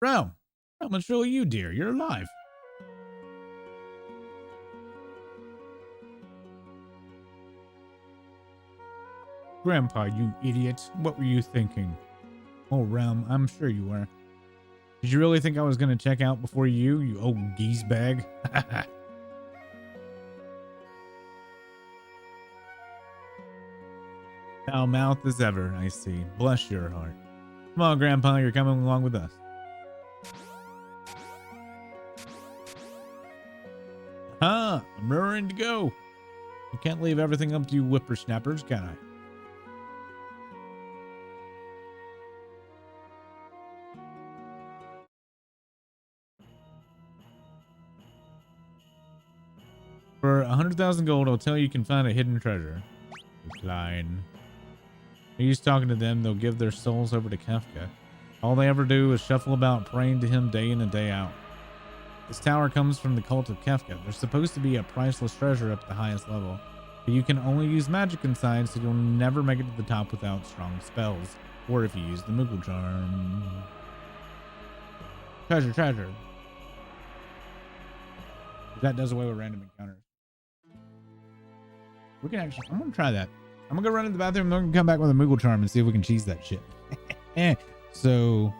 Realm. Realm, it's really you, dear. You're alive. Grandpa, you idiot. What were you thinking? Oh, Realm, I'm sure you were. Did you really think I was going to check out before you old geese bag? Foul mouth as ever, I see. Bless your heart. Come on, Grandpa, you're coming along with us. I'm raring to go. You can't leave everything up to you whippersnappers, can I? For 100,000 gold, I'll tell you can find a hidden treasure. Decline. He's talking to them. They'll give their souls over to Kafka. All they ever do is shuffle about praying to him day in and day out. This tower comes from the cult of Kafka. There's supposed to be a priceless treasure up at the highest level, but you can only use magic inside, so you'll never make it to the top without strong spells, or if you use the Moogle charm. Treasure. That does away with random encounters. We can actually, I'm gonna try that. I'm gonna go run in the bathroom and then come back with a Moogle charm and see if we can cheese that shit. So,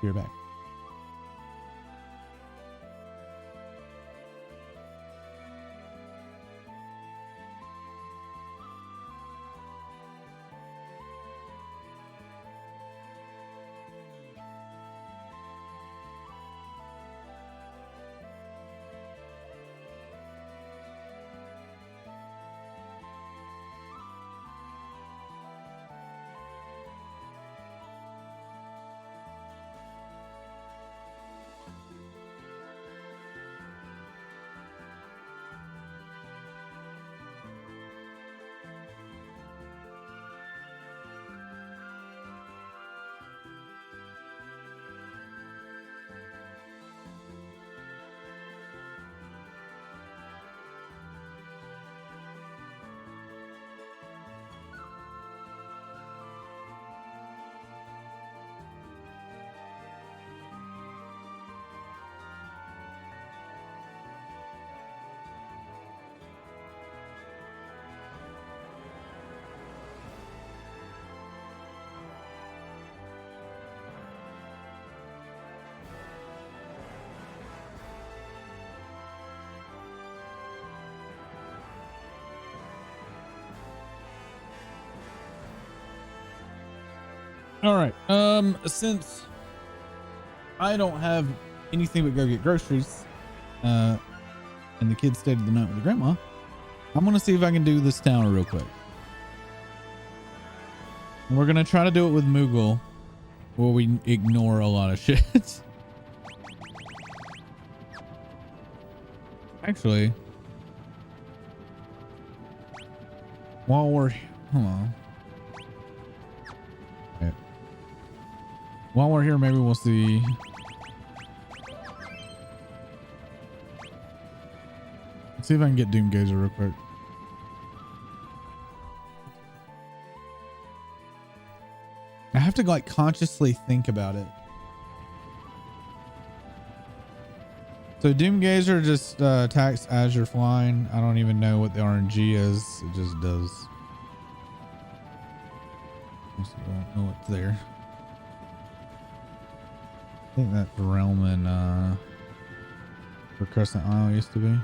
you're back. All right. Since I don't have anything but go get groceries, and the kids stayed the night with the grandma, I'm gonna see if I can do this tower real quick. We're gonna try to do it with Moogle, where we ignore a lot of shit. Actually, while we're hold on. While we're here, maybe we'll see. Let's see if I can get Doomgazer real quick. I have to like consciously think about it. So Doomgazer just attacks as you're flying. I don't even know what the RNG is. It just does. I don't know what's there. I think that realm in where Crescent Isle used to be.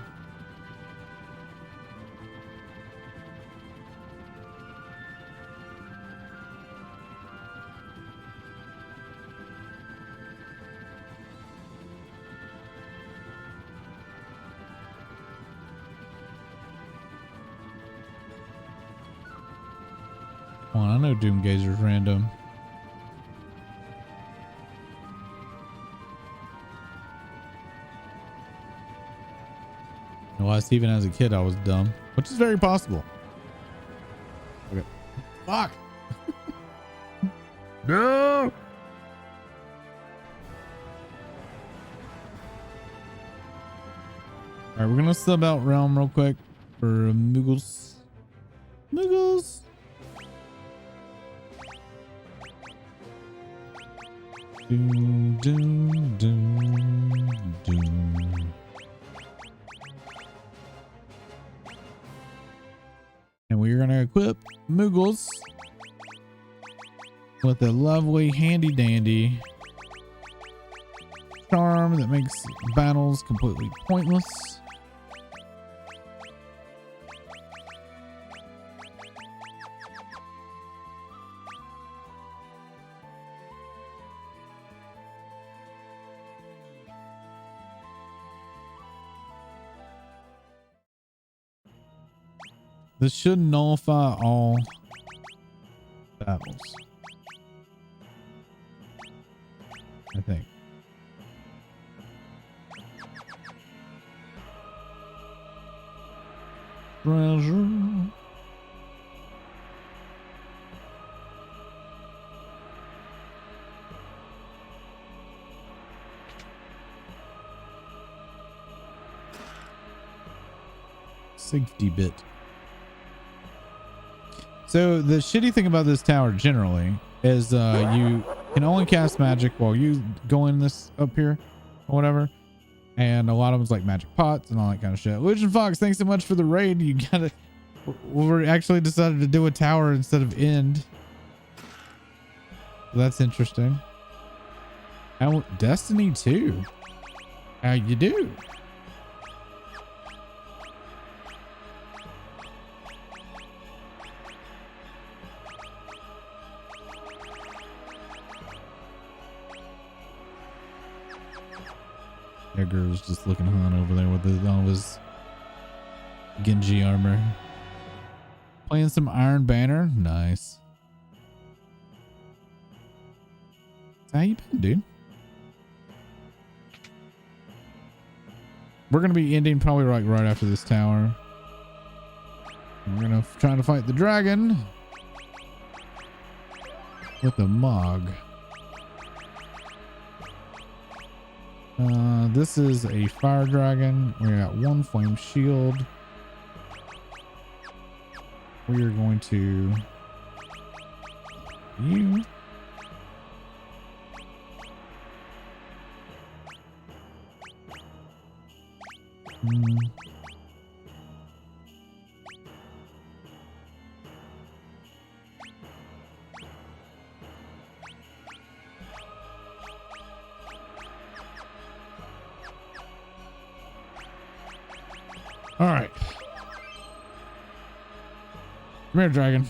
Come on, I know Doomgazer's random. Unless even as a kid I was dumb, which is very possible. Okay. Fuck. No. All right, we're gonna sub out realm real quick for Moogles. Moogles. Doom, doom, doom, doom. And we're going to equip Moogles with a lovely handy dandy charm that makes battles completely pointless. This should nullify all battles, I think. Treasure. Safety bit. So the shitty thing about this tower generally is you can only cast magic while you go in this up here or whatever. And a lot of them's like magic pots and all that kind of shit. Lucian Fox, thanks so much for the raid. You gotta, we actually decided to do a tower instead of end. That's interesting. And Destiny 2. How you do? Edgar was just looking on over there with all of his Genji armor. Playing some Iron Banner. Nice. How you been, dude? We're going to be ending probably right after this tower. We're going to try to fight the dragon with the Mog. This is a fire dragon. We got one flame shield. We are going to you. All right. Come here, dragon.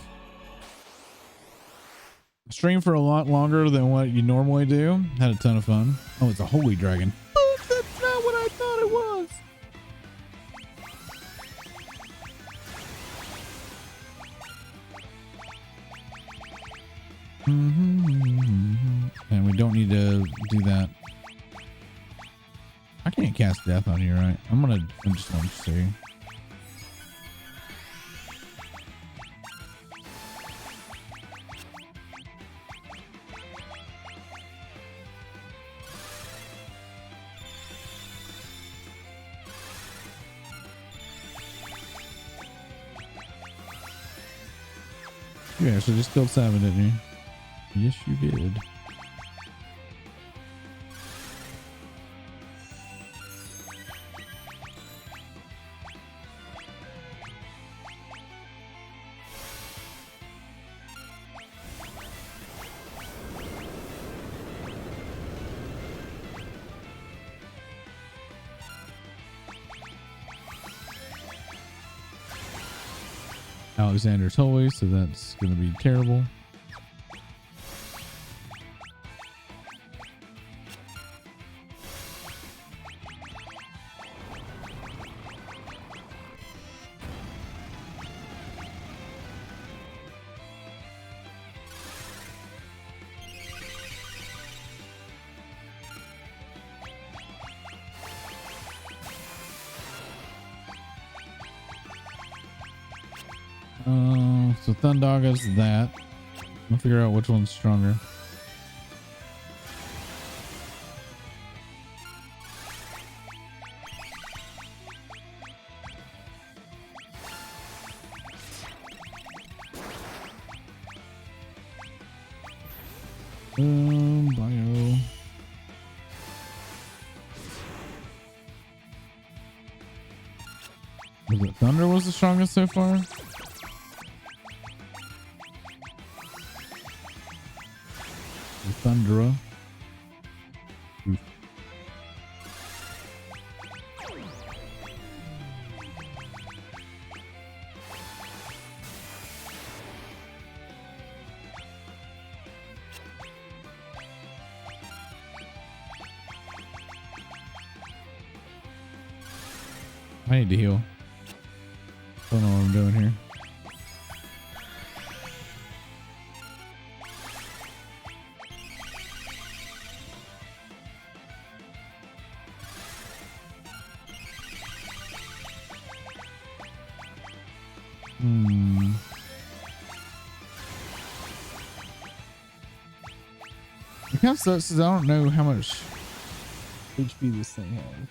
Stream for a lot longer than what you normally do. Had a ton of fun. Oh, it's a holy dragon. Oh, that's not what I thought it was. And we don't need to do that. I can't cast death on you, right? I just want to see. You actually just killed Seven, didn't you? Yes, you did. Alexander's holy, so that's going to be terrible. So Thundaga's that. I'll figure out which one's stronger. Bio. Was it Thunder was the strongest so far? Thundera. Oof. I need to heal. Don't know what I'm doing here. Hmm. It kind of sucks because I don't know how much HP this thing has.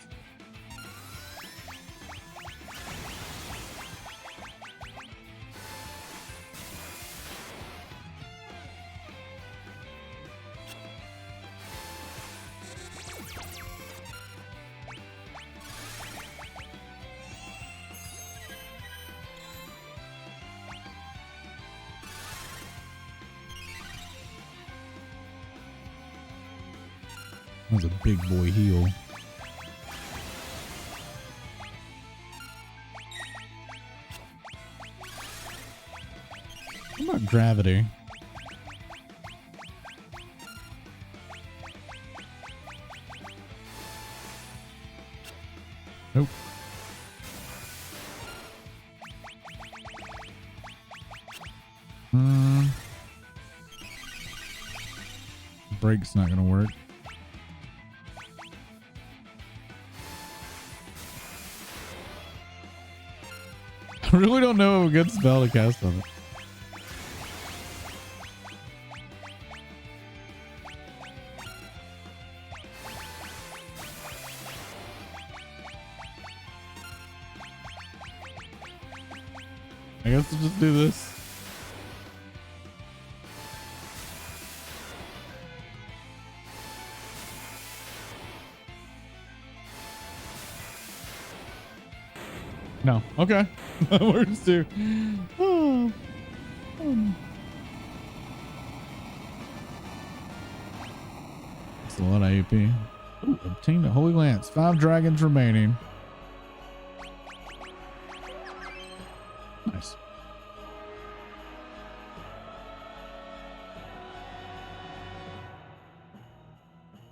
That was a big boy heal. What about gravity? Nope. Brake's not gonna work. I really don't know a good spell to cast on it. I guess we'll just do this. No. Okay. That works too. Oh. That's a lot of AP. Ooh, obtained a holy lance. 5 dragons remaining. Nice.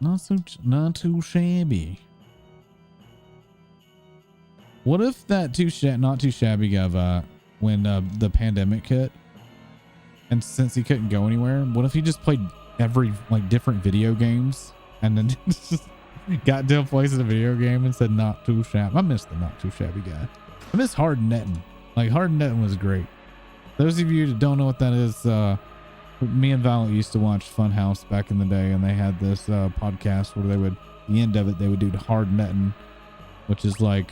Not too shabby. What if that not too shabby guy when the pandemic hit, and since he couldn't go anywhere, what if he just played every different video games and then just got to a place in a video game and said not too shabby? I miss the not too shabby guy. I miss hard netting. Hard netting was great. Those of you that don't know what that is, me and Violet used to watch Funhouse back in the day, and they had this podcast where the end of it, they would do hard netting, which is like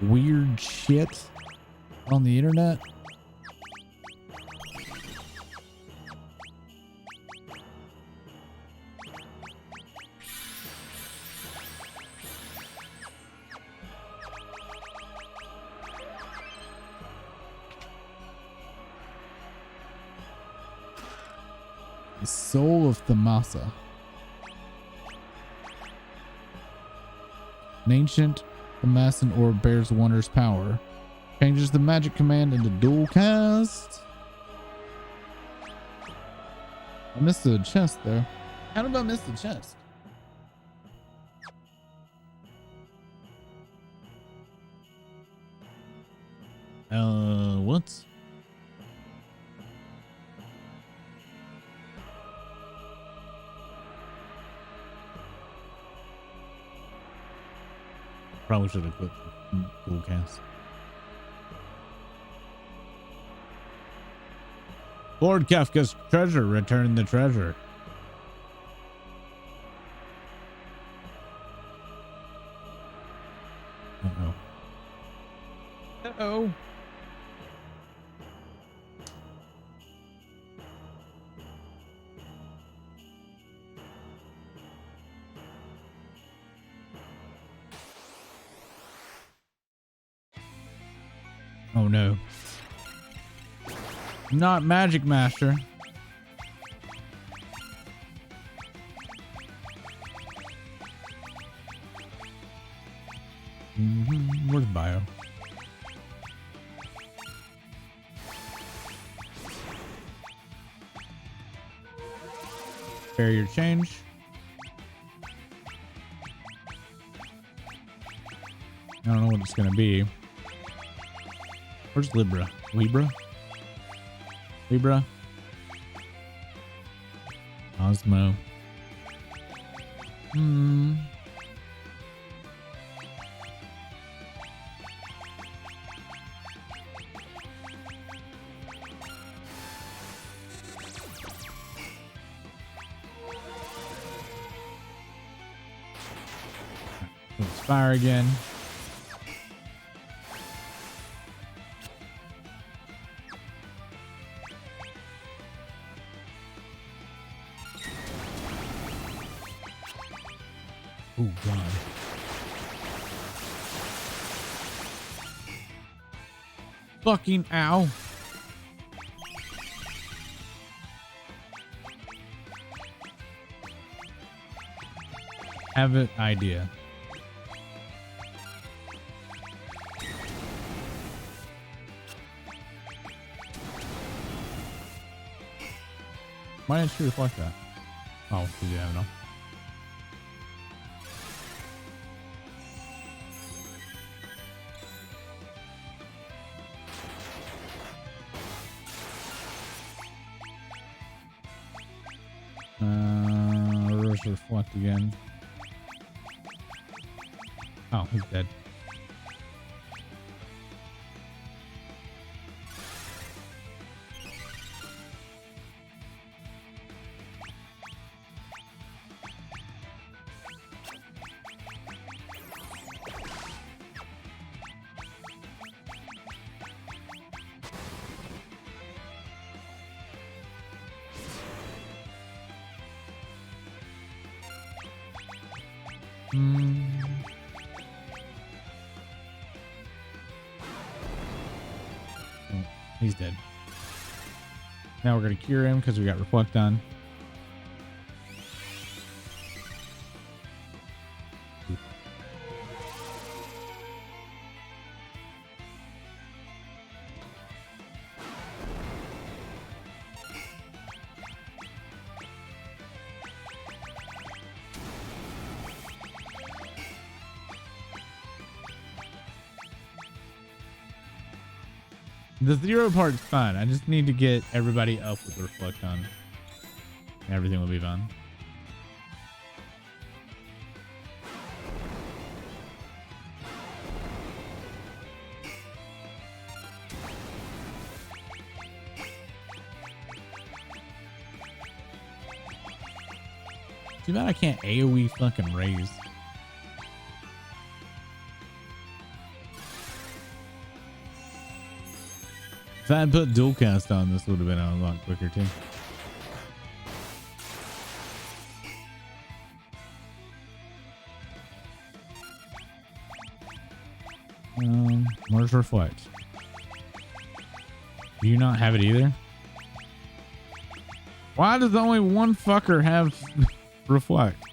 weird shit on the internet. The soul of Thamasa. An ancient Thamasan orb bears wondrous power. Changes the magic command into dual cast. I missed the chest though. How did I miss the chest? What? Probably should have quit dual cast. Lord Kafka's treasure, return the treasure. Uh-oh. Uh-oh. Oh no. Not Magic Master. Where's Bio? Barrier change. I don't know what it's gonna be. Where's Libra? Libra? Osmo. It's fire again. Oh God. Fucking ow. Have an idea. Why didn't she reflect that? Oh, because you have no. Reverse reflect again. Oh, he's dead. Oh, he's dead. Now we're gonna cure him because we got reflect on. The zero part's fine. I just need to get everybody up with the reflect on. And everything will be fine. Too bad I can't AoE fucking raise. If I had put dual cast on, this would have been a lot quicker too. Where's reflect? Do you not have it either? Why does only one fucker have reflect?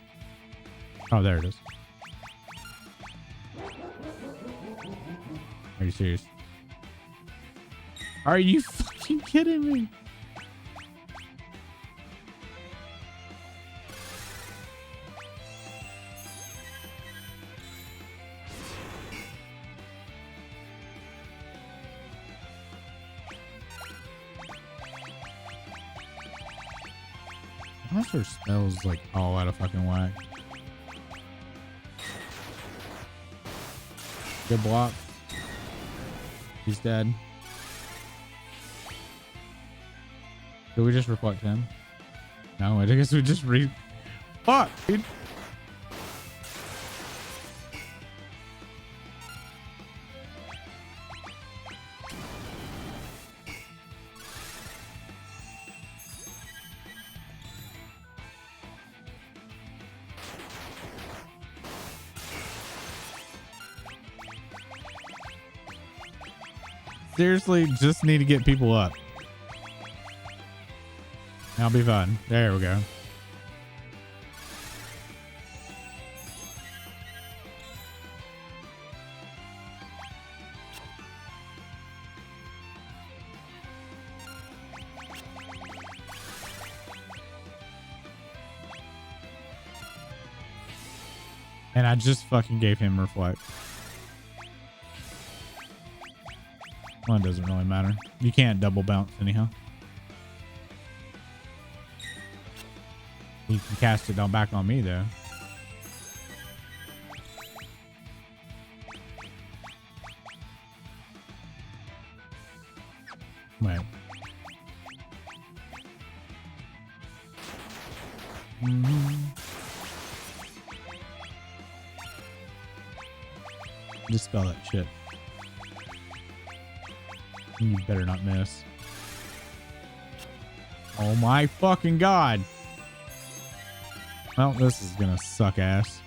Oh, there it is. Are you serious? Are you fucking kidding me? Why is her spells like all out of fucking whack? Good block. He's dead. Did we just reflect him? No, I guess we just fuck, dude. Seriously, just need to get people up. I'll be fine. There we go. And I just fucking gave him reflect. Well, it doesn't really matter. You can't double bounce anyhow. You can cast it back on me though. Wait. Dispel that shit. You better not miss. Oh my fucking god. Well, this is gonna suck ass.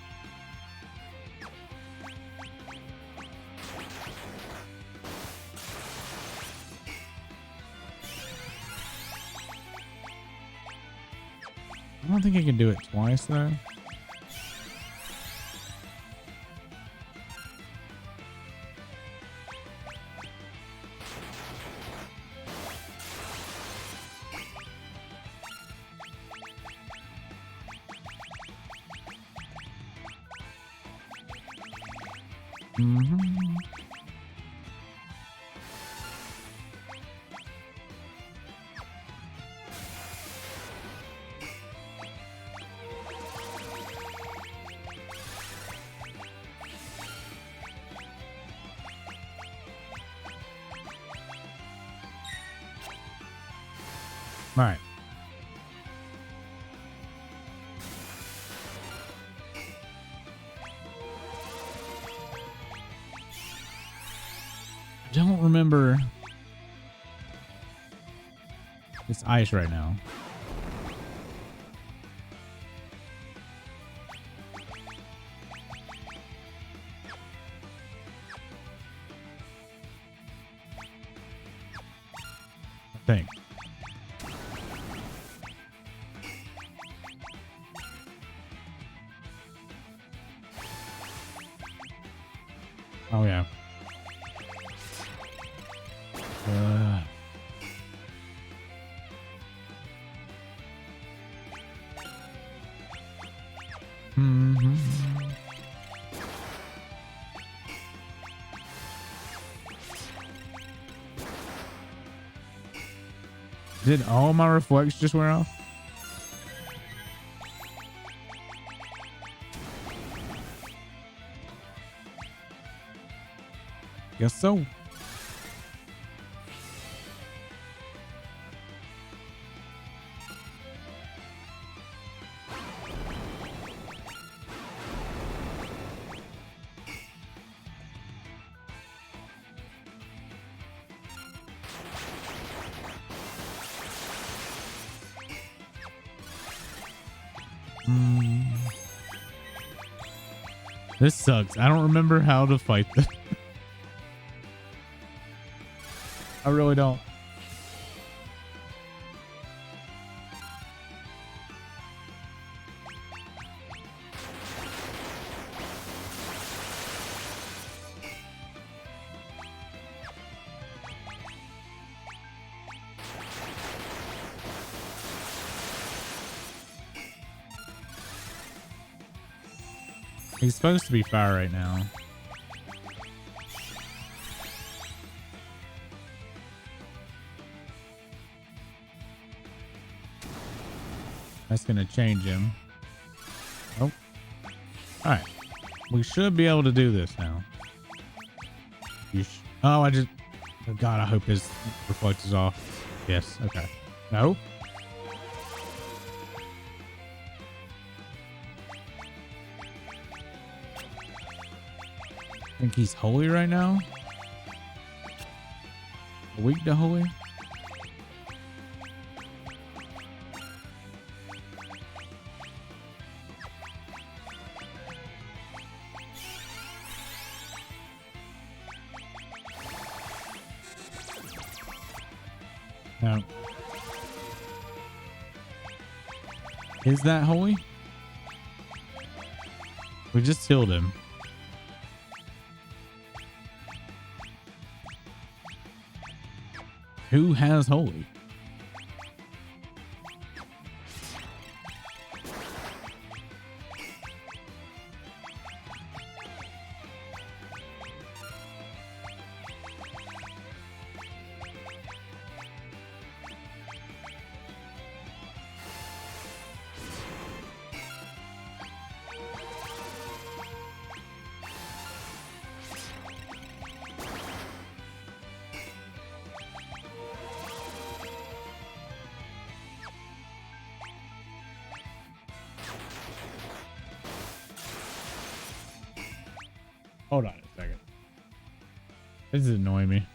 I don't think I can do it twice though. All right. I don't remember. It's ice right now. I think. Oh yeah. Did all my reflects just wear off? Guess so. This sucks. I don't remember how to fight this. I really don't. He's supposed to be fire right now. That's going to change him. Oh. All right. We should be able to do this now. Oh, I just... Oh, God, I hope his reflect is off. Yes. Okay. No. I think he's holy right now. Weak to holy. No. Is that holy? We just healed him. Who has holy? Hold on a second. This is annoying me.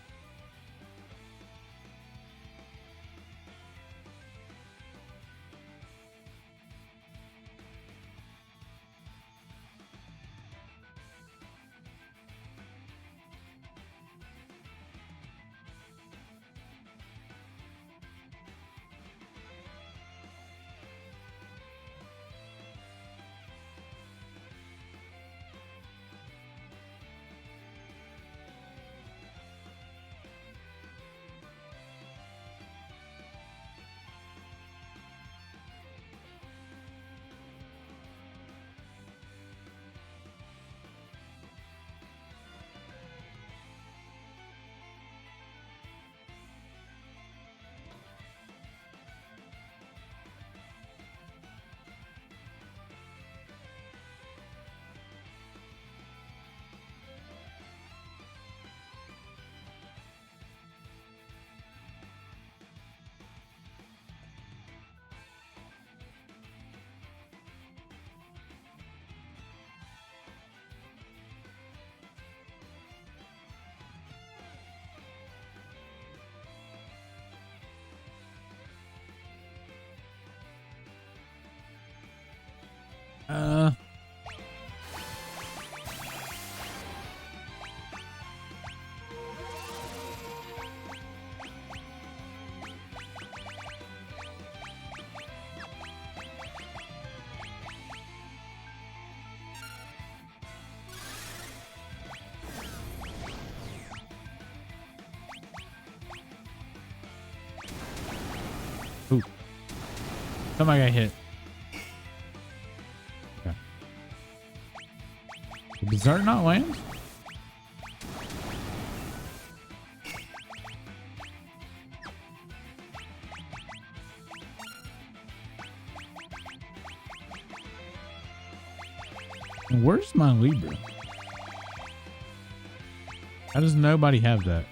Uh, ooh. Somebody got hit. Okay. Did Berserk not land? Where's my Libra? How does nobody have that?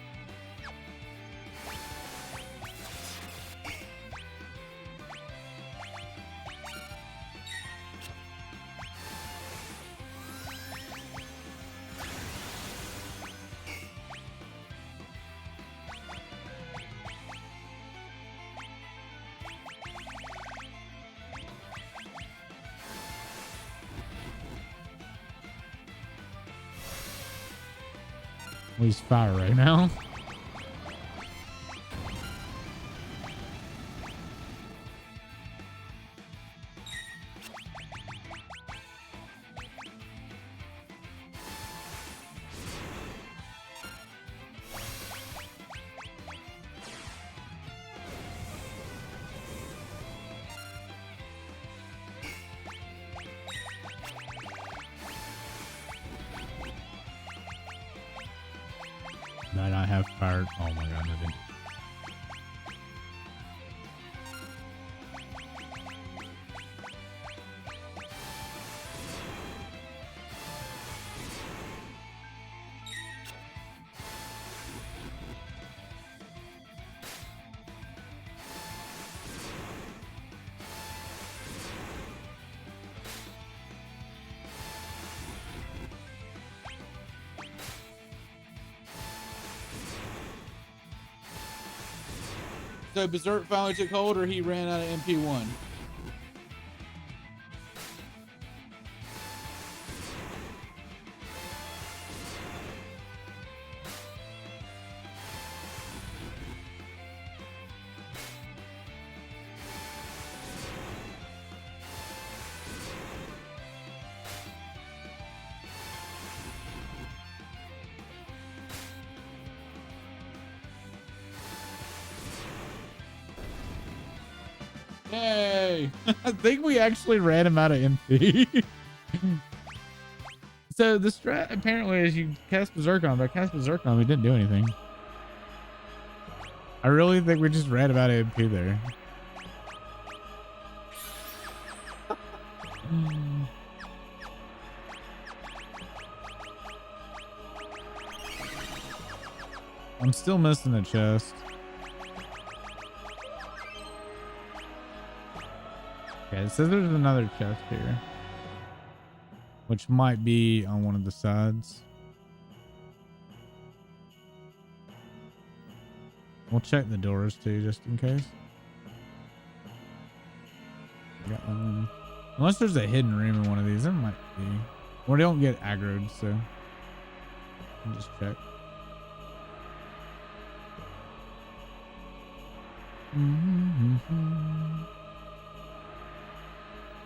He's fire right now. Did I not have fire? Oh my god, I didn't. So Berserk finally took hold, or he ran out of MP1? Yay! I think we actually ran him out of MP. So the strat apparently is you cast Berserk on, but I cast Berserk on, we didn't do anything. I really think we just ran him out of MP there. I'm still missing a chest. Okay, it says there's another chest here, which might be on one of the sides. We'll check the doors too, just in case. Got one. Unless there's a hidden room in one of these, there might be. Or don't get aggroed, so I'll just check.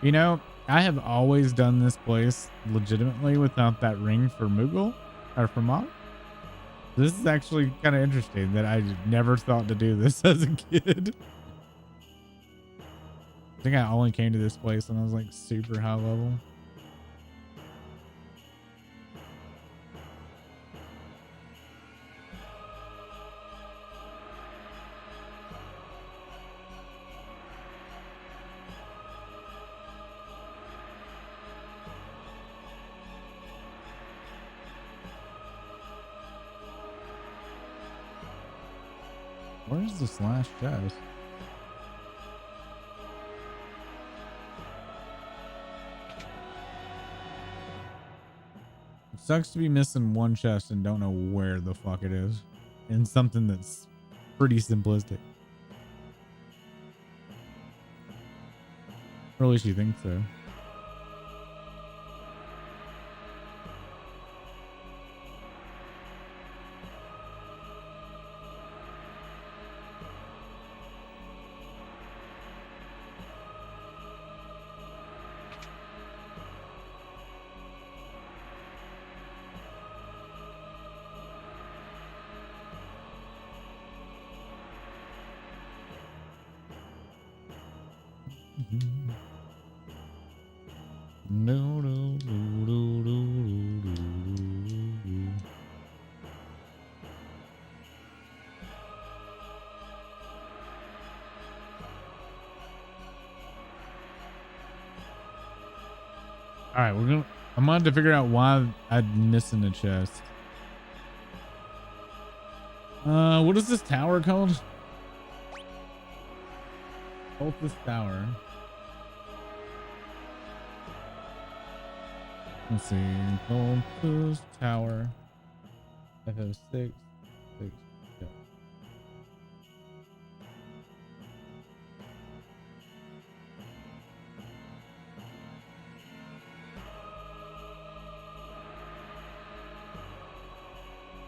You know, I have always done this place legitimately without that ring for Moogle or for Mom. This is actually kind of interesting that I never thought to do this as a kid. I think I only came to this place when I was like super high level. Where's this last chest? It sucks to be missing one chest and don't know where the fuck it is. And something that's pretty simplistic. Or at least you think so. No, no, no, no, no, no, no. All right, I'm gonna have to figure out why I'm missing a chest. What is this tower called? Cultist Tower. Let's see. Cultist Tower. FF6. 6. Yeah.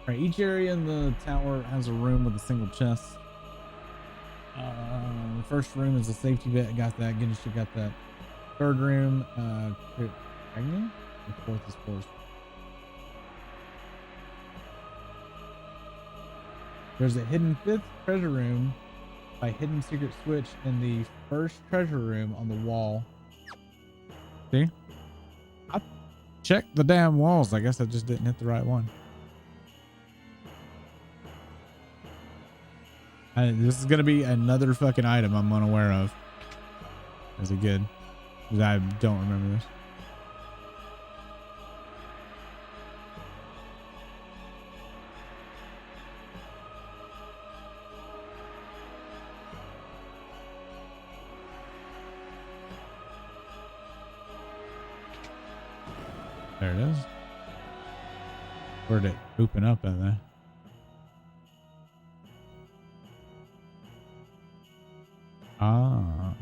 All right, each area in the tower has a room with a single chest. The first room is a safety bit. I got that. Ginnish got that. Third room, pregnant? The fourth is forced. There's a hidden fifth treasure room by hidden secret switch in the first treasure room on the wall. See? I checked the damn walls. I guess I just didn't hit the right one. This is gonna be another fucking item I'm unaware of. Is it good? Because I don't remember this. There it is. Where'd it open up at there? Ah.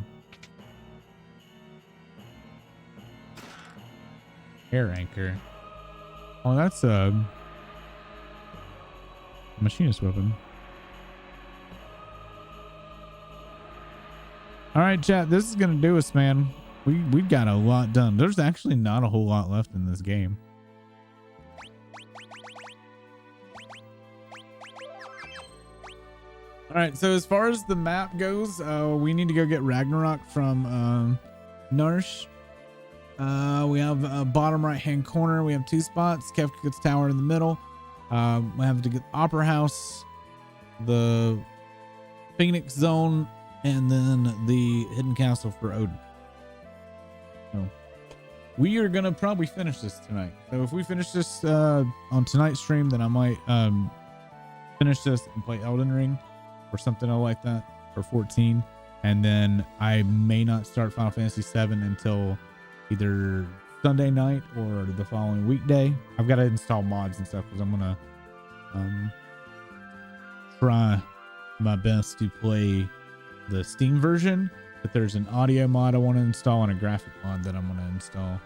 Air anchor. Oh, that's a machinist weapon. All right, chat. This is gonna do us, man. We got a lot done. There's actually not a whole lot left in this game. All right, so as far as the map goes, we need to go get Ragnarok from Narsh. We have bottom right hand corner. We have two spots. Kefka's Tower in the middle. We have to get Opera House, the Phoenix Zone, and then the Hidden Castle for Odin. So we are gonna probably finish this tonight. So if we finish this on tonight's stream, then I might finish this and play Elden Ring or something like that for 14, and then I may not start Final Fantasy 7 until either Sunday night or the following weekday. I've got to install mods and stuff because I'm gonna try my best to play the Steam version, but there's an audio mod I want to install and a graphic mod that I'm going to install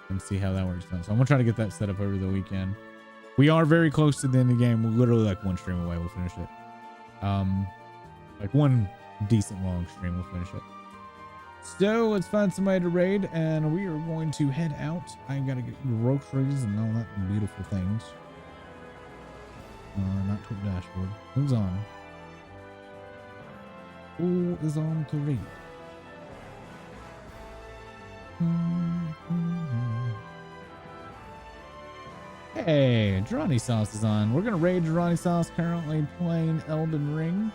and see how that works out. So I'm going to try to get that set up over the weekend. We are very close to the end of the game. We're literally like one stream away. We'll finish it. Like one decent long stream. We'll finish it. So let's find somebody to raid and we are going to head out. I got to get groceries and all that beautiful things. Not to the dashboard. Who's on? Who is on to read? Hey, Dronny Sauce is on. We're gonna raid Dronny Sauce, currently playing Elden Ring.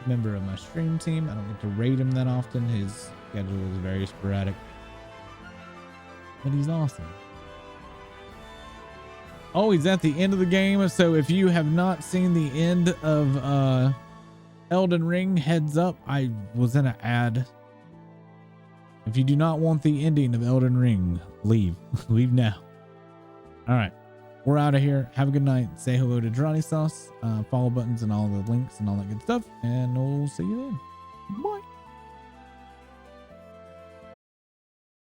Member of my stream team. I don't get to raid him that often. His schedule is very sporadic, but he's awesome. Oh, he's at the end of the game. So if you have not seen the end of Elden Ring, heads up, I was in an ad. If you do not want the ending of Elden Ring, leave. Leave now. All right. We're out of here. Have a good night. Say hello to Dronny Sauce. Follow buttons and all the links and all that good stuff. And we'll see you then. Bye.